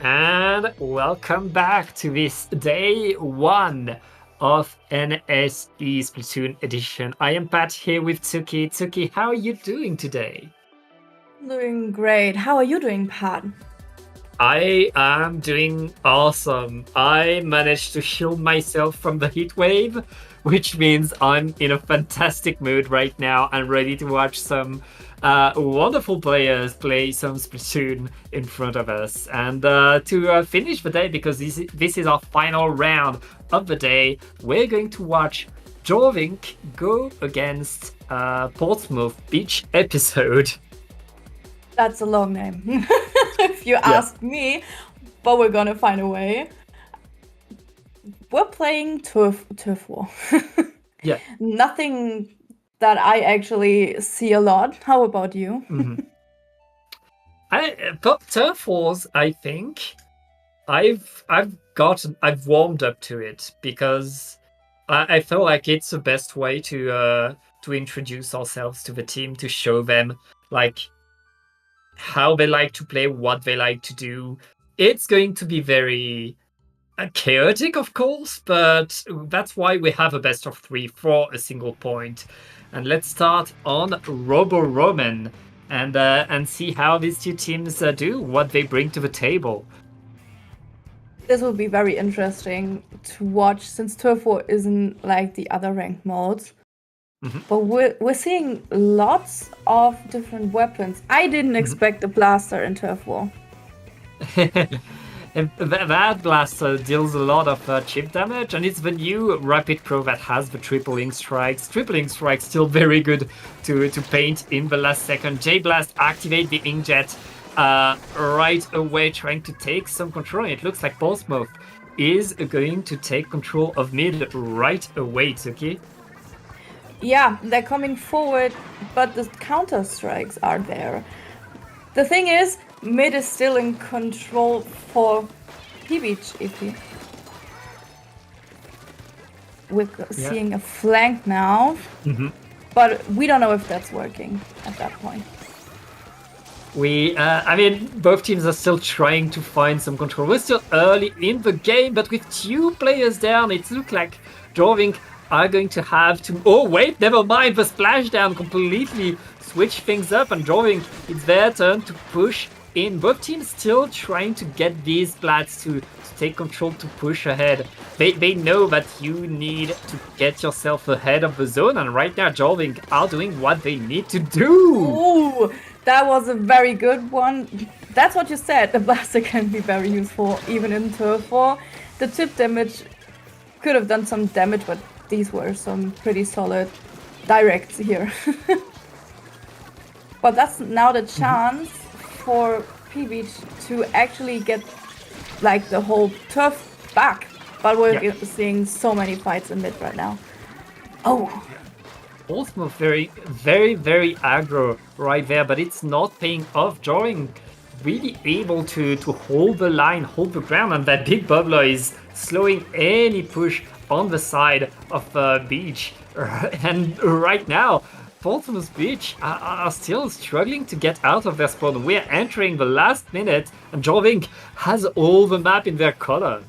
D: And welcome back to this day 1 of NSE Splatoon Edition. I am Pat here with Tsuki. Tsuki, how are you doing today?
E: Doing great. How are you doing, Pat?
D: I am doing awesome. I managed to shield myself from the heat wave, which means I'm in a fantastic mood right now and ready to watch some wonderful players play some Splatoon in front of us. And to finish the day, because this is our final round of the day, we're going to watch Jorvik go against Portsmouth Beach episode.
E: That's a long name, if you ask me, but we're gonna find a way. We're playing Turf War.
D: Yeah.
E: Nothing that I actually see a lot. How about you?
D: Turf Wars, I think I've warmed up to it because I feel like it's the best way to introduce ourselves to the team, to show them like how they like to play, what they like to do. It's going to be very chaotic, of course, but that's why we have a best of 3 for a single point. And let's start on Robo-Roman and see how these two teams do, what they bring to the table.
E: This will be very interesting to watch since Turf War isn't like the other ranked modes. But we're seeing lots of different weapons. I didn't expect a blaster in Turf War.
D: And that blaster deals a lot of chip damage, and it's the new Rapid Pro that has the tripling strikes. Tripling strikes still very good to paint in the last second. J-Blast activate the inkjet right away, trying to take some control. It looks like Portsmouth is going to take control of mid right away, Tsuki.
E: Yeah, they're coming forward, but the counter strikes are there. The thing is, mid is still in control for P-Beach EP. We're seeing a flank now, but we don't know if that's working at that point.
D: I mean, both teams are still trying to find some control. We're still early in the game, but with 2 players down, it looks like Jorvik are going to have to... Oh, wait, never mind. The splashdown completely switched things up, and Jorvik, it's their turn to push in. Both teams still trying to get these splats to take control, to push ahead. They know that you need to get yourself ahead of the zone, and right now Jorvik are doing what they need to do.
E: Ooh, that was a very good one. That's what you said. The blaster can be very useful, even in Turf War. The tip damage could have done some damage, but these were some pretty solid directs here. But that's now the chance for P-Beach to actually get like the whole turf back. But we're seeing so many fights in mid right now. Oh.
D: Portsmouth very, very, very aggro right there, but it's not paying off. Jorvik really able to hold the line, hold the ground, and that big bubbler is slowing any push on the side of Beach. And right now, Portsmouth Beach are still struggling to get out of their spawn. We're entering the last minute, and Jorvik has all the map in their color.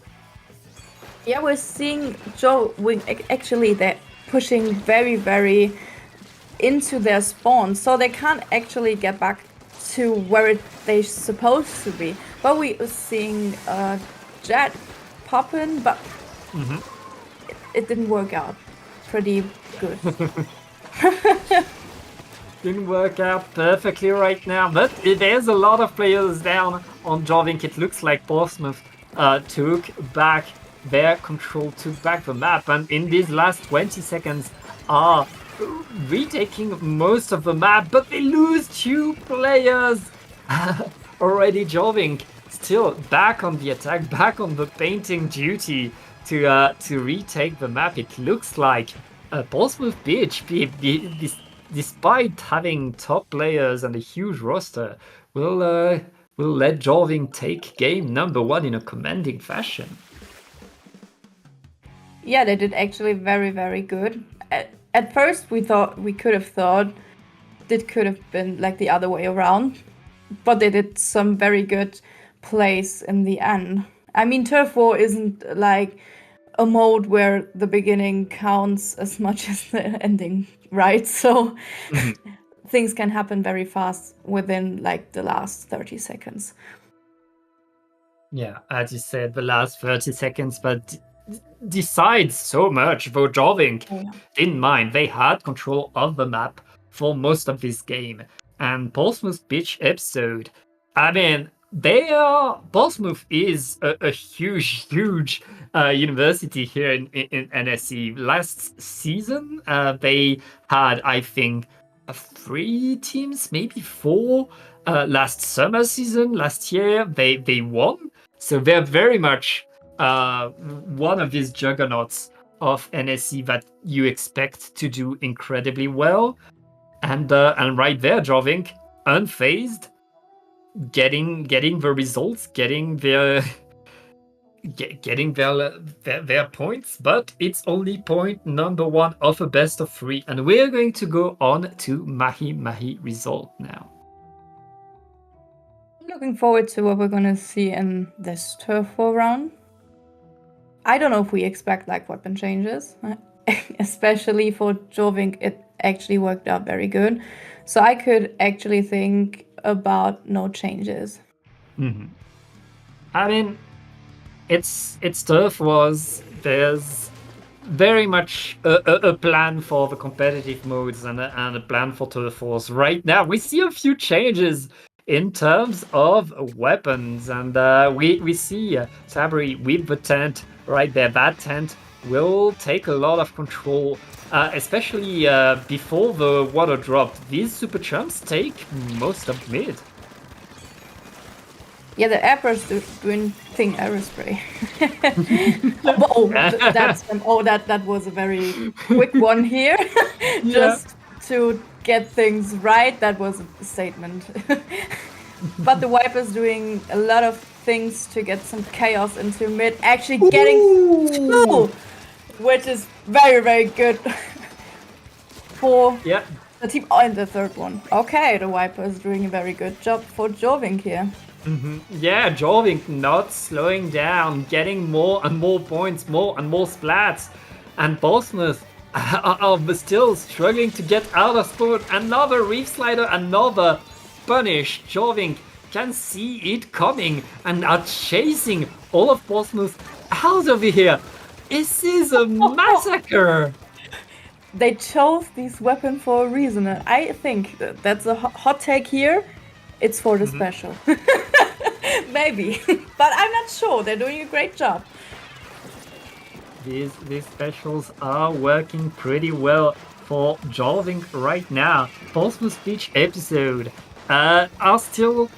E: Yeah, we're seeing Jorvik actually they're pushing very, very into their spawn, so they can't actually get back to where they're supposed to be. But we are seeing Jet popping, but it didn't work out pretty good.
D: Didn't work out perfectly right now, but there's a lot of players down on Jorvik. It looks like Portsmouth took back their control, took back the map, and in these last 20 seconds are retaking most of the map, but they lose 2 players. Already Jorvik still back on the attack, back on the painting duty to retake the map. It looks like Portsmouth Beach, despite having top players and a huge roster, will let Jorvik take game number 1 in a commanding fashion.
E: Yeah, they did actually very, very good. At first, we could have thought it could have been like the other way around, but they did some very good place in the end. I mean, Turf War isn't like a mode where the beginning counts as much as the ending, right? So things can happen very fast within like the last 30 seconds.
D: Yeah, as you said, the last 30 seconds, but decides so much. For Jovink didn't mind. They had control of the map for most of this game. And Portsmouth Beach episode, I mean, Portsmouth is a huge, huge university here in NSE. Last season, they had, I think, 3 teams, maybe 4. Last summer season, last year, they won. So they're very much one of these juggernauts of NSE that you expect to do incredibly well. And right there, Jovink, unfazed, getting the results, getting their points, but it's only point number 1 of a best of 3, and we're going to go on to Mahi result now.
E: I'm looking forward to what we're gonna see in this Turf War round. I don't know if we expect like weapon changes, especially for Jovink. It actually worked out very good, so I could actually think about no changes.
D: I mean, it's Turf Wars. There's very much a plan for the competitive modes and a plan for Turf Wars. Right now, we see a few changes in terms of weapons, and we see Sabri with the tent right there. That tent will take a lot of control, especially before the water dropped. These super chumps take most of mid.
E: Yeah, the Airburst doing thing aerospray. That was a very quick one here. Just to get things right, that was a statement. But the Viper's doing a lot of things to get some chaos into mid, actually getting 2, which is very, very good for the team. Oh, and the third one. Okay, the Viper's doing a very good job for Jovink here.
D: Yeah, Jovink not slowing down, getting more and more points, more and more splats. And Portsmouth are still struggling to get out of sport. Another Reef Slider, another punish. Jovink can see it coming and are chasing all of Portsmouth out of here. This is a massacre.
E: They chose this weapon for a reason. And I think that's a hot take here. It's for the special. Maybe. But I'm not sure. They're doing a great job.
D: These specials are working pretty well for Jovink right now. Portsmouth Beach episode are still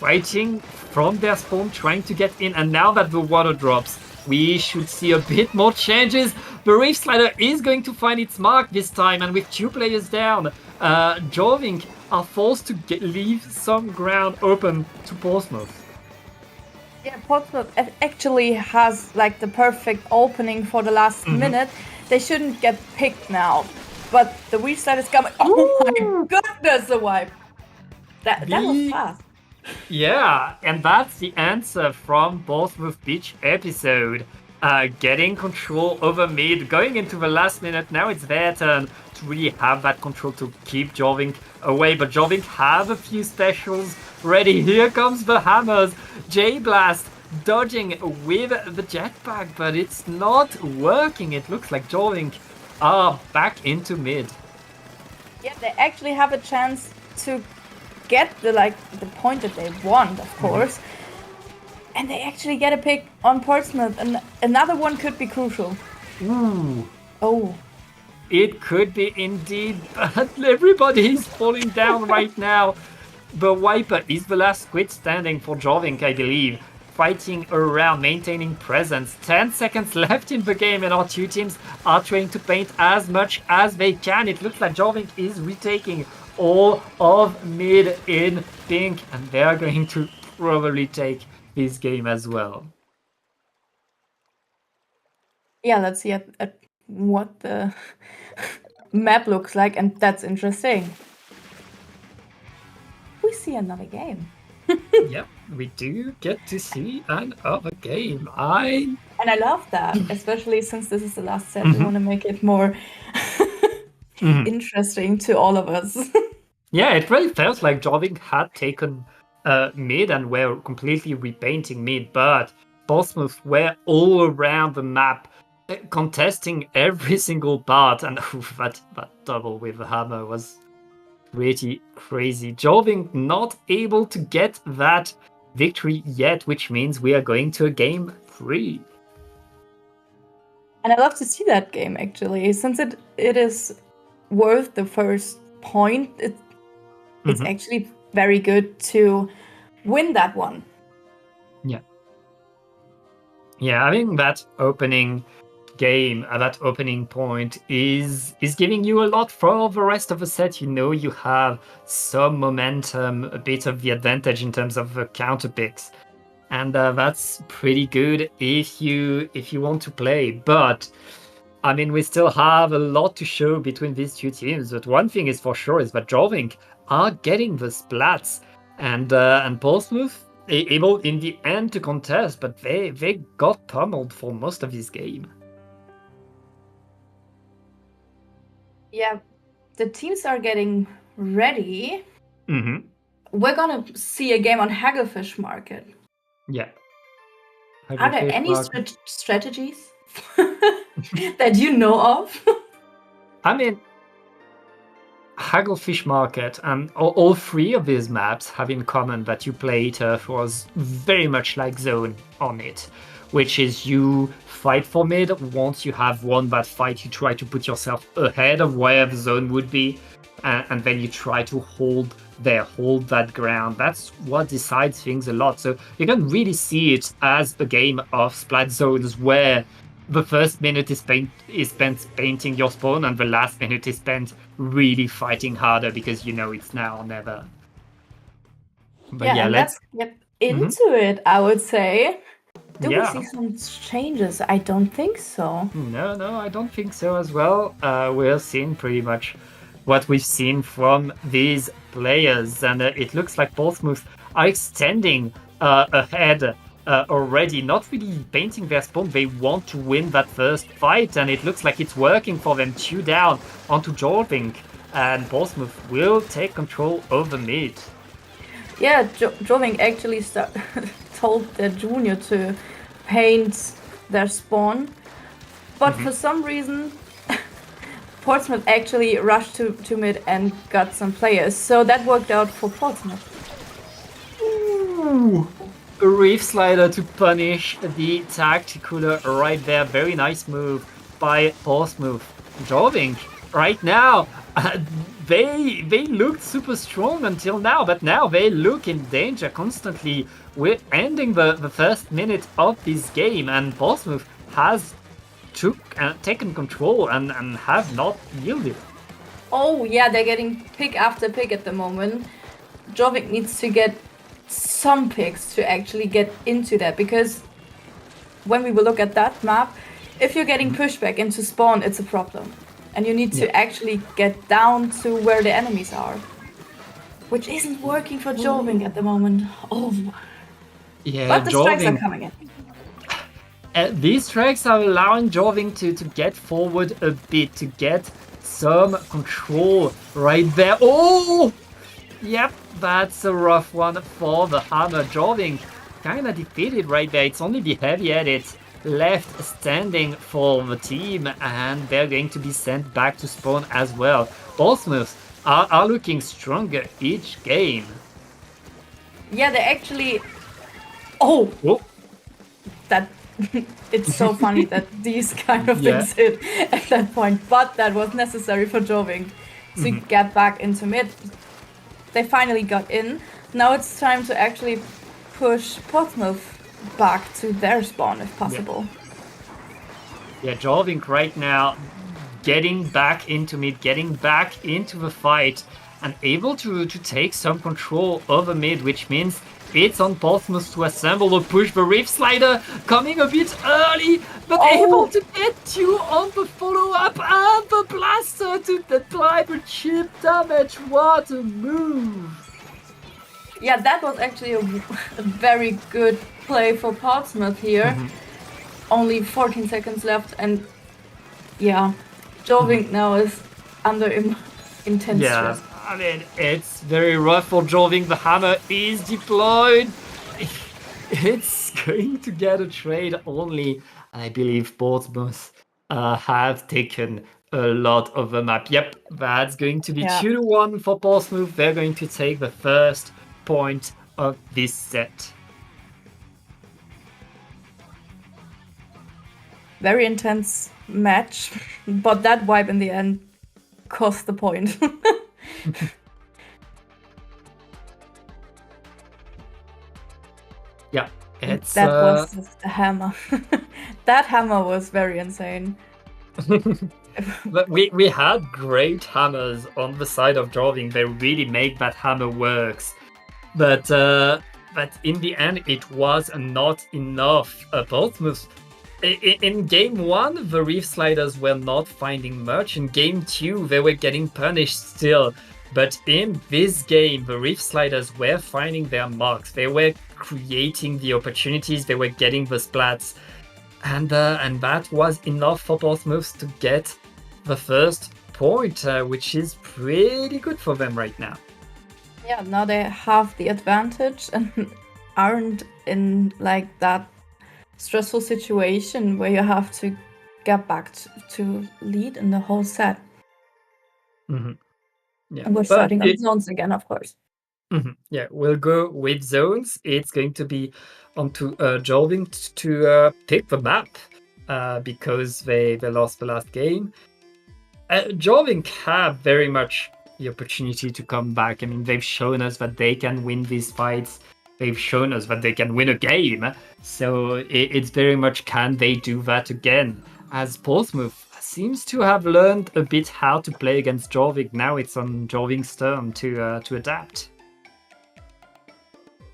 D: fighting from their spawn, trying to get in. And now that the water drops, we should see a bit more changes. The Reef Slider is going to find its mark this time. And with 2 players down, Jovink are forced to leave some ground open to Portsmouth.
E: Yeah, Portsmouth actually has like the perfect opening for the last minute. They shouldn't get picked now, but the Reef Slider is coming. Oh my goodness, the wipe! That was fast.
D: Yeah, and that's the answer from Portsmouth Beach episode. Getting control over mid, going into the last minute. Now it's their turn to really have that control to keep Jovink away. But Jovink have a few specials ready. Here comes the hammers. J-Blast dodging with the jetpack, but it's not working. It looks like Jovink are back into mid.
E: Yeah, they actually have a chance to get the point that they want, of course. And they actually get a pick on Portsmouth, and another one could be crucial.
D: Ooh.
E: Oh.
D: It could be indeed, but everybody is falling down right now. The Viper is the last squid standing for Jovink, I believe. Fighting around, maintaining presence. 10 seconds left in the game, and our 2 teams are trying to paint as much as they can. It looks like Jovink is retaking all of mid in pink, and they are going to probably take this game as well.
E: Yeah, let's see at what the map looks like, and that's interesting. We see another game.
D: Yep, we do get to see another game.
E: And I love that, especially since this is the last set. We want to make it more interesting to all of us.
D: Yeah, it really felt like Jorvik had taken mid and were completely repainting mid, but Portsmouth were all around the map, contesting every single part, and that double with the hammer was pretty crazy. Jorvik not able to get that victory yet, which means we are going to a game 3.
E: And I love to see that game, actually, since it is worth the first point. It's actually very good to win that one.
D: Yeah, I think that opening game, that opening point is giving you a lot for the rest of the set. You know, you have some momentum, a bit of the advantage in terms of the counter picks, and that's pretty good if you want to play. But I mean, we still have a lot to show between these two teams. But one thing is for sure is that Jorvik are getting the splats, and Portsmouth able in the end to contest, but they got pummeled for most of this game.
E: Yeah, the teams are getting ready. We're gonna see a game on Hagglefish Market.
D: Yeah.
E: Are there any strategies that you know of?
D: I mean, Hagglefish Market and all three of these maps have in common that you play turf was very much like Zone on it, which is you fight for mid. Once you have won that fight, you try to put yourself ahead of where the zone would be, and then you try to hold that ground. That's what decides things a lot. So you can really see it as a game of splat zones where the first minute is spent painting your spawn, and the last minute is spent really fighting harder because you know it's now or never. But yeah,
E: let's get into it, I would say. Do we see some changes? I don't think so.
D: No, I don't think so as well. We're seeing pretty much what we've seen from these players, and it looks like Portsmouth are extending ahead already, not really painting their spawn. They want to win that first fight, and it looks like it's working for them. 2 down onto Jorvik, and Portsmouth will take control over mid.
E: Yeah, Jorvik actually told their junior to paint their spawn, but for some reason Portsmouth actually rushed to mid and got some players, so that worked out for Portsmouth.
D: Ooh. A Reef Slider to punish the Tacticular right there. Very nice move by Portsmouth. Jorvik right now, they looked super strong until now, but now they look in danger constantly. We're ending the first minute of this game, and Portsmouth has taken control and have not yielded.
E: Oh yeah, they're getting pick after pick at the moment. Jorvik needs to get some picks to actually get into that, because when we will look at that map, if you're getting pushed back into spawn, it's a problem, and you need to actually get down to where the enemies are, which isn't working for Jorvik at the moment.
D: Yeah,
E: but the strikes are coming in.
D: These strikes are allowing Jorvik to get forward a bit, to get some control right there. Oh! Yep, that's a rough one for the hammer. Jorvik kinda defeated right there. It's only the heavy edit left standing for the team, and they're going to be sent back to spawn as well. Portsmouth are looking stronger each game.
E: Yeah, they actually... That... It's so funny that these kind of things hit at that point, but that was necessary for Jorvik to get back into mid. They finally got in. Now it's time to actually push Portsmouth back to their spawn if possible.
D: Yeah, Jorvik right now getting back into mid, getting back into the fight, and able to take some control over mid, which means it's on Portsmouth to assemble or push. The Reef Slider coming a bit early, but able to get 2 on the follow-up, and the Blaster to apply the chip damage. What a move!
E: Yeah, that was actually a very good play for Portsmouth here. Only 14 seconds left, and yeah, Joving now is under intense
D: Yeah,
E: stress.
D: I mean, it's very rough for Joving. The hammer is deployed. It's going to get a trade only. I believe Portsmouth have taken a lot of the map. Yep, that's going to be
E: Yeah.
D: 2-1 for Portsmouth. They're going to take the first point of this set.
E: Very intense match, but that wipe in the end cost the point.
D: Yeah, it's
E: That was just a hammer. That hammer was very insane.
D: But we had great hammers on the side of Joving. They really make that hammer works. But in the end, it was not enough. Portsmouth, in game 1, the Reef Sliders were not finding much. In game 2, they were getting punished still. But in this game, the Reef Sliders were finding their marks. They were creating the opportunities. They were getting the splats. And that was enough for Portsmouth to get the first point, which is pretty good for them right now.
E: Yeah, now they have the advantage and aren't in like that stressful situation where you have to get back to lead in the whole set.
D: Mm-hmm. Yeah,
E: and we're starting on zones again, of course.
D: Mm-hmm. Yeah, we'll go with zones. It's going to be onto Joving to pick the map because they lost the last game. Joving have very much the opportunity to come back. I mean, they've shown us that they can win these fights. They've shown us that they can win a game. So it's very much, can they do that again? As Portsmouth seems to have learned a bit how to play against Joving. Now it's on Joving's turn to adapt.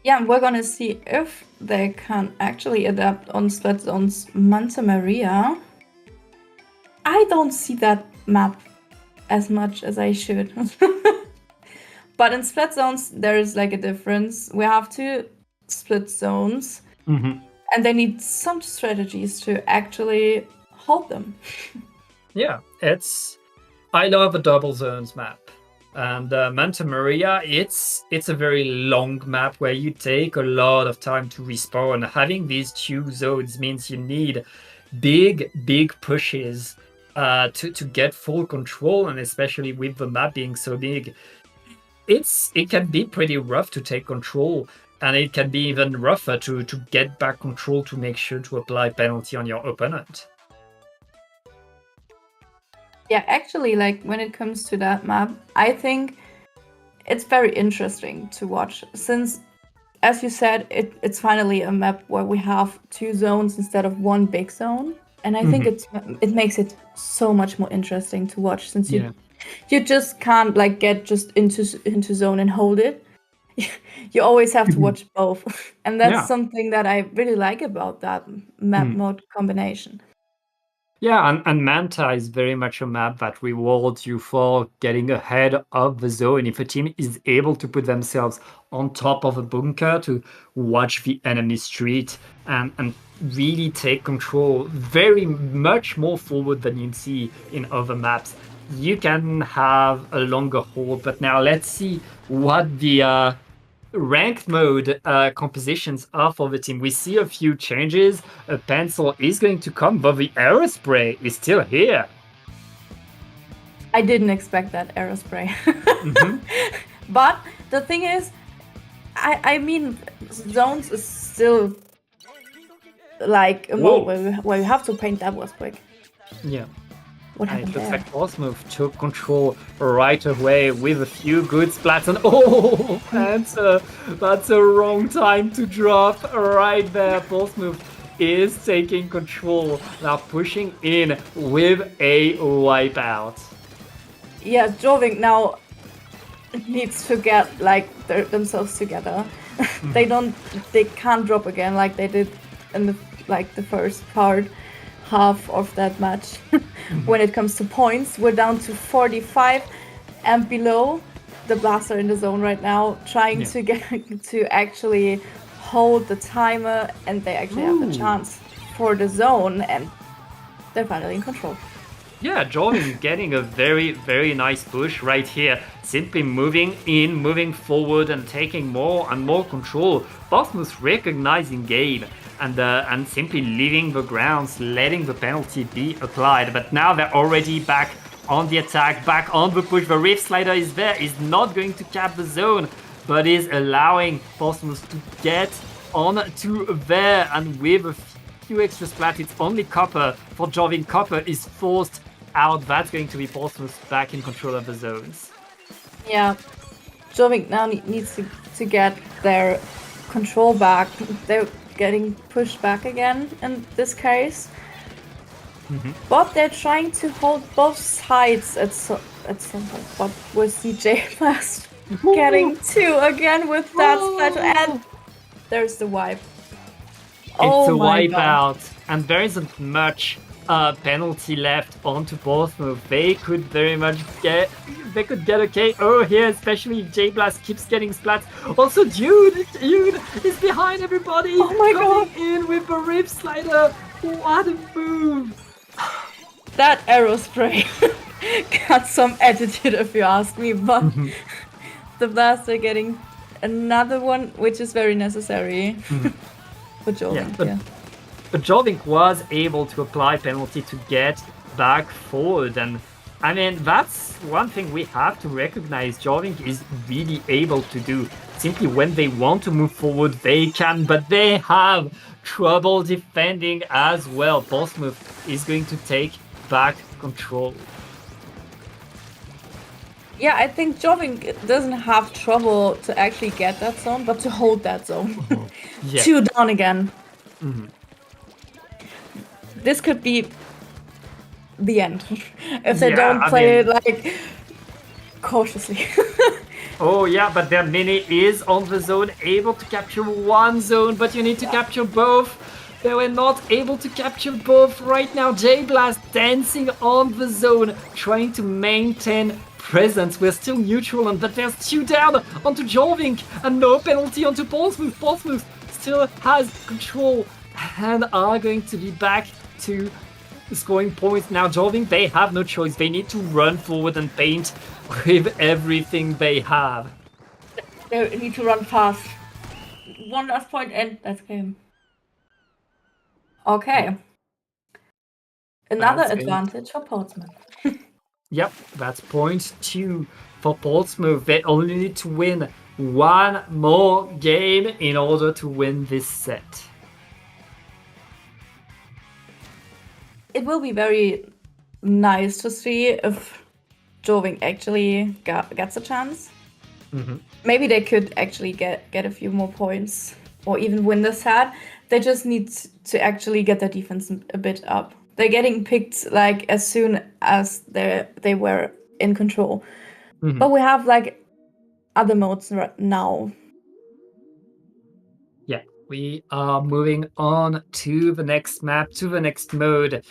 E: Yeah, we're gonna see if they can actually adapt on Split Zone's Manta Maria. I don't see that map as much as I should. But in Split Zones, there is like a difference. We have two split zones, and they need some strategies to actually hold them.
D: Yeah, I love a double zones map. And Manta Maria, it's a very long map where you take a lot of time to respawn. Having these two zones means you need big pushes to get full control, and especially with the map being so big, it can be pretty rough to take control, and it can be even rougher to get back control to make sure to apply penalty on your opponent.
E: Yeah, actually, like when it comes to that map, I think it's very interesting to watch since, as you said, it's finally a map where we have two zones instead of one big zone, and I think it makes it so much more interesting to watch since you just can't like get just into zone and hold it. You always have to watch both, and that's something that I really like about that map mode combination.
D: Yeah, and Manta is very much a map that rewards you for getting ahead of the zone. If a team is able to put themselves on top of a bunker to watch the enemy street and really take control very much more forward than you see in other maps, you can have a longer hold. But now let's see what the ranked mode compositions are for the team. We see a few changes. A pencil is going to come, but the aerospray is still here.
E: I didn't expect that aerospray. But the thing is, I mean, zones is still like a mode where you have to paint. That was quick.
D: Yeah.
E: What happened
D: The
E: there?
D: fact Portsmouth took control right away with a few good splats, and that's a wrong time to drop right there. Portsmouth is taking control, now pushing in with a wipeout.
E: Yeah, Joving now needs to get like themselves together. They can't drop again like they did in the first half of that match. When it comes to points, we're down to 45 and below. the blaster in the zone right now, trying
D: Yeah.
E: to get to actually hold the timer, and they actually have the
D: Ooh.
E: chance for the zone, and they're finally in control.
D: Yeah, Joving getting a very, very nice push right here. Simply moving in, moving forward, and taking more and more control. Portsmouth recognizing game and simply leaving the grounds, letting the penalty be applied. But now they're already back on the attack, back on the push. The Rift Slider is there, is not going to cap the zone, but is allowing Portsmouth to get on to there, and with a few extra splats, it's only Copper for Joving. Copper is forced out. That's going to be Portsmouth back in control of the zones.
E: Yeah, Jovic now needs to get their control back. They're getting pushed back again in this case. But they're trying to hold both sides at some point. But with CJ Blast getting two again with that splash, and there's the wipe.
D: It's a
E: my God.
D: wipeout, and there isn't much penalty left onto Portsmouth. They could very much get a KO here, especially if J Blast keeps getting splats. Also, Dude is behind everybody.
E: Oh my God.
D: Coming in with a Rift Slider. What a move!
E: That arrow spray got some attitude, if you ask me. But the Blaster getting another one, which is very necessary for Joving.
D: But Joving was able to apply penalty to get back forward, and I mean, that's one thing we have to recognize. Joving is really able to do. Simply when they want to move forward, they can, but they have trouble defending as well. Portsmouth is going to take back control.
E: Yeah, I think Joving doesn't have trouble to actually get that zone, but to hold that zone.
D: Yeah.
E: 2 down again. This could be the end if they don't play it like cautiously.
D: Oh yeah, but their mini is on the zone, able to capture one zone, but you need to capture both. They were not able to capture both right now. J-Blast dancing on the zone, trying to maintain presence. We're still neutral, but there's 2 down onto Joving, and no penalty onto Portsmouth. Portsmouth still has control and are going to be back to scoring points now. Joving, they have no choice. They need to run forward and paint with everything they have.
E: They need to run fast. One last point and that's game. Okay. Another
D: That's
E: advantage for Portsmouth.
D: Yep, that's point 2 for Portsmouth. They only need to win one more game in order to win this set.
E: It will be very nice to see if Joving actually gets a chance. Maybe they could actually get a few more points or even win the set. They just need to actually get their defense a bit up. They're getting picked like as soon as they were in control. But we have like other modes right now.
D: Yeah, we are moving on to the next map, to the next mode.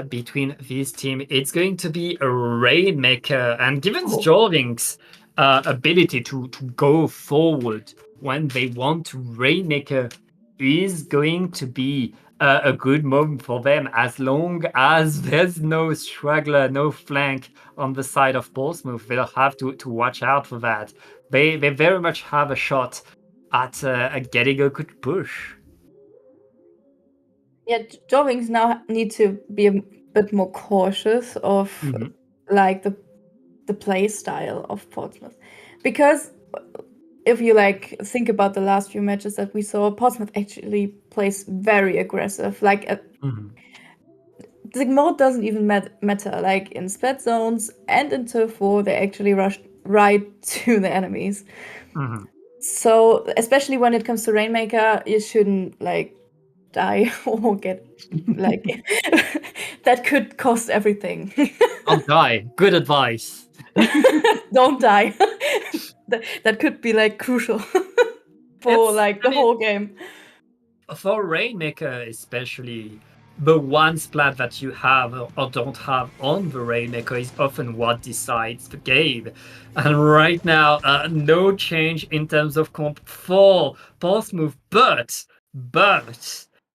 D: Between these teams, it's going to be a Rainmaker, and given Joving's ability to go forward when they want to, Rainmaker is going to be a good moment for them, as long as there's no struggler, no flank on the side of Portsmouth. They'll have to watch out for that. They very much have a shot at getting a good push.
E: Yeah, Jovings now need to be a bit more cautious of like the play style of Portsmouth, because if you like think about the last few matches that we saw, Portsmouth actually plays very aggressive. Like the mode doesn't even matter. Like in split zones and in turf war, they actually rush right to the enemies. So especially when it comes to Rainmaker, you shouldn't like die or get like that could cost everything.
D: Don't die. Good advice.
E: Don't die. that could be like crucial for like the whole game.
D: For Rainmaker especially, the one splat that you have or don't have on the Rainmaker is often what decides the game. And right now, no change in terms of comp for Portsmouth, but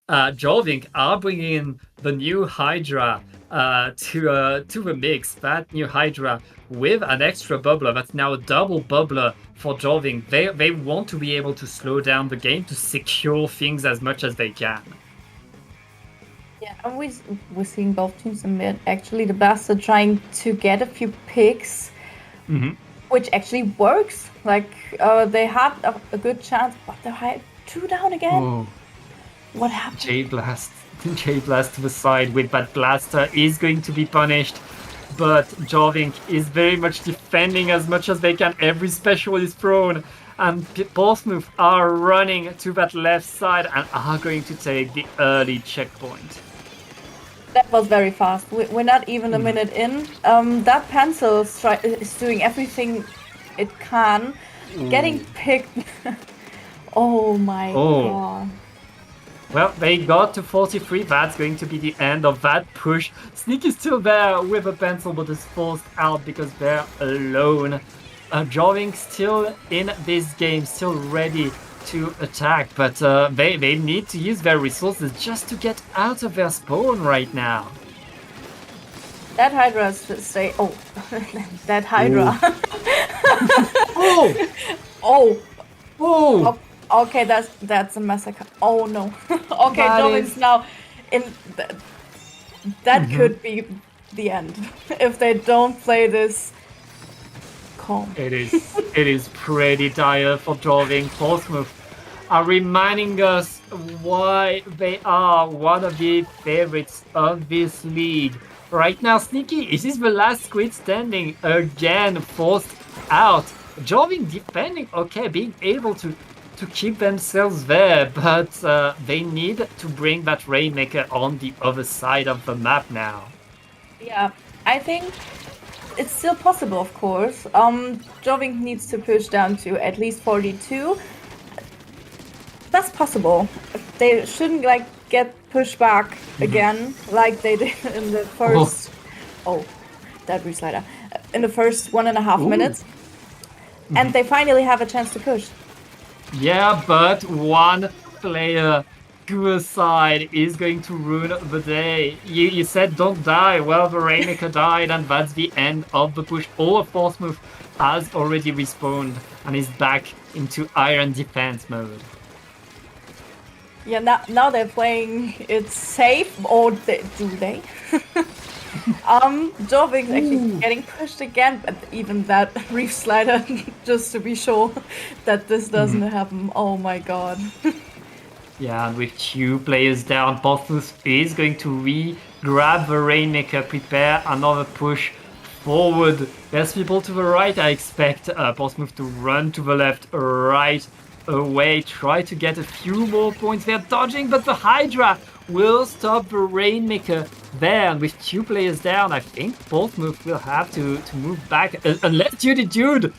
D: Jorvik are bringing in the new Hydra to the mix. That new Hydra with an extra bubbler, that's now a double bubbler for Jorvik. They want to be able to slow down the game to secure things as much as they can.
E: Yeah, and we're seeing both teams in mid. Actually, the Blast are trying to get a few picks, which actually works. Like, they had a good chance, but they're 2 down again.
D: Oh.
E: What happened?
D: J-Blast to the side with that blaster is going to be punished, but Jorvik is very much defending as much as they can. Every special is thrown, and Portsmouth are running to that left side and are going to take the early checkpoint.
E: That was very fast. We're not even a minute in. That pencil is doing everything it can, getting picked. Oh my god.
D: Well, they got to 43. That's going to be the end of that push. Sneak is still there with a pencil, but is forced out because they're alone. Jorvik still in this game, still ready to attack, but they need to use their resources just to get out of their spawn right now.
E: That Hydra is say, oh, that Hydra.
D: Oh!
E: Okay, that's a massacre. Oh no. Okay, Jorvik's now in. That could be the end if they don't play this calm.
D: It is pretty dire for Jorvik. Portsmouth are reminding us why they are one of the favorites of this league. Right now, Sneaky, is this the last squid standing? Again, forced out. Jorvik defending, okay, being able to keep themselves there, but they need to bring that Rainmaker on the other side of the map now.
E: Yeah, I think it's still possible, of course. Jorvik needs to push down to at least 42. That's possible. They shouldn't get pushed back again like they did in the first. Oh, that reslider. In the first 1.5 minutes, and they finally have a chance to push.
D: Yeah, but one player suicide is going to ruin the day. You said don't die. Well, the Rainmaker died, and that's the end of the push. All of Portsmouth has already respawned and is back into Iron Defense mode.
E: Yeah, now they're playing it safe, or do they? Jorvik's actually getting pushed again, but even that reef slider, just to be sure that this doesn't happen. Oh my god.
D: Yeah, and with 2 players down, Portsmouth is going to re-grab the Rainmaker, prepare another push forward. There's people to the right. I expect Portsmouth to run to the left right away, try to get a few more points. They're dodging, but the Hydra will stop the Rainmaker there. And with 2 players down, I think Portsmouth will have to move back. Unless Judy Jude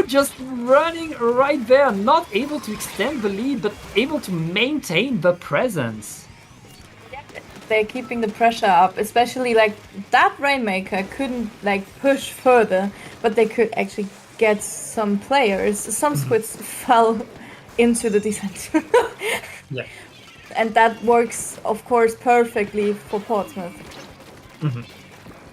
D: just running right there, not able to extend the lead, but able to maintain the presence.
E: Yeah, they're keeping the pressure up, especially that Rainmaker couldn't push further, but they could actually get some players. Some squids fell into the descent.
D: Yeah.
E: And that works, of course, perfectly for Portsmouth.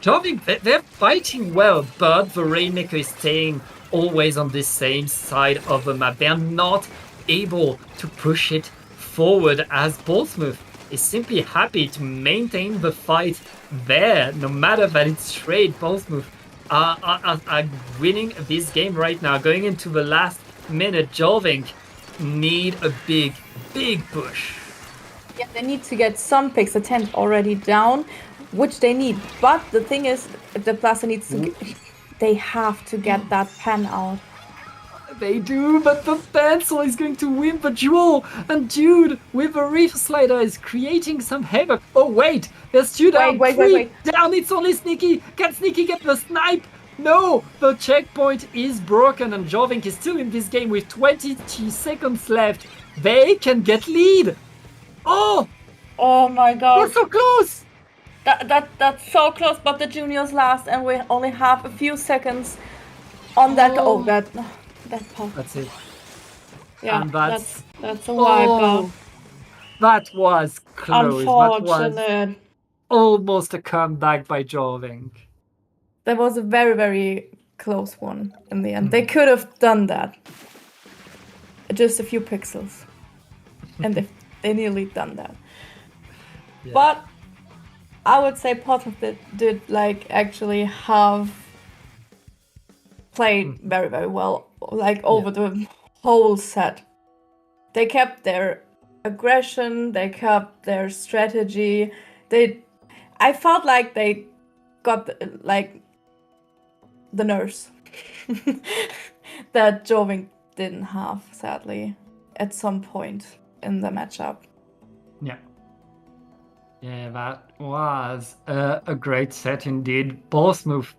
D: Jorvik, they're fighting well, but the Rainmaker is staying always on the same side of the map. They're not able to push it forward, as Portsmouth is simply happy to maintain the fight there, no matter that it's straight. Portsmouth are winning this game right now. Going into the last minute, Jorvik need a big push.
E: Yeah, they need to get some picks. The 10 already down, which they need. But the thing is, if the Plaza needs to, they have to get that pen out.
D: They do, but the pencil is going to win the duel. And Jude, with a reef slider, is creating some havoc. Oh wait, there's 2 down,
E: wait.
D: down. It's only Sneaky. Can Sneaky get the snipe? No, the checkpoint is broken, and Jorvik is still in this game with 20 seconds left. They can get lead. Oh,
E: Oh my
D: We're
E: god.
D: so close!
E: That's so close, but the juniors last, and we only have a few seconds on that. Oh, that pop.
D: That's it.
E: Yeah,
D: And that's
E: that's a wipeout.
D: that was close. That was
E: Unfortunate.
D: almost a comeback by Jorving.
E: That was a very, very close one in the end. They could have done that. Just a few pixels. And they nearly done that.
D: Yeah.
E: But I would say Potter did like actually have played very, very well, like over the whole set. They kept their aggression, they kept their strategy. I felt like they got like the nerves that Joving didn't have, sadly, at some point in the matchup.
D: Yeah. Yeah, that was a great set indeed. Portsmouth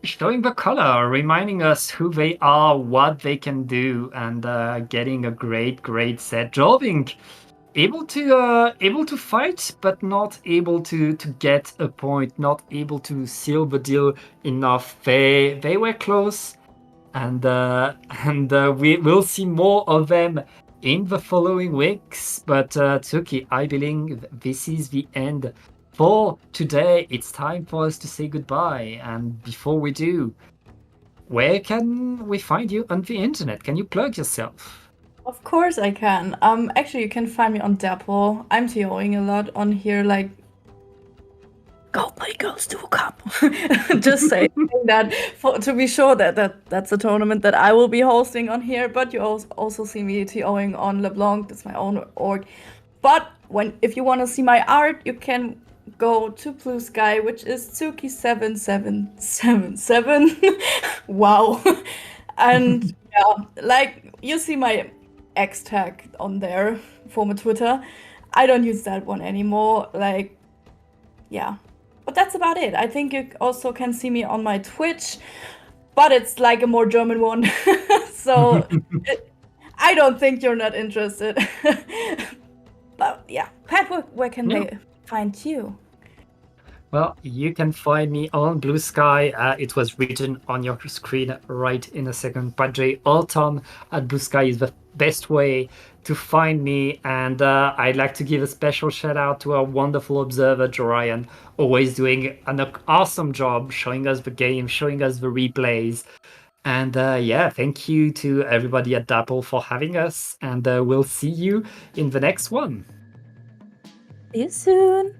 D: showing the color, reminding us who they are, what they can do, and getting a great set. Jorving able to fight, but not able to get a point, not able to seal the deal enough. They were close, and we will see more of them in the following weeks. But Tsuki, I believe this is the end for today. It's time for us to say goodbye. And before we do, where can we find you on the internet? Can you plug yourself?
E: Of course I can. Actually, you can find me on Dapple. I'm TOing a lot on here, like go play Girls to a Cup. Just saying that to be sure that's a tournament that I will be hosting on here. But you also see me TOing on LeBlanc. That's my own org. But if you want to see my art, you can go to Blue Sky, which is Tsuki7777. Wow. And yeah, like you see my X tag on there for my Twitter. I don't use that one anymore. Like, yeah. But that's about it. I think you also can see me on my Twitch, but it's like a more German one. So I don't think you're not interested. But yeah, Pat, where can they find you?
D: Well, you can find me on Blue Sky. It was written on your screen right in a second. Padre Alton at Blue Sky is the best way to find me. And I'd like to give a special shout out to our wonderful observer, Jorian, always doing an awesome job showing us the game, showing us the replays. And yeah, thank you to everybody at Dapple for having us. And we'll see you in the next one.
E: See you soon.